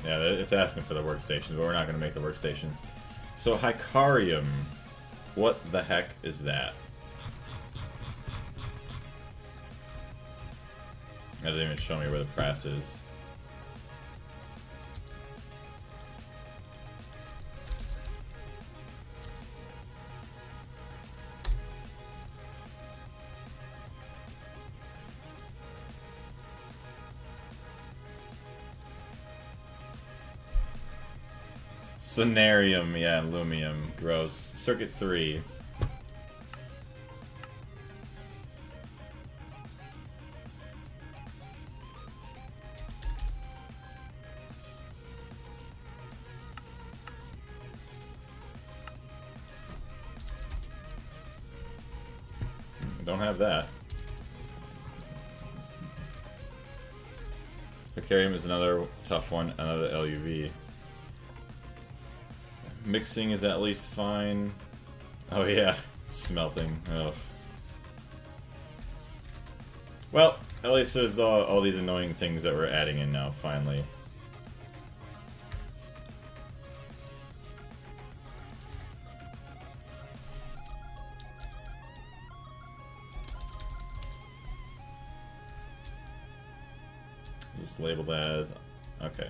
Yeah, it's asking for the workstations, but we're not going to make the workstations. So, Hycarium. What the heck is that? That doesn't even show me where the press is. Sonarium, yeah, Lumium. Gross. Circuit 3. Don't have that. Hycarium is another tough one, another LuV. Mixing is at least fine. Oh yeah, smelting. Ugh. Well, at least there's all these annoying things that we're adding in now, finally. Just labeled as... okay.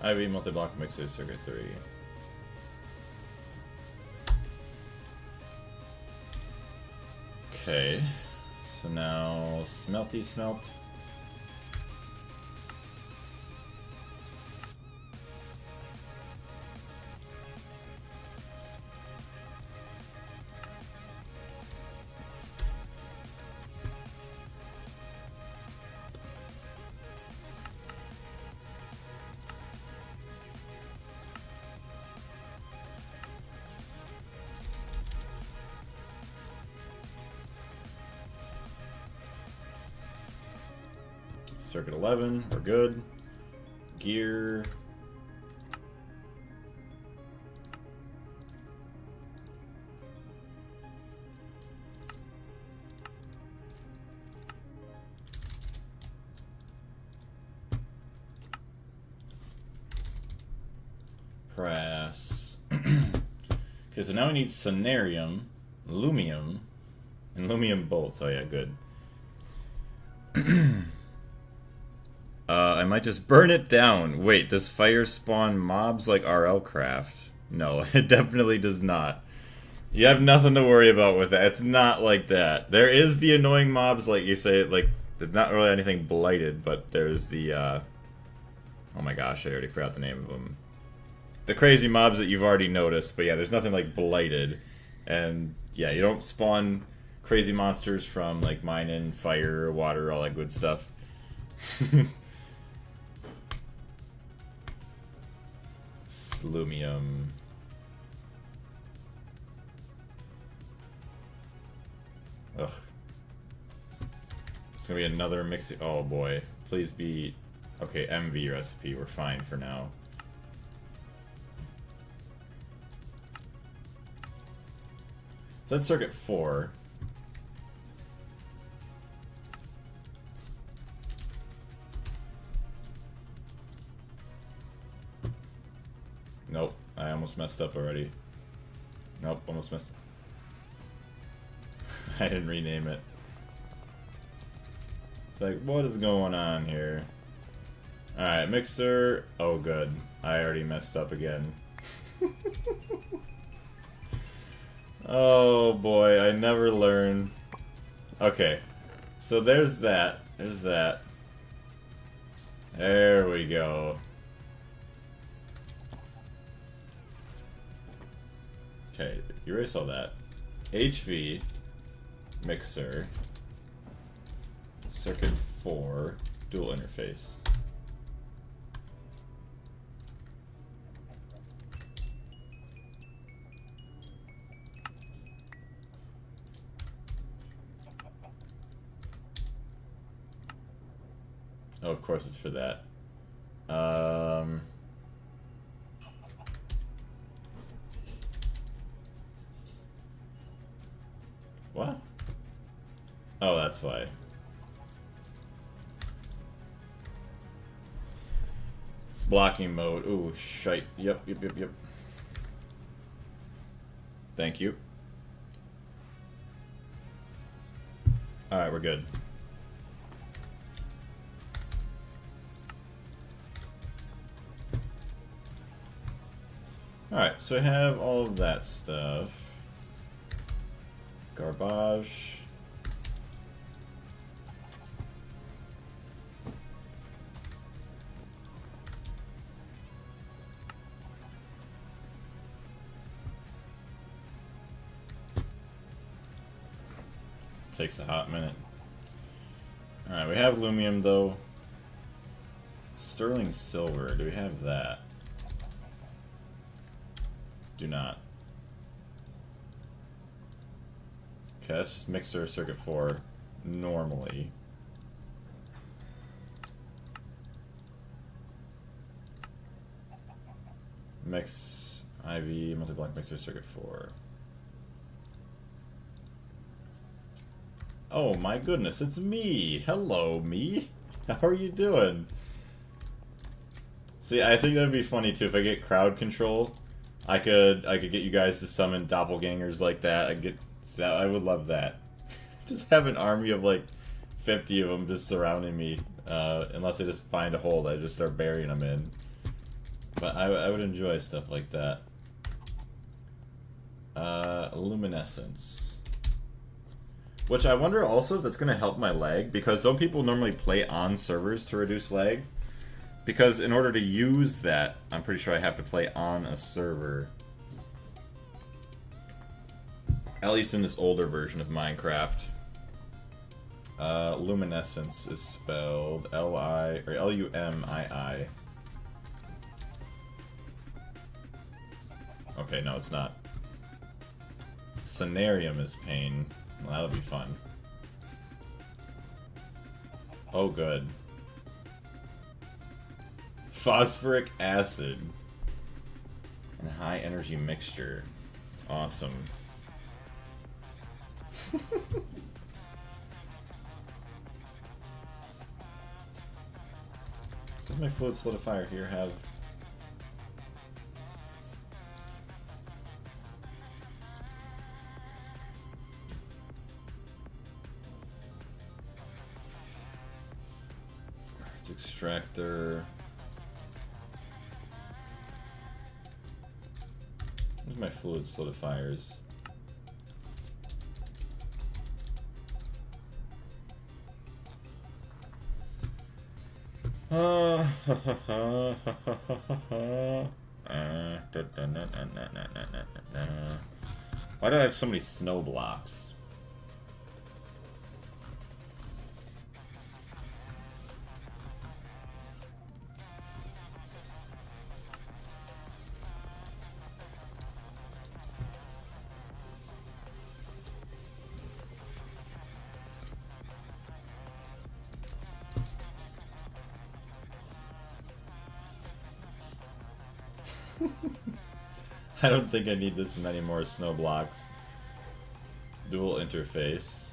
IV multi-block mixer circuit 3. Okay, so now smelty smelt. Circuit 11, we're good. Gear. Press. Okay, so now we need Sonarium, Lumium, and Lumium bolts. Oh yeah, good. I might just burn it down. Wait, does fire spawn mobs like RL Craft? No, it definitely does not. You have nothing to worry about with that. It's not like that. There is the annoying mobs, like you say, like, there's not really anything blighted, but there's the, oh my gosh, I already forgot the name of them. The crazy mobs that you've already noticed, but yeah, there's nothing like blighted. And yeah, you don't spawn crazy monsters from like mining, fire, water, all that good stuff. Slumium. Ugh. It's gonna be another mix. Oh boy. Please be. Okay, MV recipe. We're fine for now. So that's circuit 4. Nope, I almost messed up already. Nope, almost messed up. I didn't rename it. It's like, what is going on here? Alright, mixer. Oh, good. I already messed up again. Oh boy, I never learn. Okay, so there's that. There's that. There we go. Okay, you already saw that. HV, mixer, circuit 4, dual interface. Oh, of course it's for that. What? Oh, that's why. Blocking mode. Ooh, shite. Yep. Thank you. Alright, we're good. Alright, so I have all of that stuff. Garbage. Takes a hot minute. Alright, we have Lumium though. Sterling silver, do we have that? Do not. Okay, that's just mixer circuit 4 normally. Mix IV multi-block mixer circuit 4. Oh my goodness, it's me! Hello, me! How are you doing? See, I think that'd be funny too if I get crowd control. I could get you guys to summon doppelgangers like that. I would love that. Just have an army of like 50 of them just surrounding me. Unless I just find a hole that I just start burying them in. But I would enjoy stuff like that. Luminescence. Which I wonder also if that's going to help my lag. Because don't people normally play on servers to reduce lag? Because in order to use that, I'm pretty sure I have to play on a server. At least in this older version of Minecraft. Luminescence is spelled L-I, or L-U-M-I-I. Okay, no, it's not. Sonarium is pain. Well, that'll be fun. Oh, good. Phosphoric acid and high energy mixture. Awesome. Does my fluid solidifier here have... It's extractor... Where's my fluid solidifiers? Why do I have so many snow blocks? I don't think I need this many more snow blocks. Dual interface.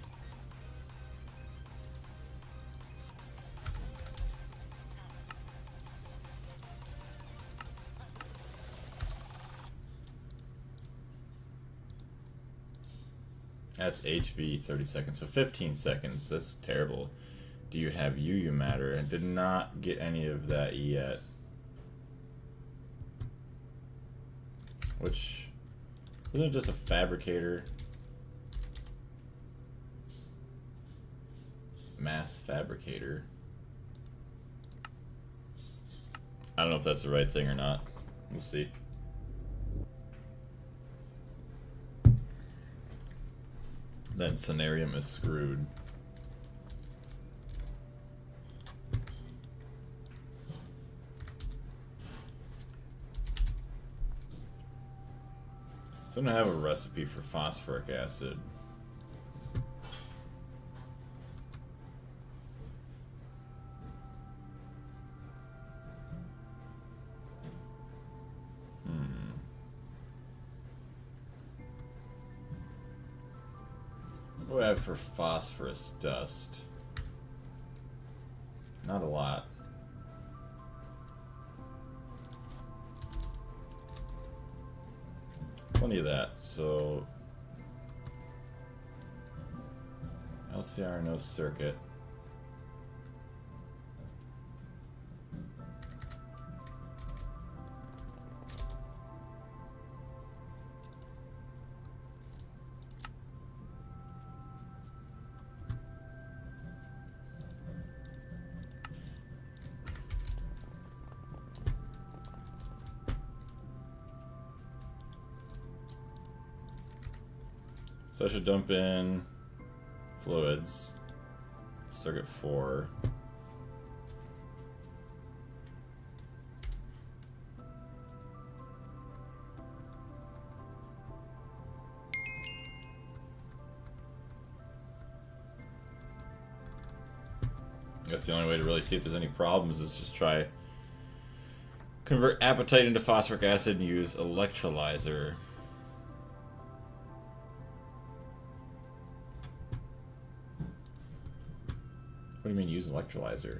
That's HV 30 seconds, so 15 seconds. That's terrible. Do you have UU matter? I did not get any of that yet. Which, isn't it just a fabricator? Mass fabricator. I don't know if that's the right thing or not. We'll see. Then Cenarium is screwed. So I'm gonna have a recipe for phosphoric acid. What do I have for phosphorus dust? Not a lot. Plenty of that, so LCR no circuit. So I should dump in fluids, circuit 4. I guess the only way to really see if there's any problems is just try convert apatite into phosphoric acid and use electrolyzer. What do you mean use electrolyzer?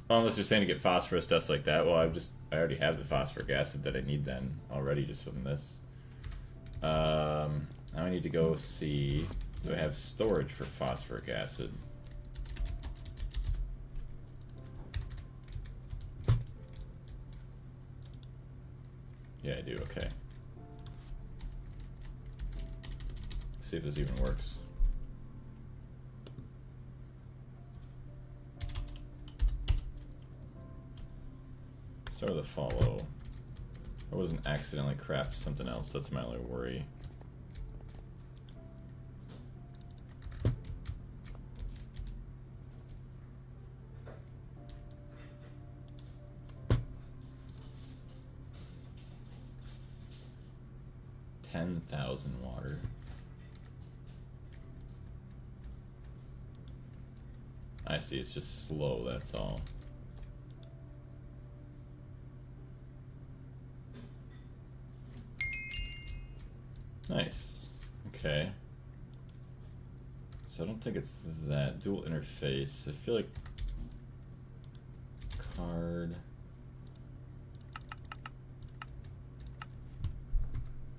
Oh, unless you're saying to get phosphorus dust like that, well, I already have the phosphoric acid that I need then already just from this. Now I need to go see, do I have storage for phosphoric acid? Yeah, I do, okay. See if this even works. Start with a follow. I wasn't accidentally craft something else, that's my only worry. $10,000 water. I see, it's just slow, that's all. Nice. Okay. So I don't think it's that. Dual interface. I feel like card.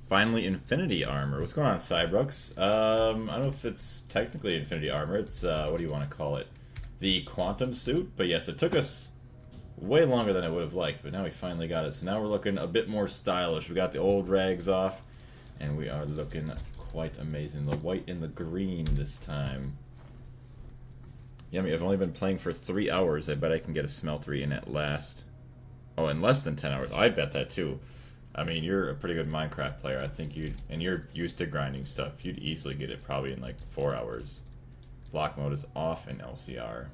Finally, Infinity Armor. What's going on, Cybrooks? I don't know if it's technically Infinity Armor. It's, what do you want to call it? The Quantum Suit. But yes, it took us way longer than I would have liked, but now we finally got it. So now we're looking a bit more stylish. We got the old rags off, and we are looking quite amazing. The white and the green this time. Yummy, I've only been playing for 3 hours. I bet I can get a smeltery in at last. Oh, in less than 10 hours. I bet that too. I mean, you're a pretty good Minecraft player. I think you'd, and you're used to grinding stuff, you'd easily get it probably in like 4 hours. Block mode is off in LCR.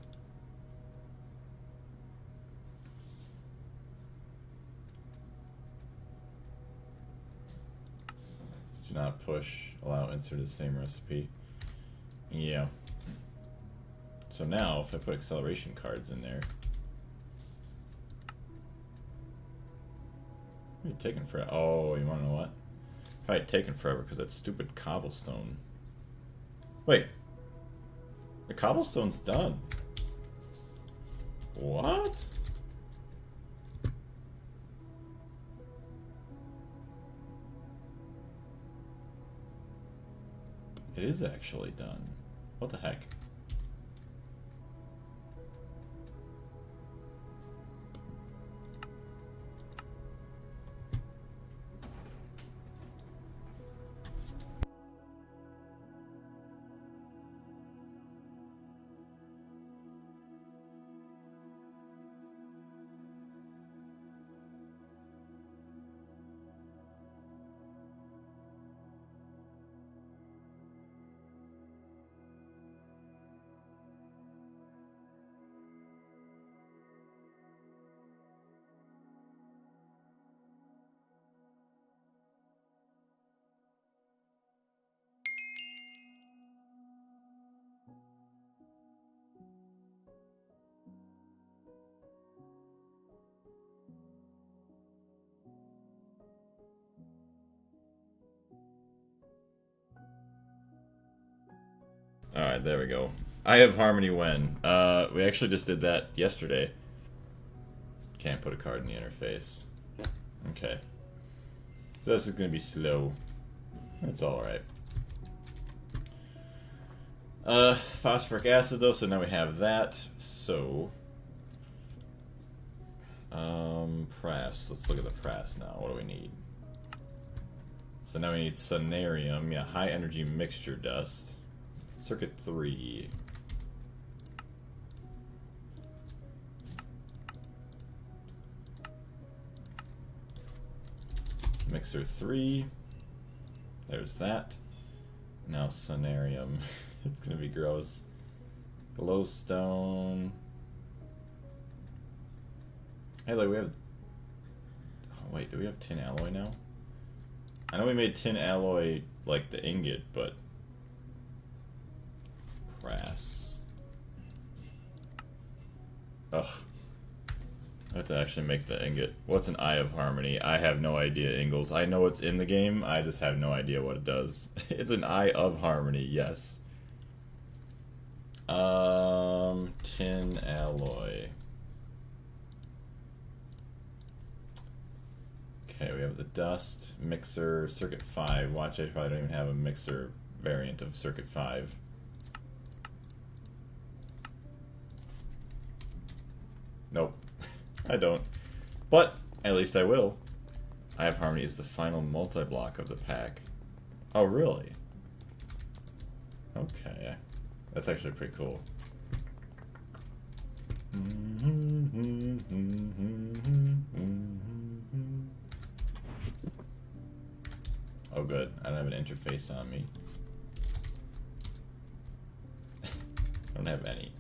Do not push, allow insert the same recipe. Yeah. So now, if I put acceleration cards in there, what are you taking forever? Oh, you want to know what? Probably taking forever because that stupid cobblestone. Wait, the cobblestone's done. What? It is actually done. What the heck? Alright, there we go. I have Harmony when. We actually just did that yesterday. Can't put a card in the interface. Okay. So this is gonna be slow. That's alright. Phosphoric acid though, so now we have that. So Prass. Let's look at the Prass now. What do we need? So now we need Sonarium, yeah, high energy mixture dust. Circuit 3. Mixer 3. There's that. Now Sonarium. It's gonna be gross. Glowstone. Hey, look, we have... Oh, wait, do we have tin alloy now? I know we made tin alloy, like, the ingot, but... Brass. Ugh. I have to actually make the ingot. What's an Eye of Harmony? I have no idea, Ingalls. I know it's in the game, I just have no idea what it does. It's an Eye of Harmony, yes. Tin alloy. Okay, we have the dust, mixer, circuit 5. Watch, I probably don't even have a mixer variant of circuit 5. Nope, I don't. But, at least I will. Eye of Harmony is the final multi-block of the pack. Oh, really? Okay. That's actually pretty cool. Oh, good. I don't have an interface on me. I don't have any.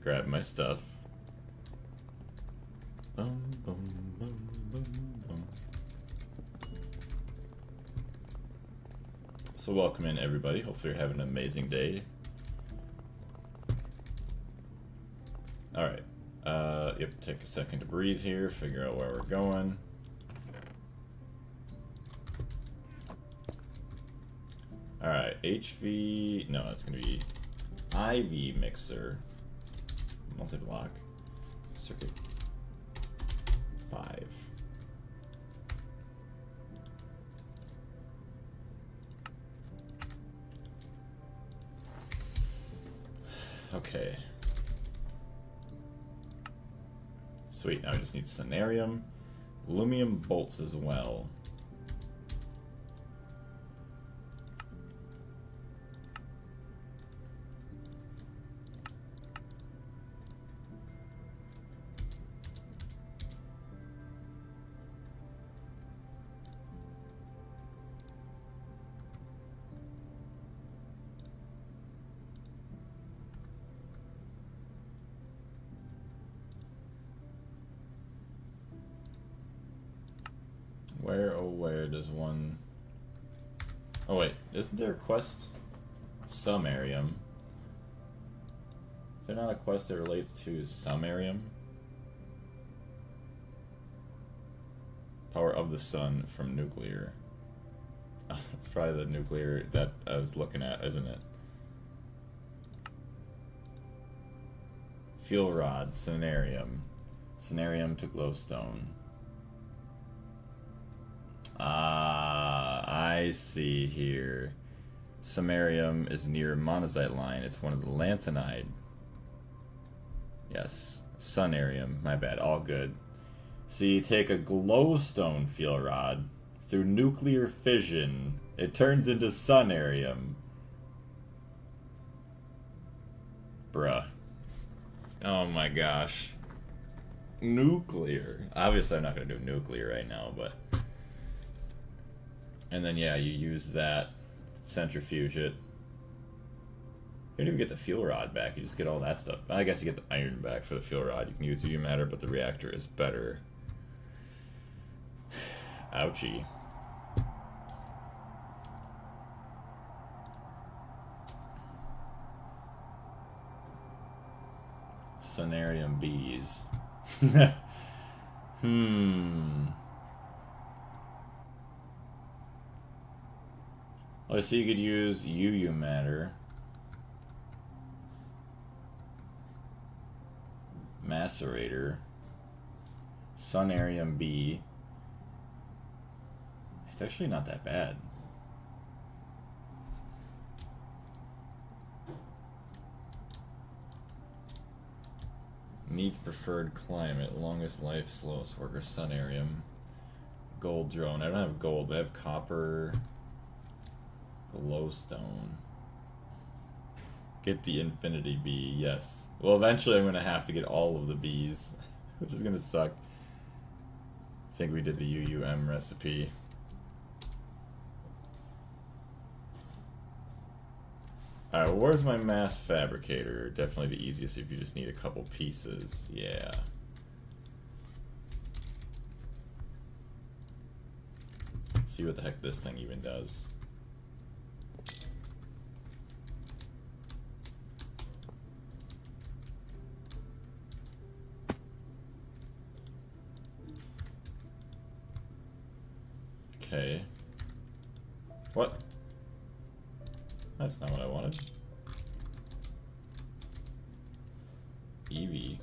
Grab my stuff. Boom, boom, boom, boom, boom. So welcome in, everybody. Hopefully you're having an amazing day. Alright. Yep, take a second to breathe here, figure out where we're going. Alright, HV... No, it's gonna be IV mixer. Multi-block. Circuit 5. Okay. Sweet, now we just need Sonarium. Aluminum bolts as well. Where, oh where does one... Oh wait, isn't there a quest? Sumarium. Is there not a quest that relates to Sumarium? Power of the sun from nuclear. Oh, that's probably the nuclear that I was looking at, isn't it? Fuel rod, Sonarium. Sonarium to glowstone. I see here. Samarium is near monazite line. It's one of the lanthanide. Yes. Sunarium. My bad. All good. So you take a glowstone fuel rod. Through nuclear fission, it turns into Sunarium. Bruh. Oh my gosh. Nuclear. Obviously I'm not going to do nuclear right now, but... And then, yeah, you use that, centrifuge it. You don't even get the fuel rod back, you just get all that stuff. I guess you get the iron back for the fuel rod. You can use UU matter, but the reactor is better. Ouchie. Sonarium bees. Well, so you could use UU matter, macerator, Sonarium B. It's actually not that bad. Needs preferred climate, longest life, slowest worker, Sonarium, gold drone. I don't have gold, but I have copper. Glowstone. Get the infinity bee, yes. Well, eventually I'm going to have to get all of the bees, which is going to suck. I think we did the UUM recipe. Alright, well, where's my mass fabricator? Definitely the easiest if you just need a couple pieces. Yeah. Let's see what the heck this thing even does. Okay. What? That's not what I wanted. EV.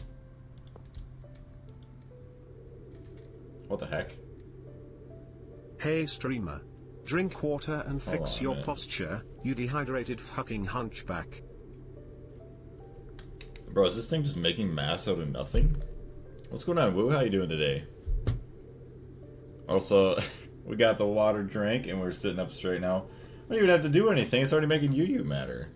What the heck? Hey streamer. Drink water and fix your posture, you dehydrated fucking hunchback. Bro, is this thing just making mass out of nothing? What's going on, Woo? How you doing today? Also, we got the water drank and we're sitting up straight now. We don't even have to do anything, it's already making UU matter.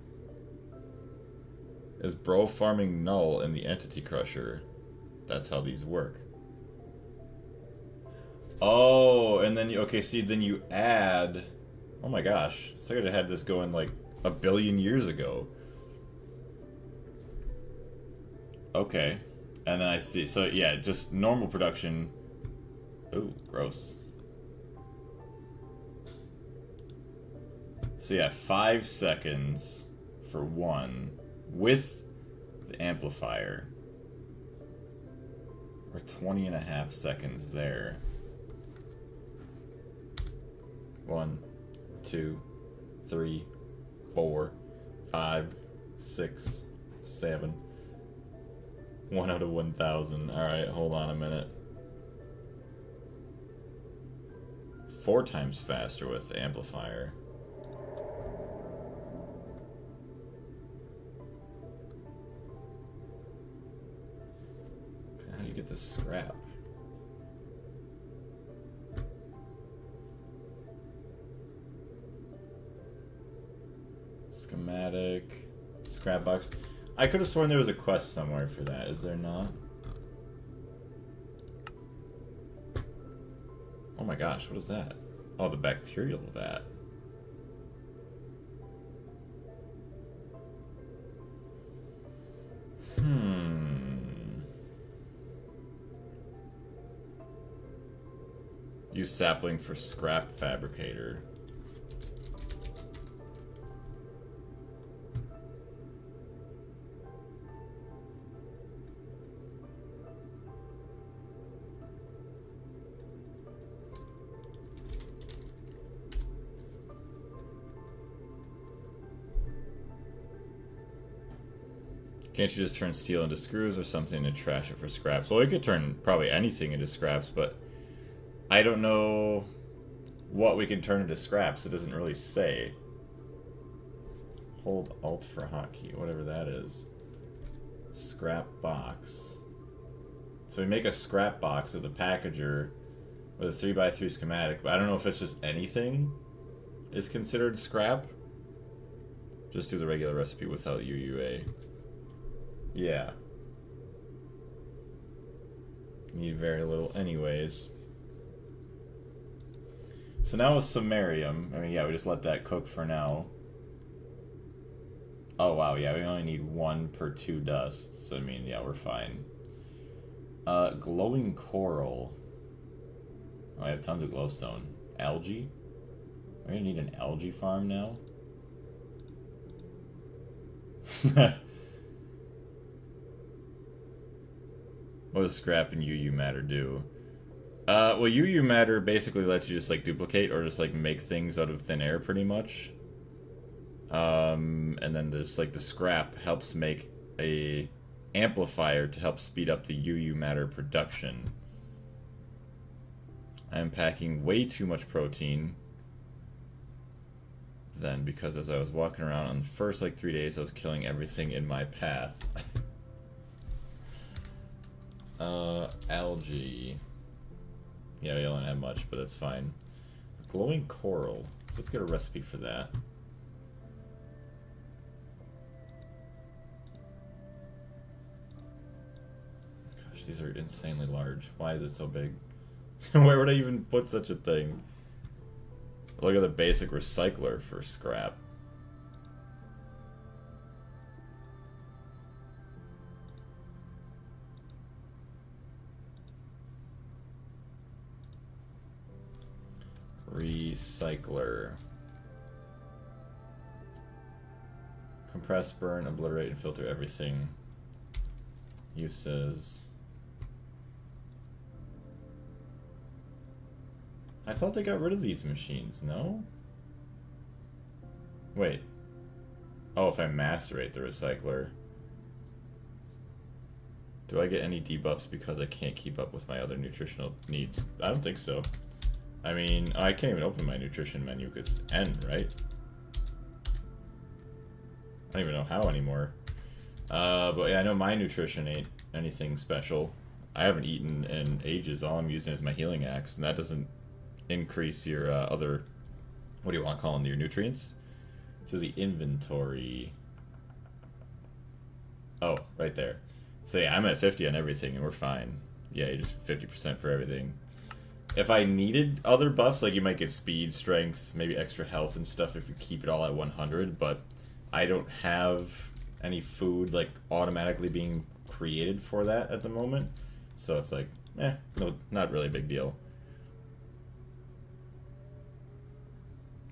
Is bro farming null in the entity crusher? That's how these work. Oh, and then you, okay, see, then you add, oh my gosh, it's like I had this going like a billion years ago. Okay, and then I see, so yeah, just normal production. Ooh, gross. So yeah, 5 seconds for one with the amplifier. We're 20.5 seconds there. 1, 2, 3, 4, 5, 6, 7. 1 out of 1,000. Alright, hold on a minute. 4 times faster with the amplifier. How do you get this scrap? Schematic. Scrap box. I could have sworn there was a quest somewhere for that. Is there not? Oh my gosh, what is that? Oh, the bacterial vat. Use sapling for scrap fabricator. Can't you just turn steel into screws or something to trash it for scraps? Well, we could turn probably anything into scraps, but I don't know what we can turn into scraps. It doesn't really say. Hold Alt for hotkey, whatever that is. Scrap box. So we make a scrap box with a packager with a 3x3 schematic, but I don't know if it's just anything is considered scrap. Just do the regular recipe without UUA. Yeah. Need very little anyways. So now with samarium, I mean, yeah, we just let that cook for now. Oh, wow, yeah, we only need 1 per 2 dusts. I mean, yeah, we're fine. Glowing coral. Oh, I have tons of glowstone. Algae? We're gonna need an algae farm now? What does scrap and UU matter do? Well, UU matter basically lets you just like duplicate or just like make things out of thin air, pretty much. And then there's like the scrap helps make a amplifier to help speed up the UU matter production. I'm packing way too much protein. Then, because as I was walking around on the first like 3 days, I was killing everything in my path. Algae. Yeah, we don't have much, but that's fine. Glowing coral. Let's get a recipe for that. Gosh, these are insanely large. Why is it so big? Where would I even put such a thing? Look at the basic recycler for scrap. Recycler. Compress, burn, obliterate, and filter everything. Uses. I thought they got rid of these machines, no? Wait. Oh, if I macerate the recycler. Do I get any debuffs because I can't keep up with my other nutritional needs? I don't think so. I mean, I can't even open my nutrition menu because it's N, right? I don't even know how anymore. But yeah, I know my nutrition ain't anything special. I haven't eaten in ages. All I'm using is my healing axe, and that doesn't increase your other, what do you want to call them, your nutrients? So the inventory. Oh, right there. So yeah, I'm at 50 on everything, and we're fine. Yeah, you just 50% for everything. If I needed other buffs, like you might get speed, strength, maybe extra health and stuff if you keep it all at 100, but I don't have any food like automatically being created for that at the moment. So it's like, no, not really a big deal.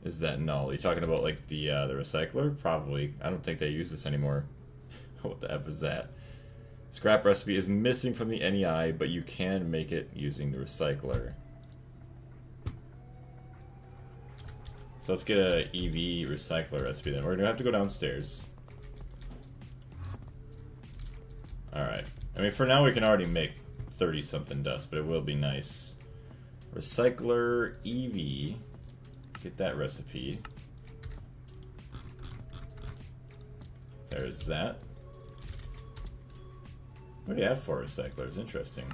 Is that null? Are you talking about like the recycler? Probably. I don't think they use this anymore. What the F is that? Scrap recipe is missing from the NEI, but you can make it using the recycler. So let's get a EV recycler recipe then. We're gonna have to go downstairs. Alright. I mean, for now we can already make 30 something dust, but it will be nice. Recycler EV. Get that recipe. There's that. What do you have for recyclers? Interesting.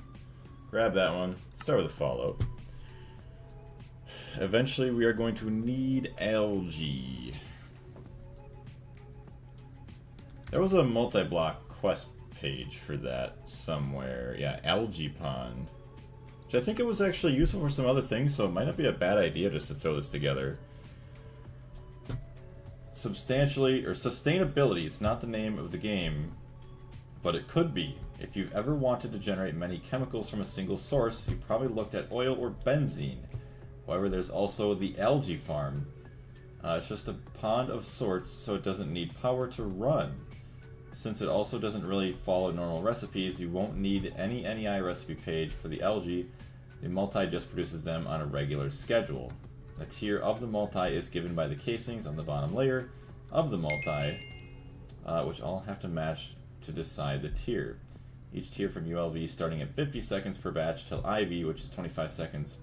Grab that one. Start with a follow. Eventually we are going to need algae. There was a multi-block quest page for that somewhere. Yeah, algae pond. Which I think it was actually useful for some other things, so it might not be a bad idea just to throw this together. Substantially, or sustainability, it's not the name of the game, but it could be. If you've ever wanted to generate many chemicals from a single source, you've probably looked at oil or benzene. However, there's also the algae farm. It's just a pond of sorts, so it doesn't need power to run. Since it also doesn't really follow normal recipes, you won't need any NEI recipe page for the algae. The multi just produces them on a regular schedule. A tier of the multi is given by the casings on the bottom layer of the multi, which all have to match to decide the tier. Each tier from ULV starting at 50 seconds per batch till IV, which is 25 seconds.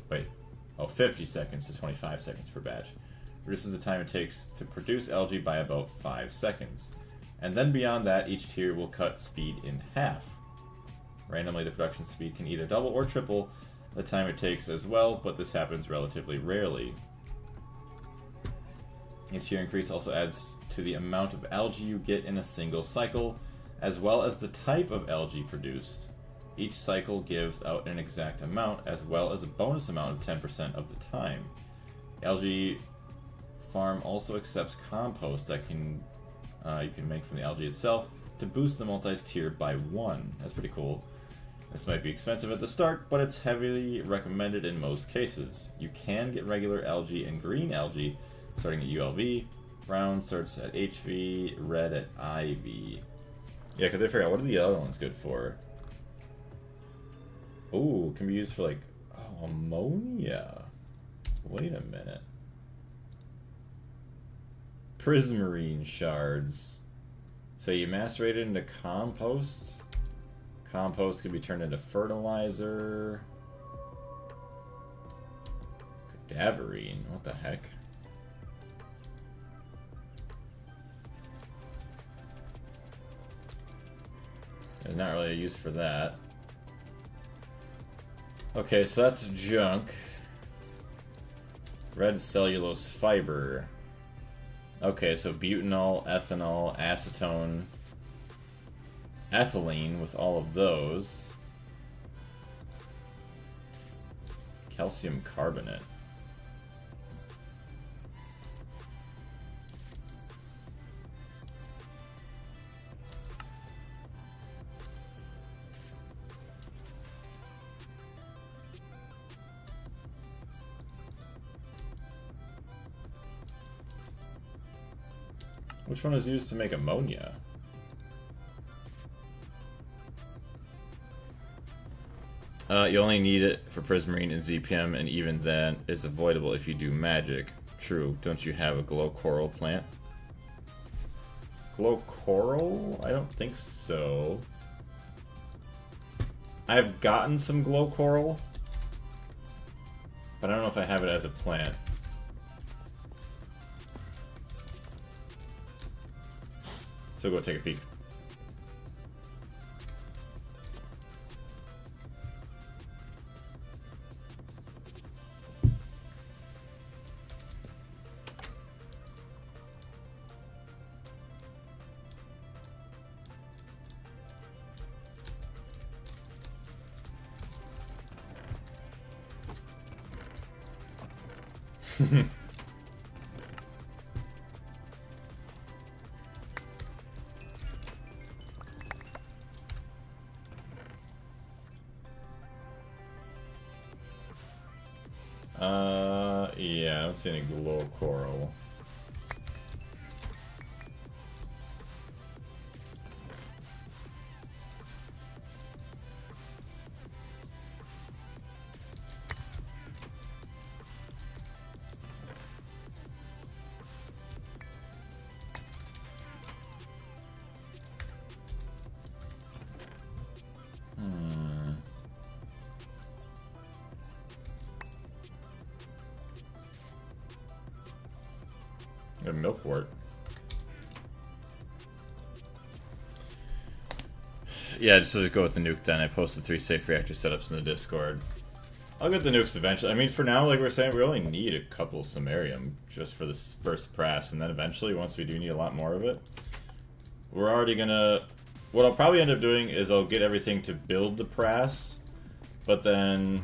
Wait. Oh, 50 seconds to 25 seconds per batch. Reduces the time it takes to produce algae by about 5 seconds. And then beyond that, each tier will cut speed in half. Randomly, the production speed can either double or triple the time it takes as well, but this happens relatively rarely. Each tier increase also adds to the amount of algae you get in a single cycle, as well as the type of algae produced. Each cycle gives out an exact amount, as well as a bonus amount of 10% of the time. Algae farm also accepts compost that you can make from the algae itself to boost the multi's tier by 1. That's pretty cool. This might be expensive at the start, but it's heavily recommended in most cases. You can get regular algae and green algae starting at ULV. Brown starts at HV, red at IV. Yeah, because I forgot, what are the other ones good for? Ooh, can be used for like, oh, ammonia. Wait a minute. Prismarine shards. So you macerate it into compost. Compost can be turned into fertilizer. Cadaverine, what the heck? There's not really a use for that. Okay, so that's junk. Red cellulose fiber. Okay, so butanol, ethanol, acetone, ethylene with all of those. Calcium carbonate. Which one is used to make ammonia? You only need it for Prismarine and ZPM, and even then is avoidable if you do magic. True. Don't you have a glow coral plant? Glow coral? I don't think so. I've gotten some glow coral, but I don't know if I have it as a plant. So go take a peek. Yeah, I don't see any glow coral. A milk wart. Yeah, just to go with the nuke then. I posted 3 safe reactor setups in the Discord. I'll get the nukes eventually. I mean, for now, like we're saying, we only need a couple samarium just for this first pass, and then eventually, once we do need a lot more of it, we're already gonna... What I'll probably end up doing is I'll get everything to build the prass, but then,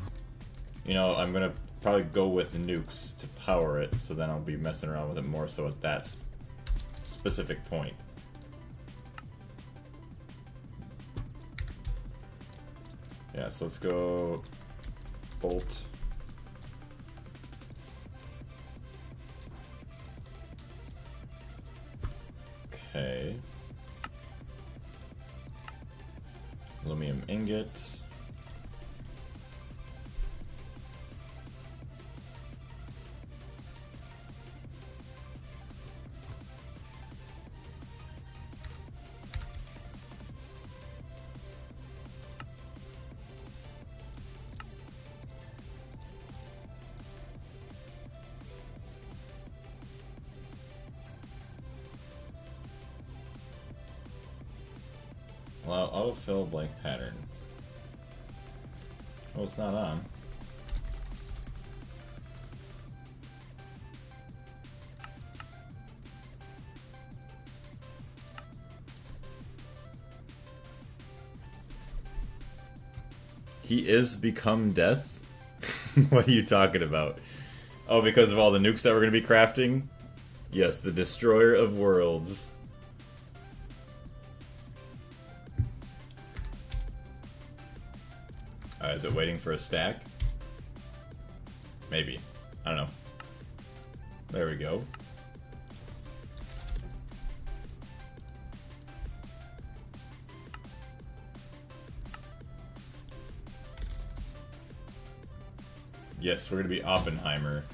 you know, I'm gonna probably go with nukes to power it, so then I'll be messing around with it more so at that specific point. Yeah, so let's go bolt. Okay. Aluminum ingot. Well, autofill blank pattern. Oh, it's not on. He is become death? What are you talking about? Oh, because of all the nukes that we're going to be crafting? Yes, the destroyer of worlds. Is it waiting for a stack? Maybe. I don't know. There we go. Yes, we're gonna be Oppenheimer.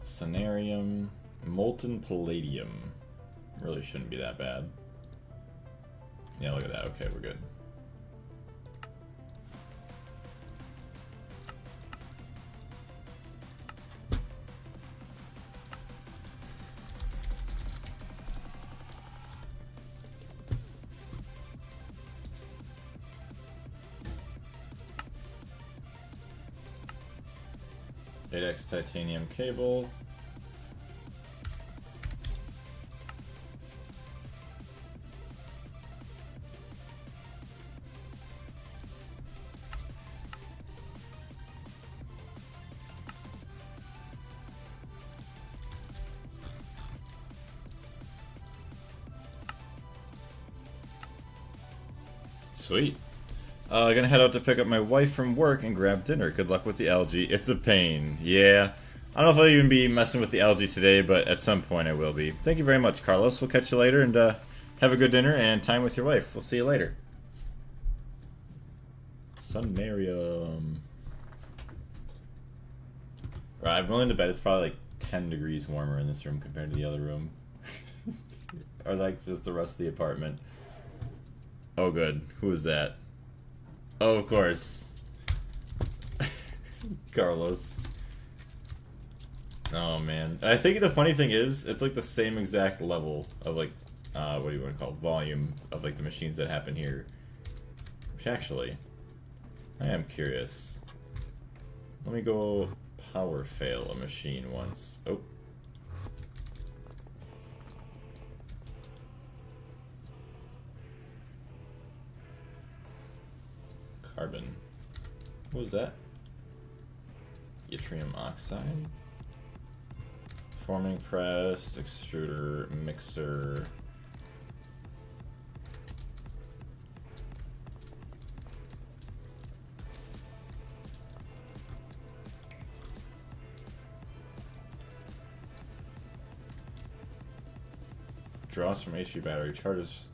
Cenarium. Molten palladium. Really shouldn't be that bad. Yeah, look at that. Okay, we're good. X titanium cable. Sweet. Gonna head out to pick up my wife from work and grab dinner. Good luck with the algae. It's a pain. Yeah. I don't know if I'll even be messing with the algae today, but at some point I will be. Thank you very much, Carlos. We'll catch you later, and have a good dinner and time with your wife. We'll see you later. Sunmarium. Right, I'm going to bed. It's probably like 10 degrees warmer in this room compared to the other room. Or like just the rest of the apartment. Oh good. Who is that? Oh, of course. Carlos. Oh man. I think the funny thing is, it's like the same exact level of like, what do you want to call it? Volume of like the machines that happen here. Which actually, I am curious. Let me go power fail a machine once. Oh. Carbon. What was that? Yttrium oxide? Forming press, extruder, mixer. Draws from HP battery, charges.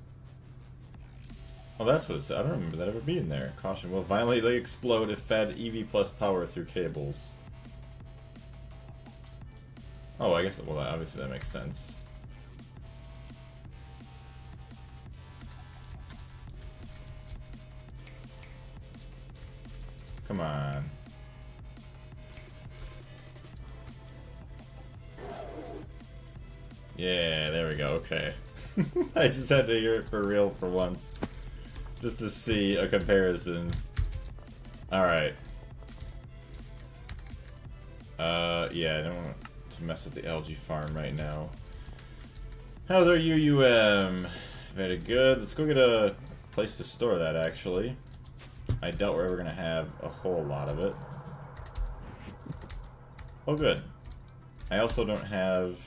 Oh, that's what it said. I don't remember that ever being there. Caution will violently explode if fed EV plus power through cables. Oh, I guess, well, obviously that makes sense. Come on. go, okay. I just had to hear it for real for once. Just to see a comparison. Alright. Yeah, I don't want to mess with the algae farm right now. How's our UUM? Very good. Let's go get a place to store that, actually. I doubt we're ever going to have a whole lot of it. Oh, good. I also don't have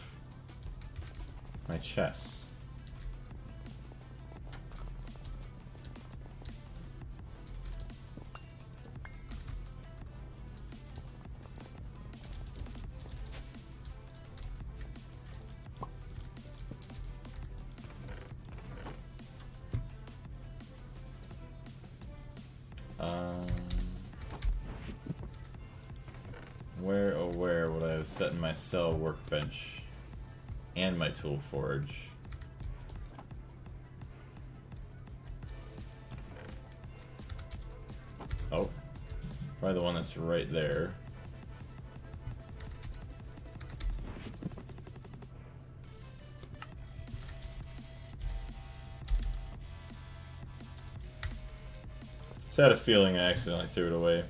my chests. Where, oh where would I have set in my cell workbench and my tool forge? Oh, probably the one that's right there. Just had a feeling I accidentally threw it away.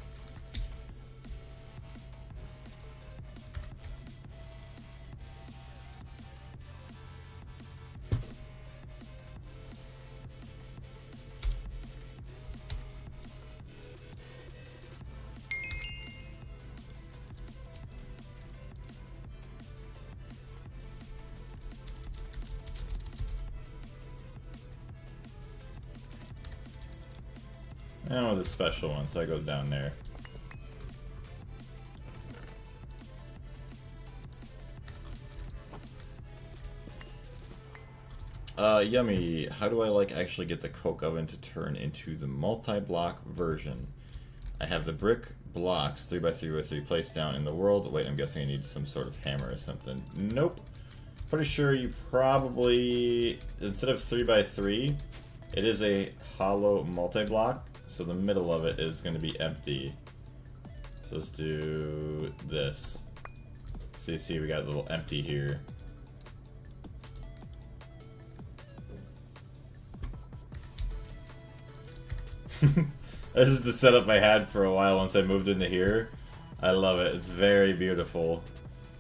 That was a special one, so it goes down there. Yummy. How do I actually get the coke oven to turn into the multi-block version? I have the brick blocks 3x3x3 placed down in the world. Wait, I'm guessing I need some sort of hammer or something. Nope. Pretty sure you probably, instead of 3x3, it is a hollow multi-block. So the middle of it is going to be empty. So let's do this. See, we got a little empty here. This is the setup I had for a while once I moved into here. I love it. It's very beautiful.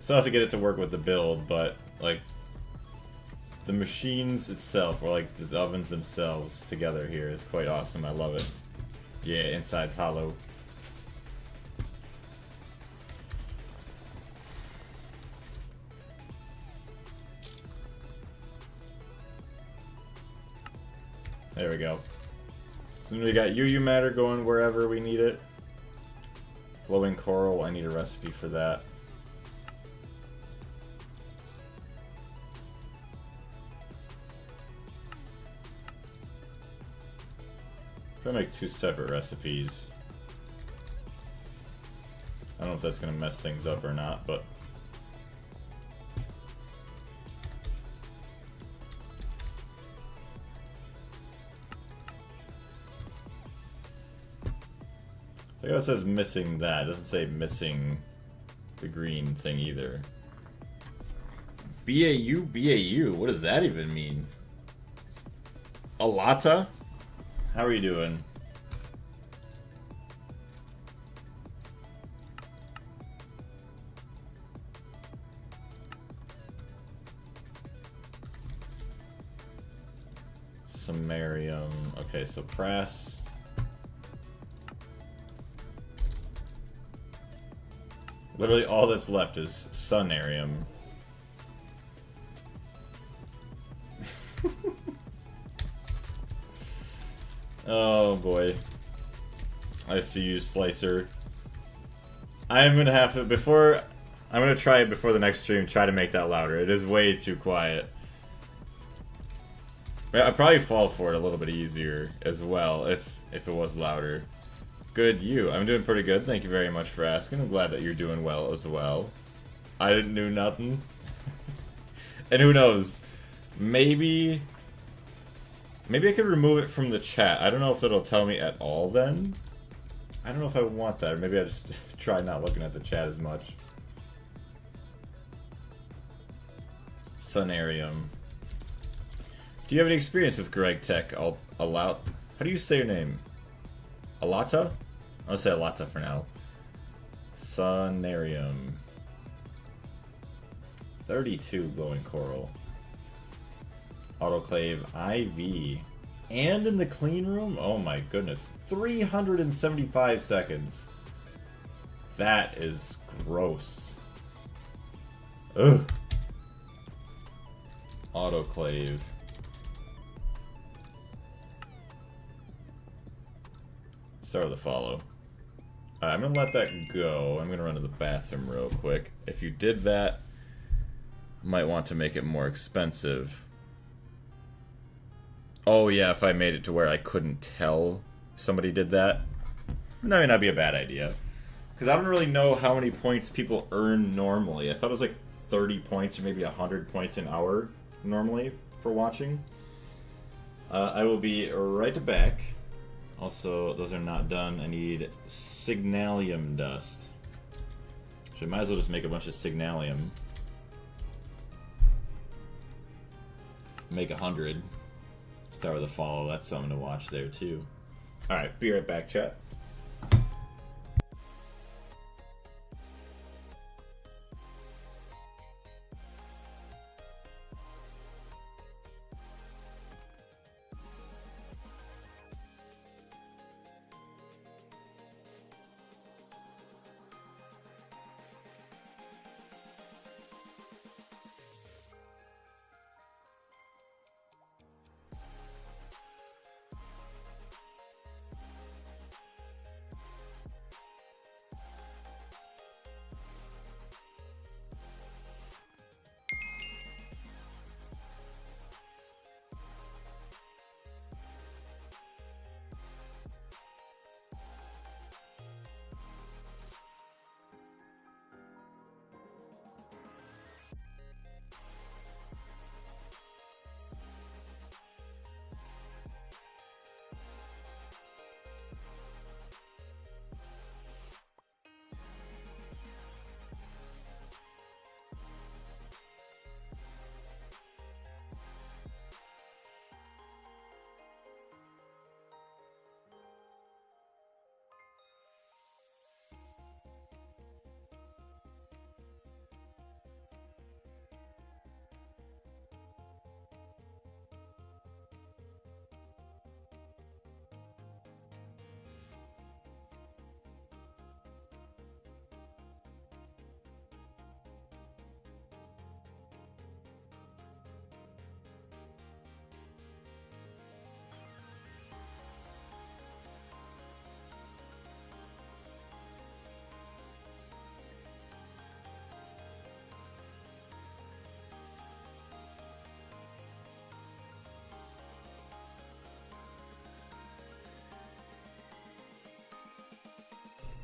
Still have to get it to work with the build, but the machines itself, or the ovens themselves together here is quite awesome. I love it. Yeah, inside's hollow. There we go. So we got UU matter going wherever we need it. Glowing coral, I need a recipe for that. I'm gonna make 2 separate recipes. I don't know if that's gonna mess things up or not, but I guess it says missing that. It doesn't say missing the green thing either. BAU? BAU? What does that even mean? Alata? How are you doing? Samarium. Okay, so press. Literally all that's left is Sunarium. Oh boy. I see you, Slicer. I'm gonna have to, I'm gonna try it before the next stream, try to make that louder. It is way too quiet. I'd probably fall for it a little bit easier as well if it was louder. Good, you. I'm doing pretty good. Thank you very much for asking. I'm glad that you're doing well as well. I didn't do nothing. And who knows? Maybe I could remove it from the chat. I don't know if it'll tell me at all then. I don't know if I want that. Or maybe I just try not looking at the chat as much. Sunarium. Do you have any experience with Greg Tech? I'll allow. How do you say your name? Alata? I'll say Alata for now. Sonarium. 32 glowing coral. Autoclave IV. And in the clean room? Oh my goodness. 375 seconds. That is gross. Ugh. Autoclave. Start with a follow. Alright, I'm gonna let that go. I'm gonna run to the bathroom real quick. If you did that, might want to make it more expensive. Oh yeah, if I made it to where I couldn't tell somebody did that, that may not be a bad idea. Because I don't really know how many points people earn normally. I thought it was like 30 points or maybe 100 points an hour normally for watching. I will be right back. Also, those are not done. I need signalium dust. So I might as well just make a bunch of signalium. Make 100. Start with a follow. That's something to watch there too. Alright, be right back, chat.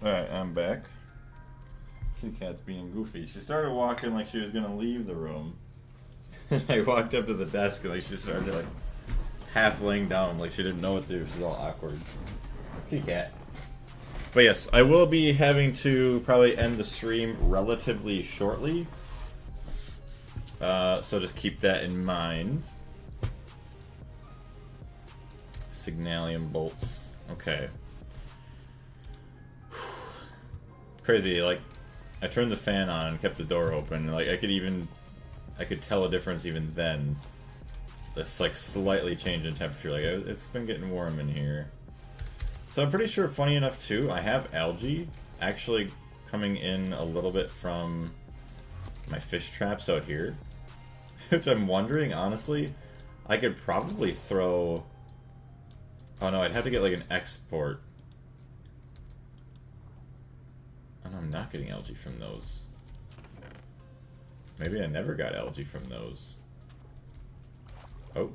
Alright, I'm back. Kitty Cat's being goofy. She started walking like she was gonna leave the room. I walked up to the desk and like she started like half laying down like she didn't know what to do. She's all awkward. Kitty Cat. But yes, I will be having to probably end the stream relatively shortly. So just keep that in mind. Signalium bolts. Okay. Crazy, like I turned the fan on and kept the door open. Like I could tell a difference even then. This like slightly change in temperature. Like it's been getting warm in here. So I'm pretty sure, funny enough too, I have algae actually coming in a little bit from my fish traps out here. Which I'm wondering, honestly, I could probably throw... Oh no, I'd have to get like an export. Oh no, I'm not getting algae from those. Maybe I never got algae from those. Oh.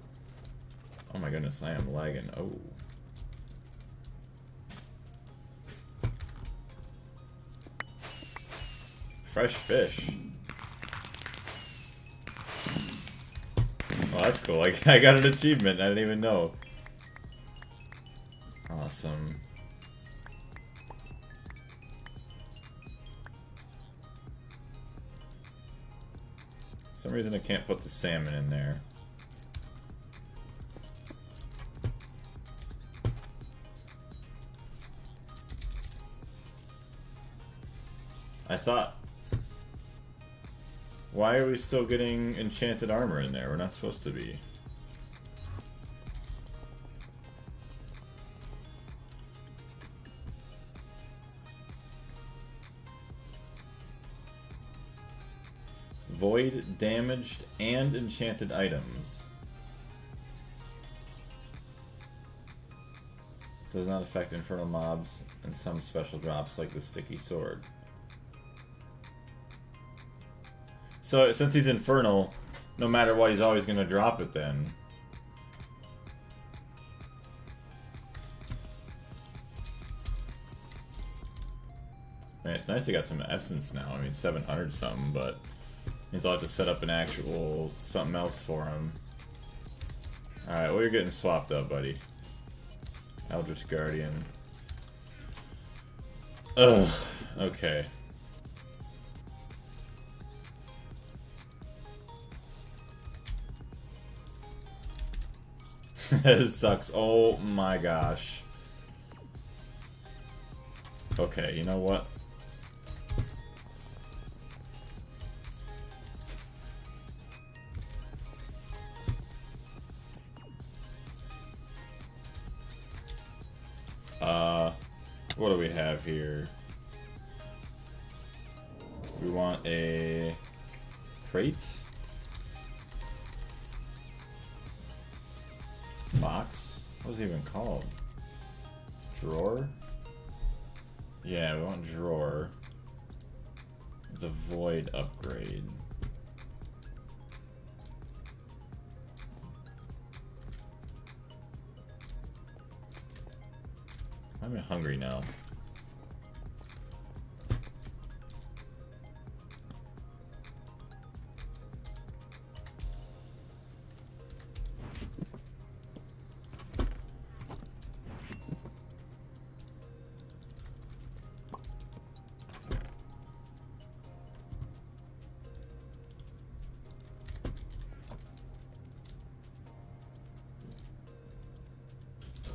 Oh my goodness, I am lagging. Oh. Fresh fish. Oh, that's cool. I got an achievement. I didn't even know. Awesome. For some reason I can't put the salmon in there. I thought... Why are we still getting enchanted armor in there? We're not supposed to be. Void, damaged, and enchanted items. Does not affect infernal mobs and some special drops like the sticky sword. So since he's infernal, no matter what, he's always going to drop it then. Man, it's nice he got some essence now. I mean, 700 something, but means I'll have to set up an actual something else for him. Alright, well, you're getting swapped up, buddy. Eldritch Guardian. Ugh, okay. This sucks. Oh my gosh. Okay, you know what? What do we have here? We want a crate? Box? What is it even called? Drawer? Yeah, we want drawer. It's a void upgrade. I'm hungry now.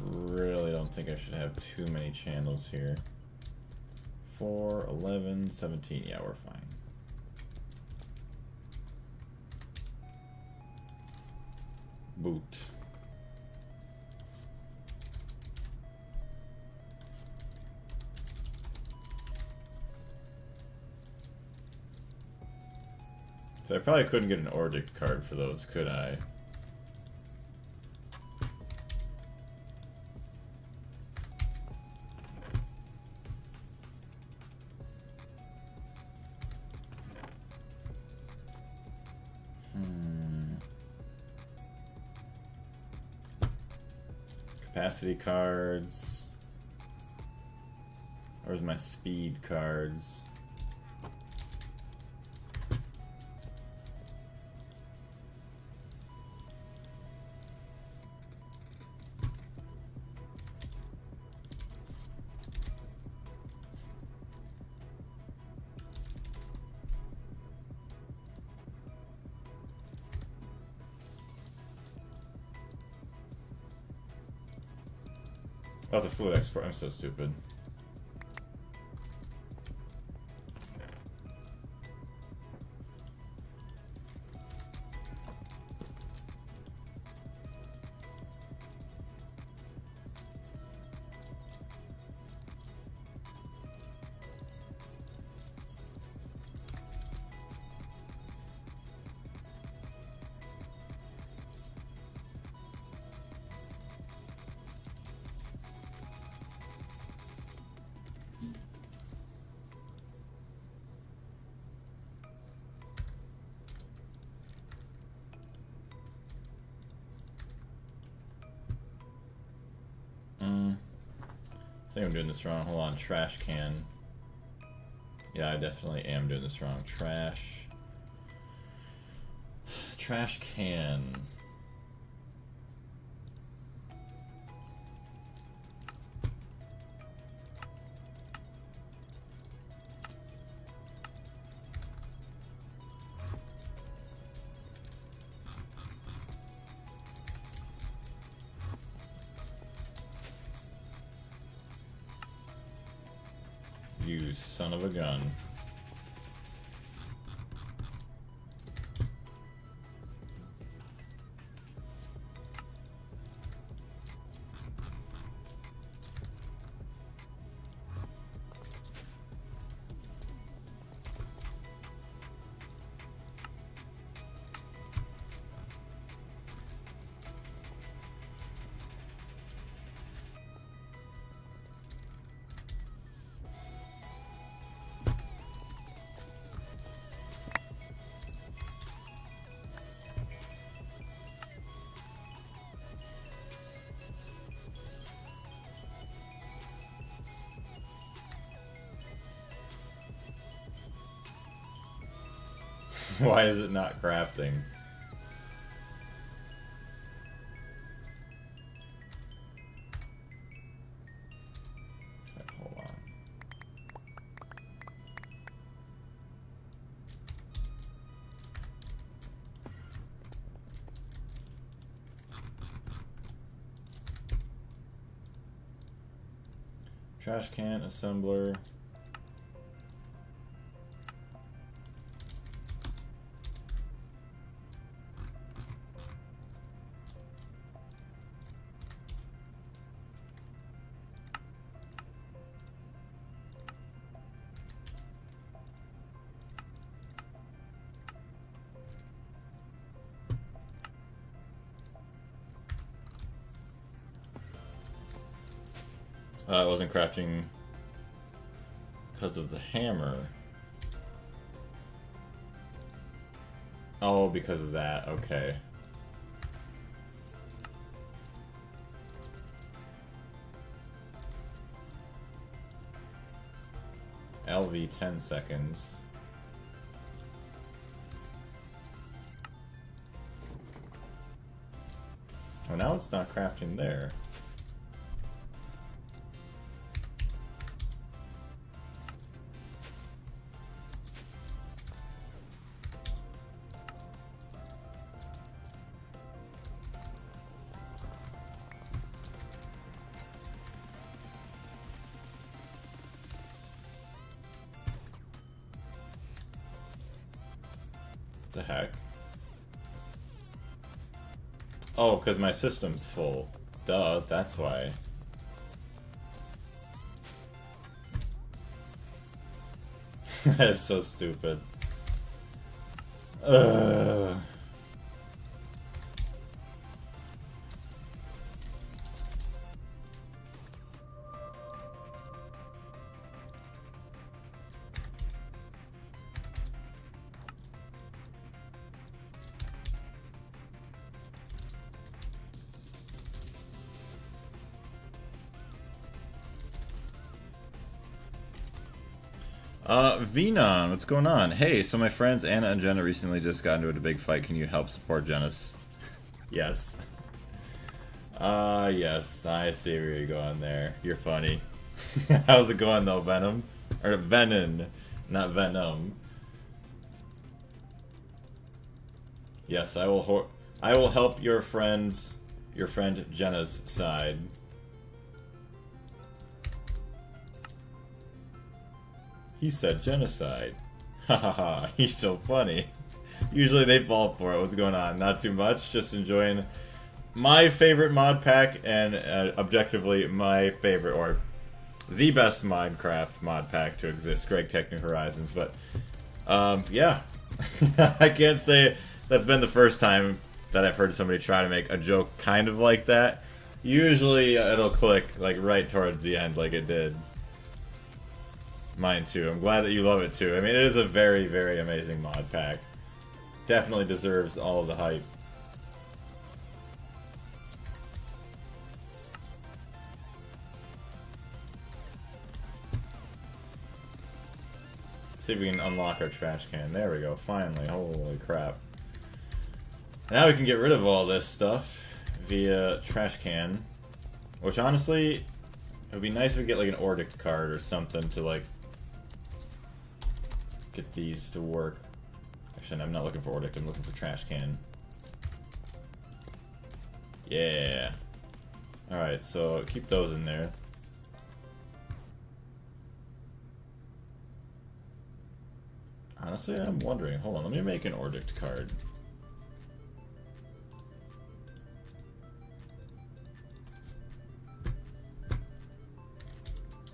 Really don't think I should have too many channels here. 4, 11, 17. Yeah, we're fine. Boot. So I probably couldn't get an Ordict card for those, could I? Capacity cards. Where's my speed cards? Oh, it's a fluid export. I'm so stupid. I think I'm doing this wrong. Hold on, trash can. Yeah, I definitely am doing this wrong. Trash can. You son of a gun. Why is it not crafting? Hold on. Trash can assembler. I wasn't crafting because of the hammer. Oh, because of that, okay. LV 10 seconds. Well, now it's not crafting there. The heck? Oh, because my system's full. Duh, that's why. That is so stupid. Ugh. Venon, what's going on? Hey, so my friends Anna and Jenna recently just got into a big fight. Can you help support Jenna's? Yes. Yes, I see where you're going there. You're funny. How's it going though, Venom? Or Venom, not Venom. Yes, I will help your friend Jenna's side. He said genocide. Hahaha, he's so funny. Usually they fall for it. What's going on? Not too much. Just enjoying my favorite mod pack and objectively my favorite, or the best Minecraft mod pack to exist, Greg Tech New Horizons. But, yeah. I can't say that's been the first time that I've heard somebody try to make a joke kind of like that. Usually it'll click, like, right towards the end like it did. Mine too. I'm glad that you love it too. I mean, it is a very, very amazing mod pack. Definitely deserves all of the hype. See if we can unlock our trash can. There we go, finally. Holy crap. Now we can get rid of all this stuff via trash can. Which honestly, it would be nice if we get like an Ordict card or something to like get these to work. Actually, I'm not looking for Ordict, I'm looking for trash can. Yeah. Alright, so keep those in there. Honestly, I'm wondering. Hold on, let me make an Ordict card.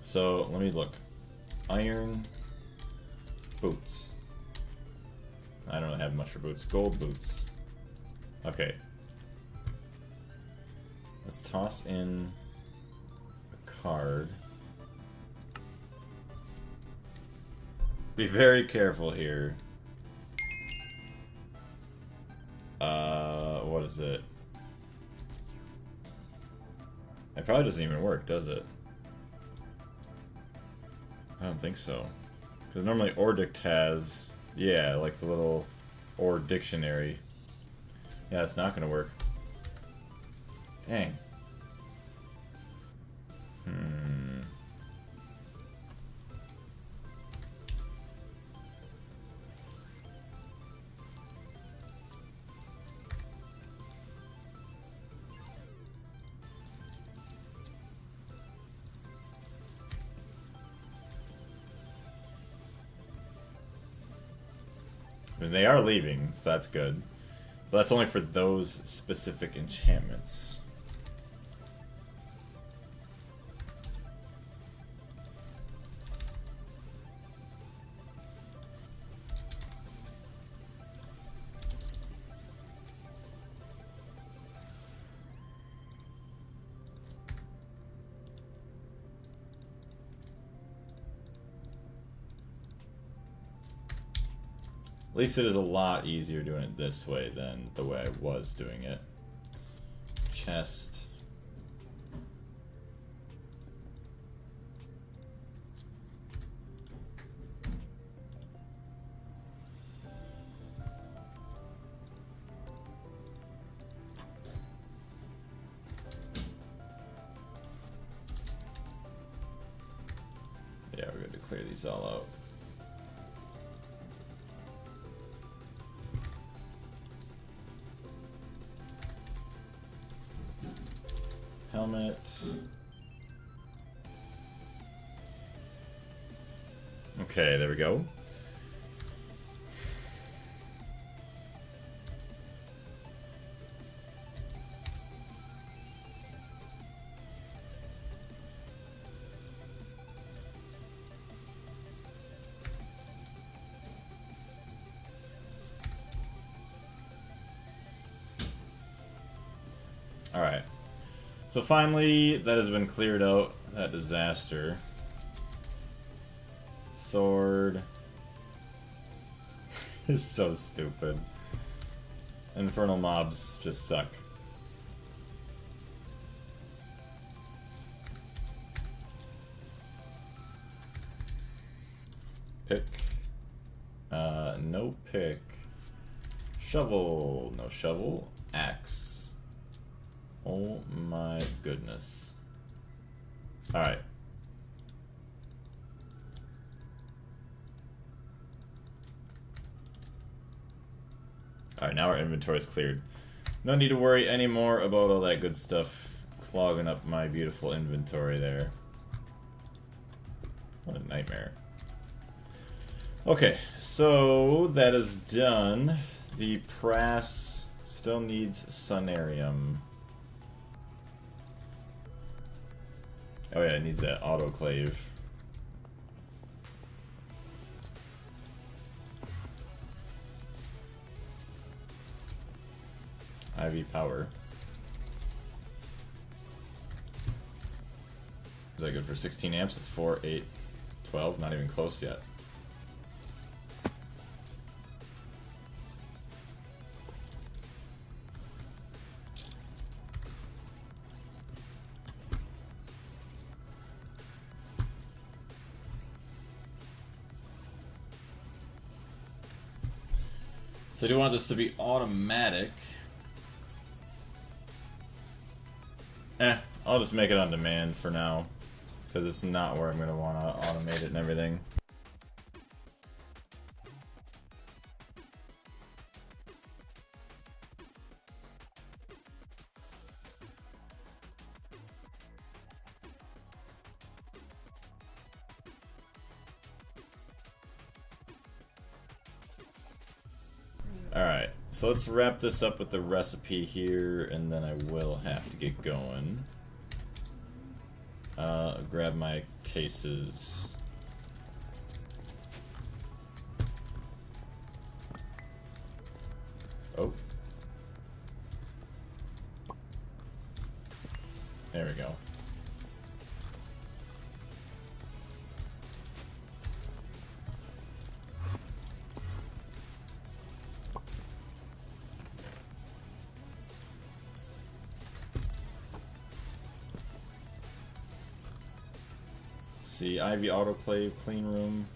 So, let me look. Iron boots. I don't really have much for boots. Gold boots. Okay. Let's toss in a card. Be very careful here. What is it? It probably doesn't even work, does it? I don't think so. Because normally Ordict has, yeah, like the little Or dictionary. Yeah, it's not gonna work. Dang. I mean, they are leaving, so that's good. But that's only for those specific enchantments. At least it is a lot easier doing it this way than the way I was doing it. Chest. Yeah, we're going to clear these all out. Helmet. Okay, there we go. All right. So finally, that has been cleared out, that disaster. Sword. Is so stupid. Infernal mobs just suck. Pick. No pick. Shovel. No shovel. Axe. Oh my goodness. Alright. Alright, now our inventory is cleared. No need to worry anymore about all that good stuff clogging up my beautiful inventory there. What a nightmare. Okay, so that is done. The brass still needs Sunarium. Oh yeah, it needs that autoclave. IV power. Is that good for 16 amps? It's 4, 8, 12, not even close yet. So I do want this to be automatic. I'll just make it on demand for now, because it's not where I'm going to want to automate it and everything. Alright, so let's wrap this up with the recipe here, and then I will have to get going. Grab my cases. Oh. There we go. See, Ivy autoclave, clean room.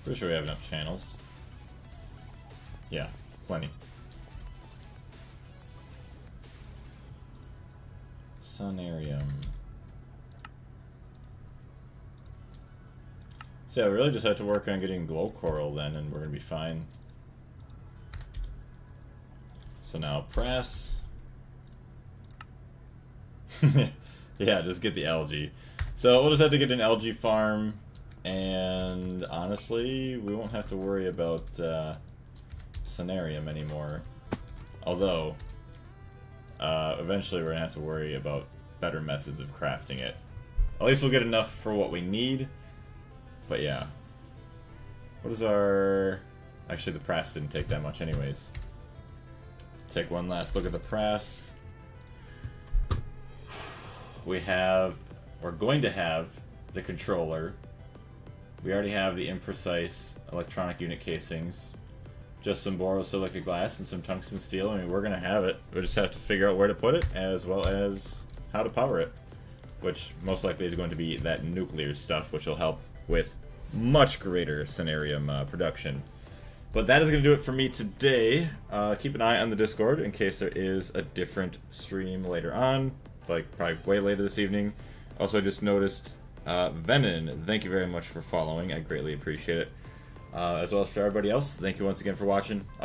Pretty sure we have enough channels. Yeah, plenty. Sunarium. So yeah, we really just have to work on getting glow coral then, and we're gonna be fine. So now press. Yeah, just get the algae. So we'll just have to get an algae farm, and honestly, we won't have to worry about Sunarium anymore. Although, eventually we're gonna have to worry about better methods of crafting it. At least we'll get enough for what we need. But yeah. What is our... Actually, the press didn't take that much anyways. Take one last look at the press. We're going to have the controller. We already have the imprecise electronic unit casings. Just some borosilicate glass and some tungsten steel. I mean, we're going to have it. We just have to figure out where to put it, as well as how to power it. Which most likely is going to be that nuclear stuff, which will help with much greater Sunarium production. But that is going to do it for me today. Keep an eye on the Discord in case there is a different stream later on. Like, probably way later this evening. Also, I just noticed, Venom, thank you very much for following. I greatly appreciate it. As well as for everybody else, thank you once again for watching. I'll